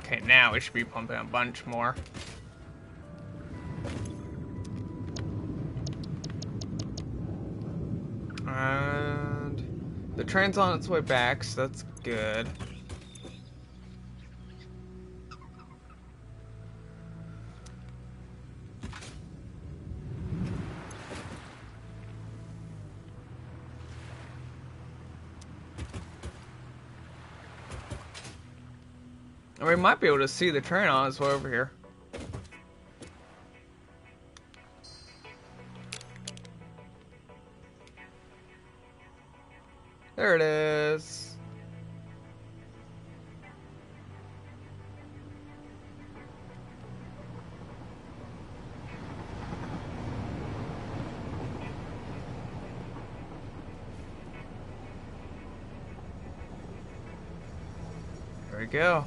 Okay, now we should be pumping a bunch more. And the train's on its way back, so that's good. And we might be able to see the train on its way over here. There it is. There we go.